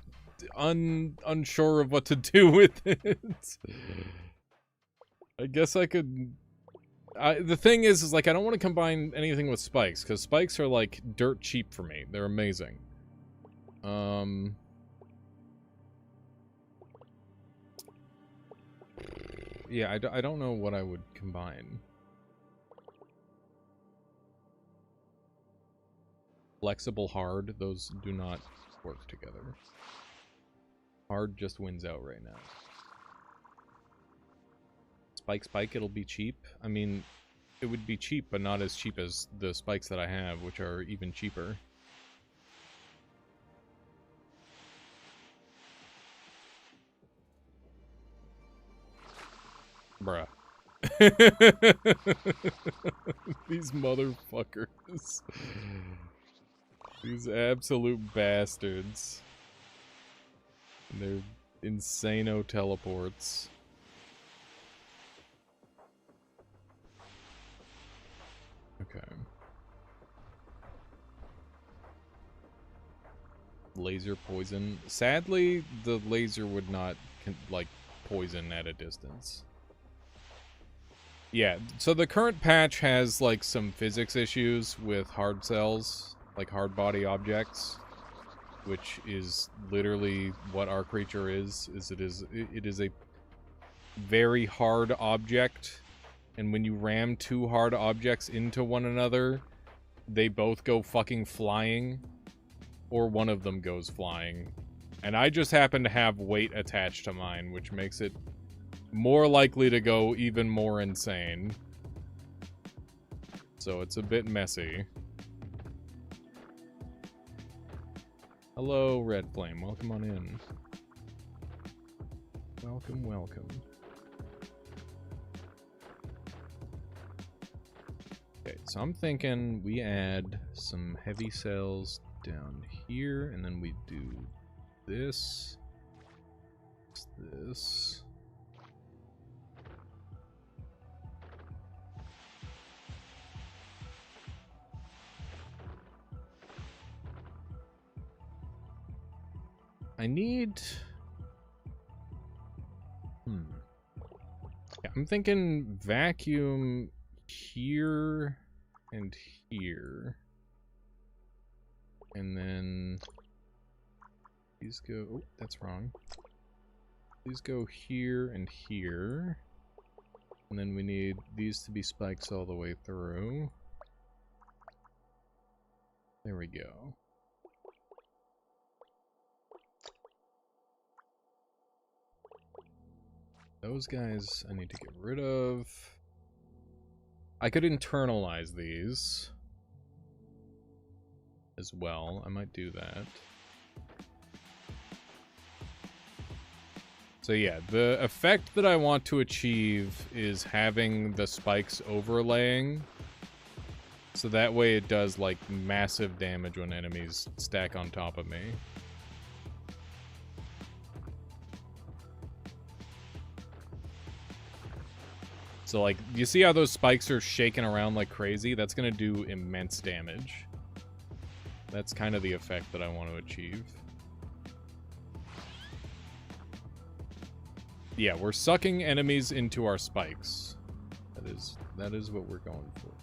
unsure of what to do with it. I guess I could... the thing is like, I don't want to combine anything with spikes, because spikes are, like, dirt cheap for me. They're amazing. Yeah, I don't know what I would combine. Flexible, hard, those do not work together. Hard just wins out right now. Spike, it'll be cheap. I mean, it would be cheap, but not as cheap as the spikes that I have, which are even cheaper. Bruh. These motherfuckers. These absolute bastards. They're Insano teleports. Okay. Laser poison. Sadly, the laser would not, like, poison at a distance. Yeah, so the current patch has, like, some physics issues with hard cells, like hard body objects, which is literally what our creature is it is a very hard object, and when you ram two hard objects into one another, they both go fucking flying, or one of them goes flying. And I just happen to have weight attached to mine, which makes it more likely to go even more insane. So it's a bit messy. Hello, Red Flame. Welcome on in. Welcome, welcome. Okay, so I'm thinking we add some heavy cells down here, and then we do this. This. I need... Yeah, I'm thinking vacuum here and here. And then these go... Oh, that's wrong. These go here and here. And then we need these to be spikes all the way through. There we go. Those guys I need to get rid of. I could internalize these as well. I might do that. So yeah, the effect that I want to achieve is having the spikes overlaying. So that way it does, like, massive damage when enemies stack on top of me. So, like, you see how those spikes are shaking around like crazy? That's gonna do immense damage. That's kind of the effect that I want to achieve. Yeah, we're sucking enemies into our spikes. That is what we're going for.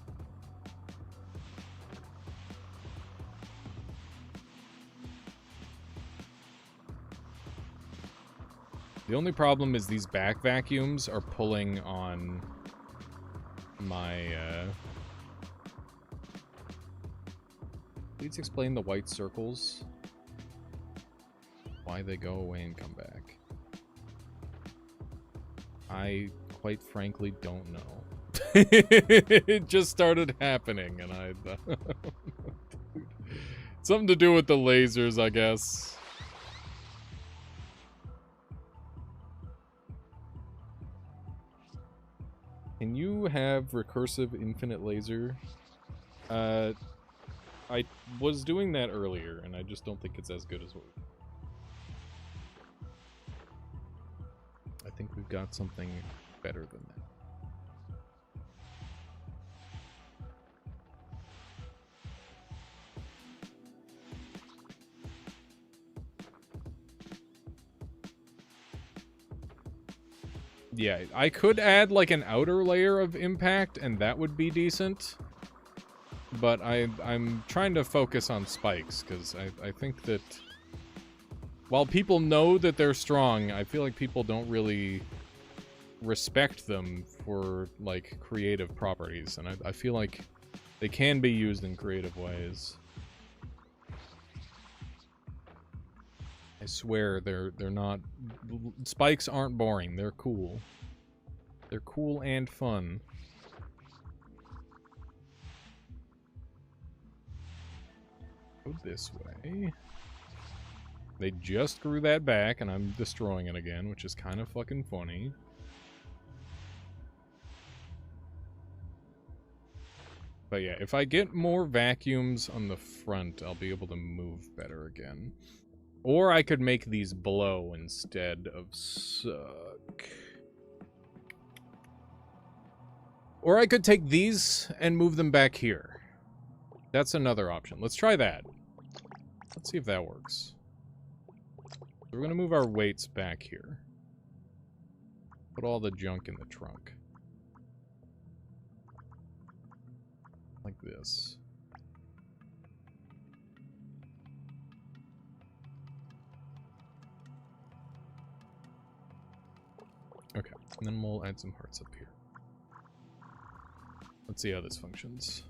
The only problem is these back vacuums are pulling on my, Please explain the white circles. Why they go away and come back. I, quite frankly, don't know. It just started happening, and I... Something to do with the lasers, I guess. Can you have recursive infinite laser? I was doing that earlier, and I just don't think it's as good as what... I think we've got something better than that. Yeah, I could add, like, an outer layer of impact, and that would be decent. But I'm trying to focus on spikes, because I think that... While people know that they're strong, I feel like people don't really respect them for, like, creative properties. And I feel like they can be used in creative ways. I swear, they're not... Spikes aren't boring. They're cool. They're cool and fun. Go this way. They just grew that back, and I'm destroying it again, which is kind of fucking funny. But yeah, if I get more vacuums on the front, I'll be able to move better again. Or I could make these blow instead of suck. Or I could take these and move them back here. That's another option. Let's try that. Let's see if that works. So we're going to move our weights back here. Put all the junk in the trunk. Like this. Okay, and then we'll add some hearts up here. Let's see how this functions.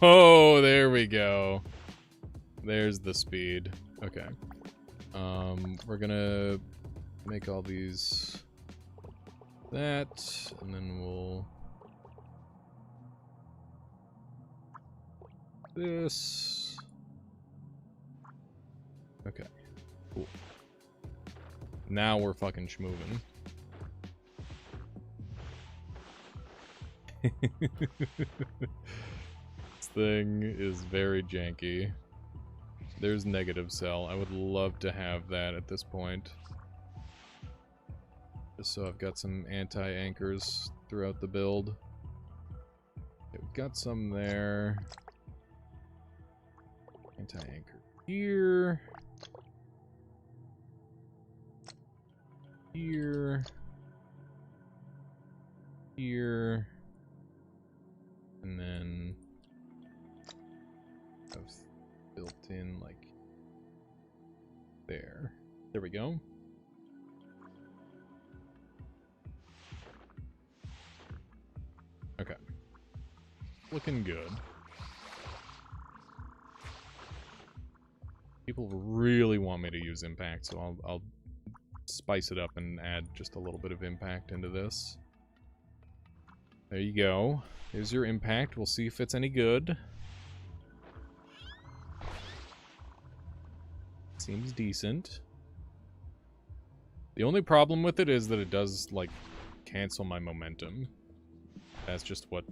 Oh, there we go. There's the speed. Okay. We're gonna make all these that, and then we'll this. Okay, cool. Now we're fucking schmoving. This thing is very janky. There's negative cell. I would love to have that at this point. Just so I've got some anti-anchors throughout the build. Okay, we've got some there. Anti-anchor here. Here. Here. And then I've built in like there. There we go. Okay. Looking good. People really want me to use impact, so I'll spice it up and add just a little bit of impact into this. There you go. Here's your impact. We'll see if it's any good. Seems decent. The only problem with it is that it does, like, cancel my momentum. That's just what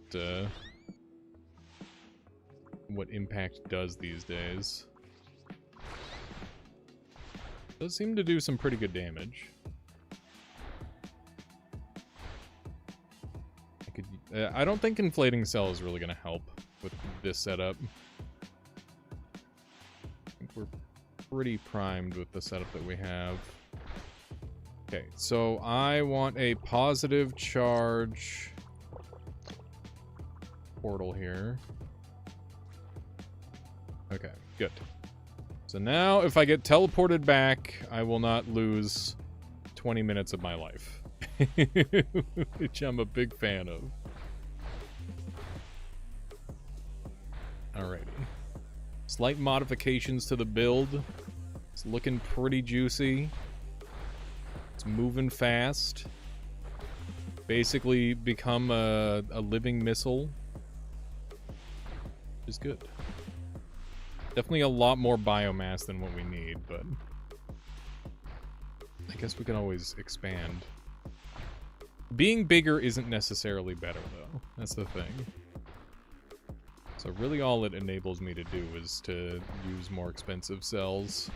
impact does these days. Does seem to do some pretty good damage. I don't think inflating cell is really going to help with this setup. I think we're pretty primed with the setup that we have. Okay, so I want a positive charge portal here. Okay, good. So now if I get teleported back, I will not lose 20 minutes of my life. Which I'm a big fan of. Alrighty. Slight modifications to the build. It's looking pretty juicy. It's moving fast. Basically become a living missile. Which is good. Definitely a lot more biomass than what we need, but I guess we can always expand. Being bigger isn't necessarily better, though. That's the thing. So really all it enables me to do is to use more expensive cells.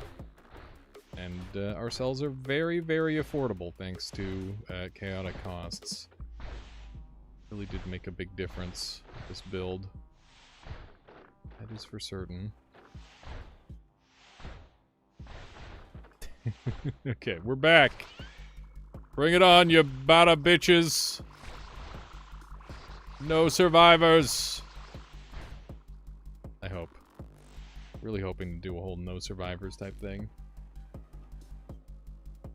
And our cells are very, very affordable thanks to chaotic costs. Really did make a big difference, this build. That is for certain. Okay, we're back. Bring it on, you bada bitches. No survivors. I hope. Really hoping to do a whole no survivors type thing.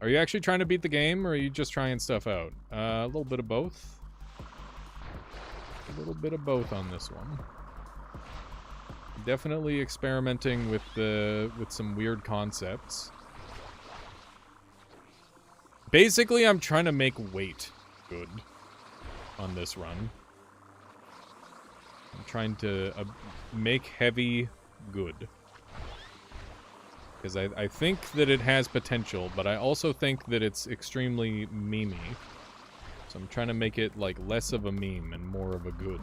Are you actually trying to beat the game, or are you just trying stuff out? A little bit of both. A little bit of both on this one. Definitely experimenting with some weird concepts. Basically, I'm trying to make weight good on this run. I'm trying to make heavy good. Because I think that it has potential, but I also think that it's extremely memey. So I'm trying to make it, like, less of a meme and more of a good,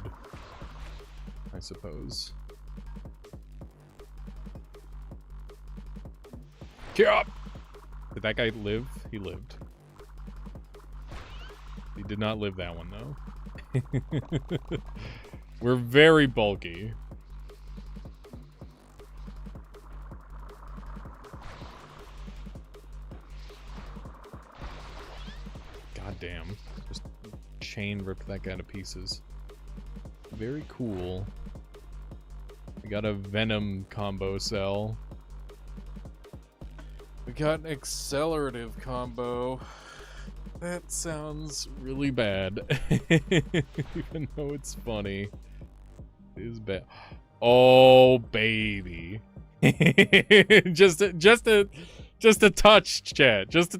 I suppose. Get up! Did that guy live? He lived. He did not live that one, though. We're very bulky. God damn. Just chain ripped that guy to pieces. Very cool. We got a Venom combo cell. We got an accelerative combo. That sounds really bad. Even though it's funny. It is bad. Oh, baby. just a touch, chat. Just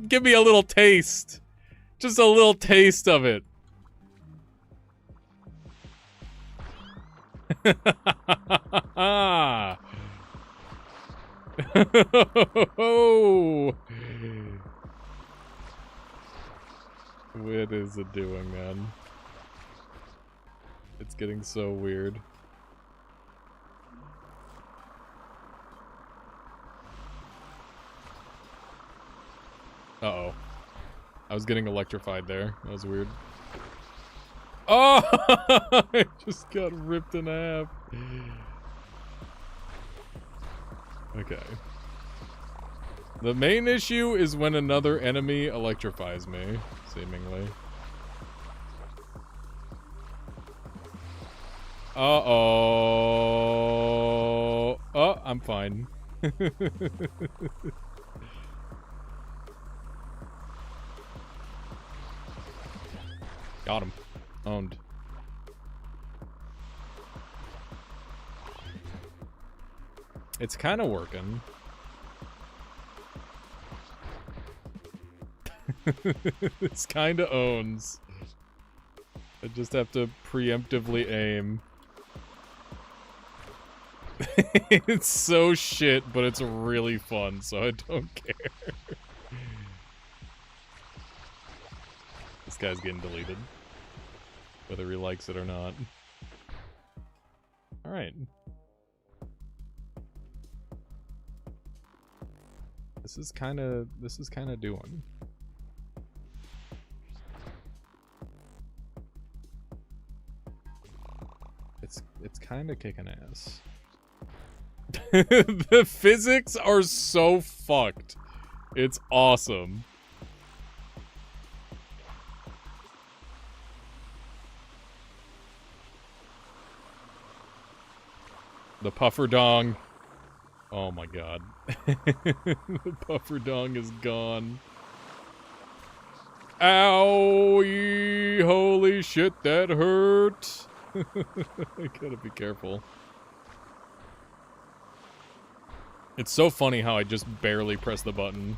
give me a little taste. Just a little taste of it. What is it doing, man? It's getting so weird. Uh-oh. I was getting electrified there. That was weird. Oh! I just got ripped in half. Okay. The main issue is when another enemy electrifies me, seemingly. Uh-oh. Oh, I'm fine. Got him. Owned. It's kind of working. It's kind of owns. I just have to preemptively aim. It's so shit, but it's really fun, so I don't care. This guy's getting deleted. Whether he likes it or not. Alright. This is kinda doing. It's kinda kicking ass. The physics are so fucked. It's awesome. The puffer dong. Oh my god. The puffer dong is gone. Owie! Holy shit, that hurt! I gotta be careful. It's so funny how I just barely press the button.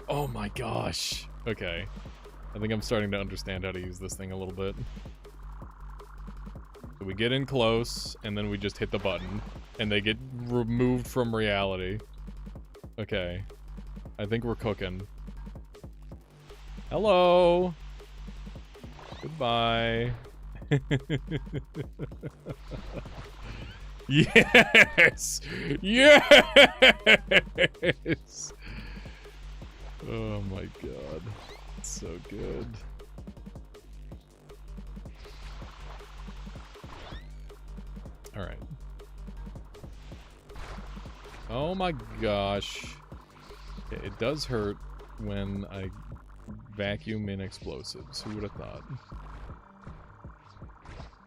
Oh my gosh. Okay. I think I'm starting to understand how to use this thing a little bit. So we get in close, and then we just hit the button, and they get removed from reality. Okay. I think we're cooking. Hello! Goodbye. Yes! Yes! Oh my god. It's so good. Alright. Oh my gosh. It does hurt when I vacuum in explosives. Who would have thought?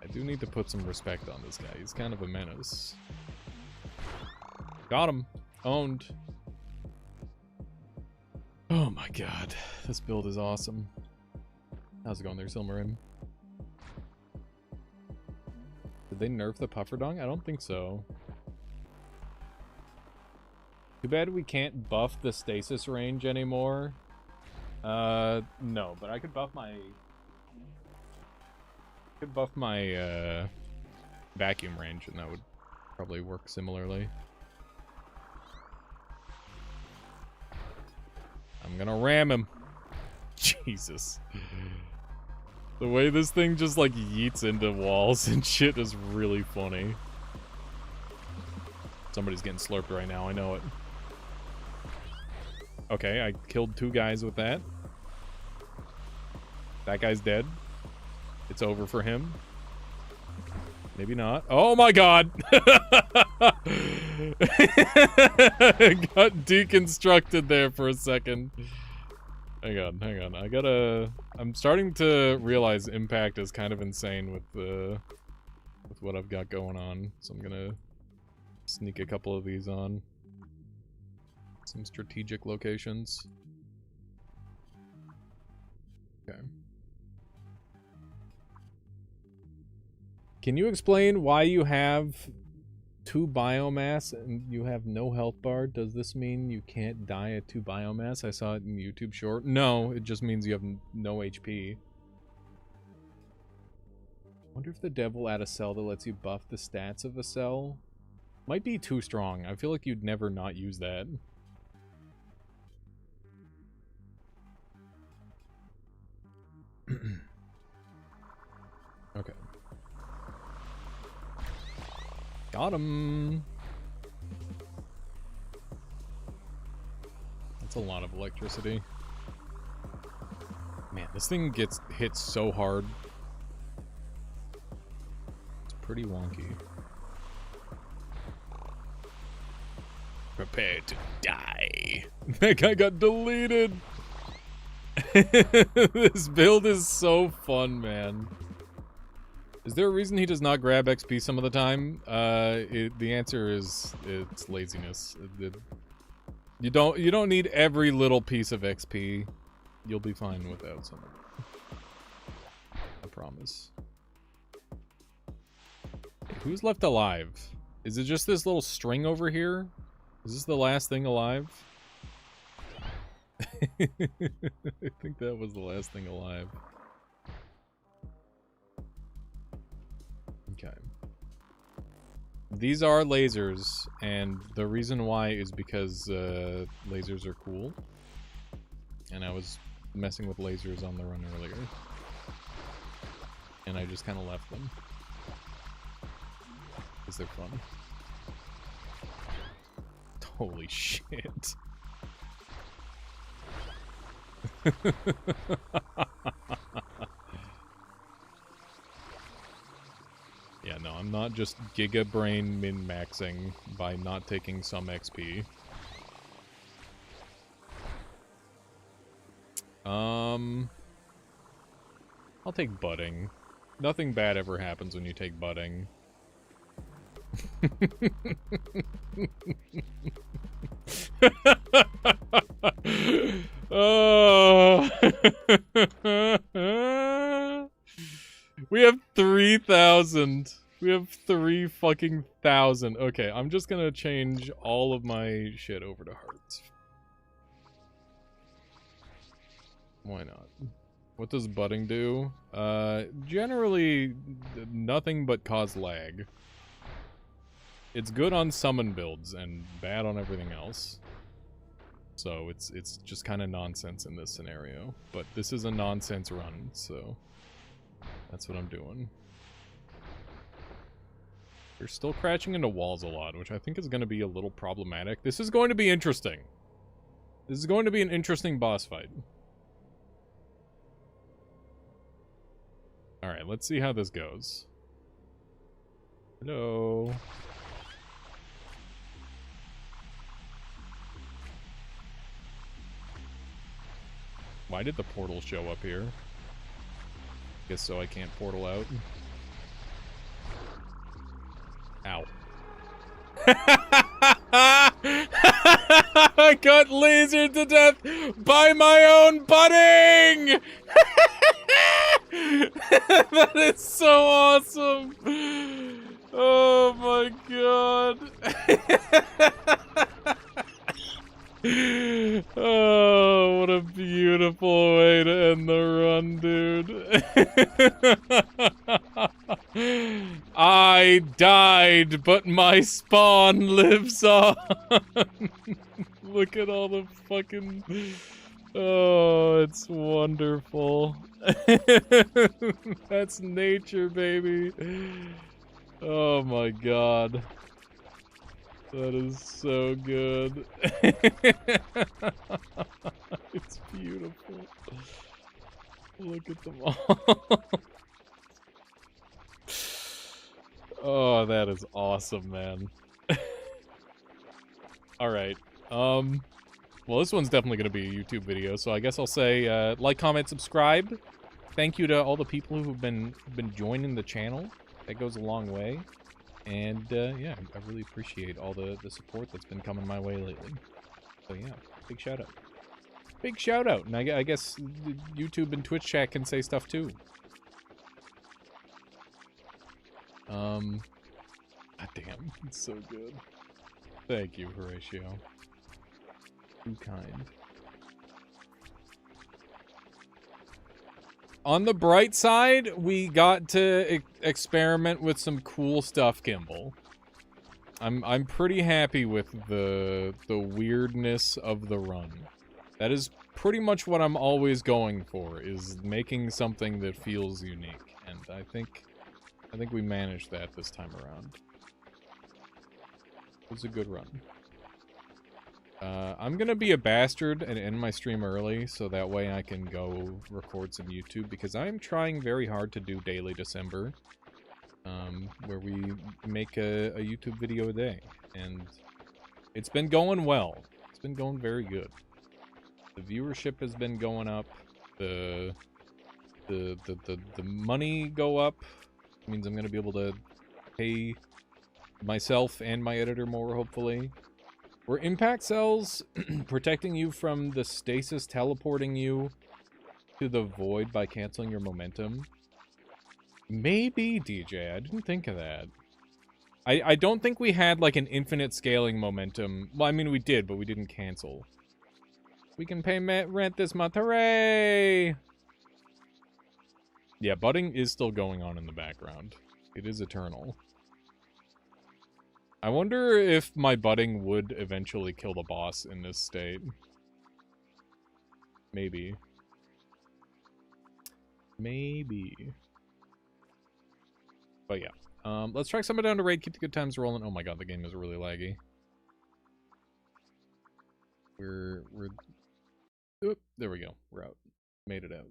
I do need to put some respect on this guy. He's kind of a menace. Got him. Owned. Oh my god. This build is awesome. How's it going there, Silmarin? Did they nerf the puffer dong? I don't think so. Too bad we can't buff the stasis range anymore. No, but I could buff my... vacuum range, and that would probably work similarly. I'm gonna ram him. Jesus. The way this thing just, like, yeets into walls and shit is really funny. Somebody's getting slurped right now, I know it. Okay, I killed 2 guys with that. That guy's dead. It's over for him. Maybe not. Oh my god! Got deconstructed there for a second. Hang on, hang on. I'm starting to realize impact is kind of insane with what I've got going on. So I'm gonna sneak a couple of these on. Some strategic locations. Okay. Can you explain why you have 2 biomass and you have no health bar? Does this mean you can't die at 2 biomass? I saw it in YouTube short. No, it just means you have no HP. Wonder if the dev will add a cell that lets you buff the stats of a cell. Might be too strong. I feel like you'd never not use that. Okay. Got him. That's a lot of electricity. Man, this thing gets hit so hard. It's pretty wonky. Prepare to die. That guy got deleted. This build is so fun, man. Is there a reason he does not grab XP some of the time? The answer is it's laziness. You don't need every little piece of XP. You'll be fine without some of it. I promise. Who's left alive? Is it just this little string over here? Is this the last thing alive? I think that was the last thing alive. Okay. These are lasers, and the reason why is because lasers are cool. And I was messing with lasers on the run earlier. And I just kind of left them. Because they're fun. Holy shit. Yeah, no, I'm not just Giga Brain min-maxing by not taking some XP. I'll take budding. Nothing bad ever happens when you take budding. Oh. We have 3,000. We have 3 fucking thousand. Okay, I'm just gonna change all of my shit over to hearts. Why not? What does budding do? Generally, nothing but cause lag. It's good on summon builds and bad on everything else. So it's just kind of nonsense in this scenario. But this is a nonsense run, so that's what I'm doing. You're still crashing into walls a lot, which I think is going to be a little problematic. This is going to be interesting. This is going to be an interesting boss fight. Alright, let's see how this goes. Hello. Why did the portal show up here? Guess so I can't portal out. Ow. I got lasered to death by my own budding! That is so awesome! Oh my god. Oh, what a beautiful way to end the run, dude. I died, but my spawn lives on. Look at all the fucking... Oh, it's wonderful. That's nature, baby. Oh my god. That is so good. It's beautiful. Look at them all. Oh, that is awesome, man. Alright. Well, this one's definitely going to be a YouTube video, so I guess I'll say, like, comment, subscribe. Thank you to all the people who've been joining the channel. That goes a long way. And, yeah, I really appreciate all the support that's been coming my way lately. So, yeah, big shout out. Big shout out. And I guess YouTube and Twitch chat can say stuff, too. God damn, it's so good. Thank you, Horatio. Too kind. On the bright side, we got to experiment with some cool stuff, Kimball. I'm pretty happy with the weirdness of the run. That is pretty much what I'm always going for, is making something that feels unique. And I think we managed that this time around. It was a good run. I'm gonna be a bastard and end my stream early, so that way I can go record some YouTube, because I'm trying very hard to do Daily December, where we make a YouTube video a day, and it's been going well. It's been going very good. The viewership has been going up. The money go up. It means I'm gonna be able to pay myself and my editor more, hopefully. Were impact cells protecting you from the stasis teleporting you to the void by canceling your momentum? Maybe, DJ. I didn't think of that. I don't think we had, like, an infinite scaling momentum. Well, I mean, we did, but we didn't cancel. We can pay rent this month. Hooray! Yeah, budding is still going on in the background. It is eternal. I wonder if my budding would eventually kill the boss in this state. Maybe. Maybe. But yeah. Let's track someone down to raid, keep the good times rolling. Oh my god, the game is really laggy. Oop, there we go. We're out. Made it out.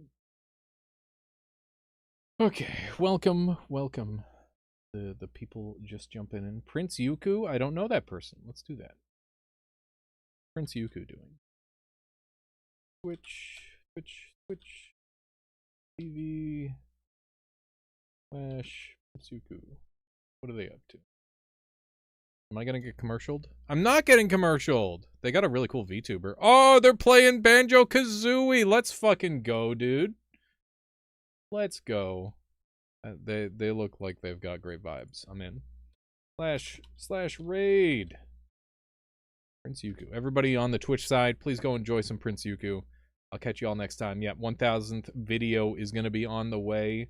Okay, welcome. The people just jumping in. Prince Yuku? I don't know that person. Let's do that. Prince Yuku doing? Twitch. TV. Flash. Prince Yuku. What are they up to? Am I gonna get commercialed? I'm not getting commercialed! They got a really cool VTuber. Oh, they're playing Banjo-Kazooie! Let's fucking go, dude. Let's go. They look like they've got great vibes. I'm in. Slash raid. Prince Yuku. Everybody on the Twitch side, please go enjoy some Prince Yuku. I'll catch you all next time. Yeah, 1000th video is going to be on the way.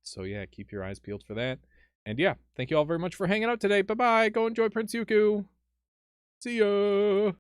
So yeah, keep your eyes peeled for that. And yeah, thank you all very much for hanging out today. Bye-bye. Go enjoy Prince Yuku. See ya.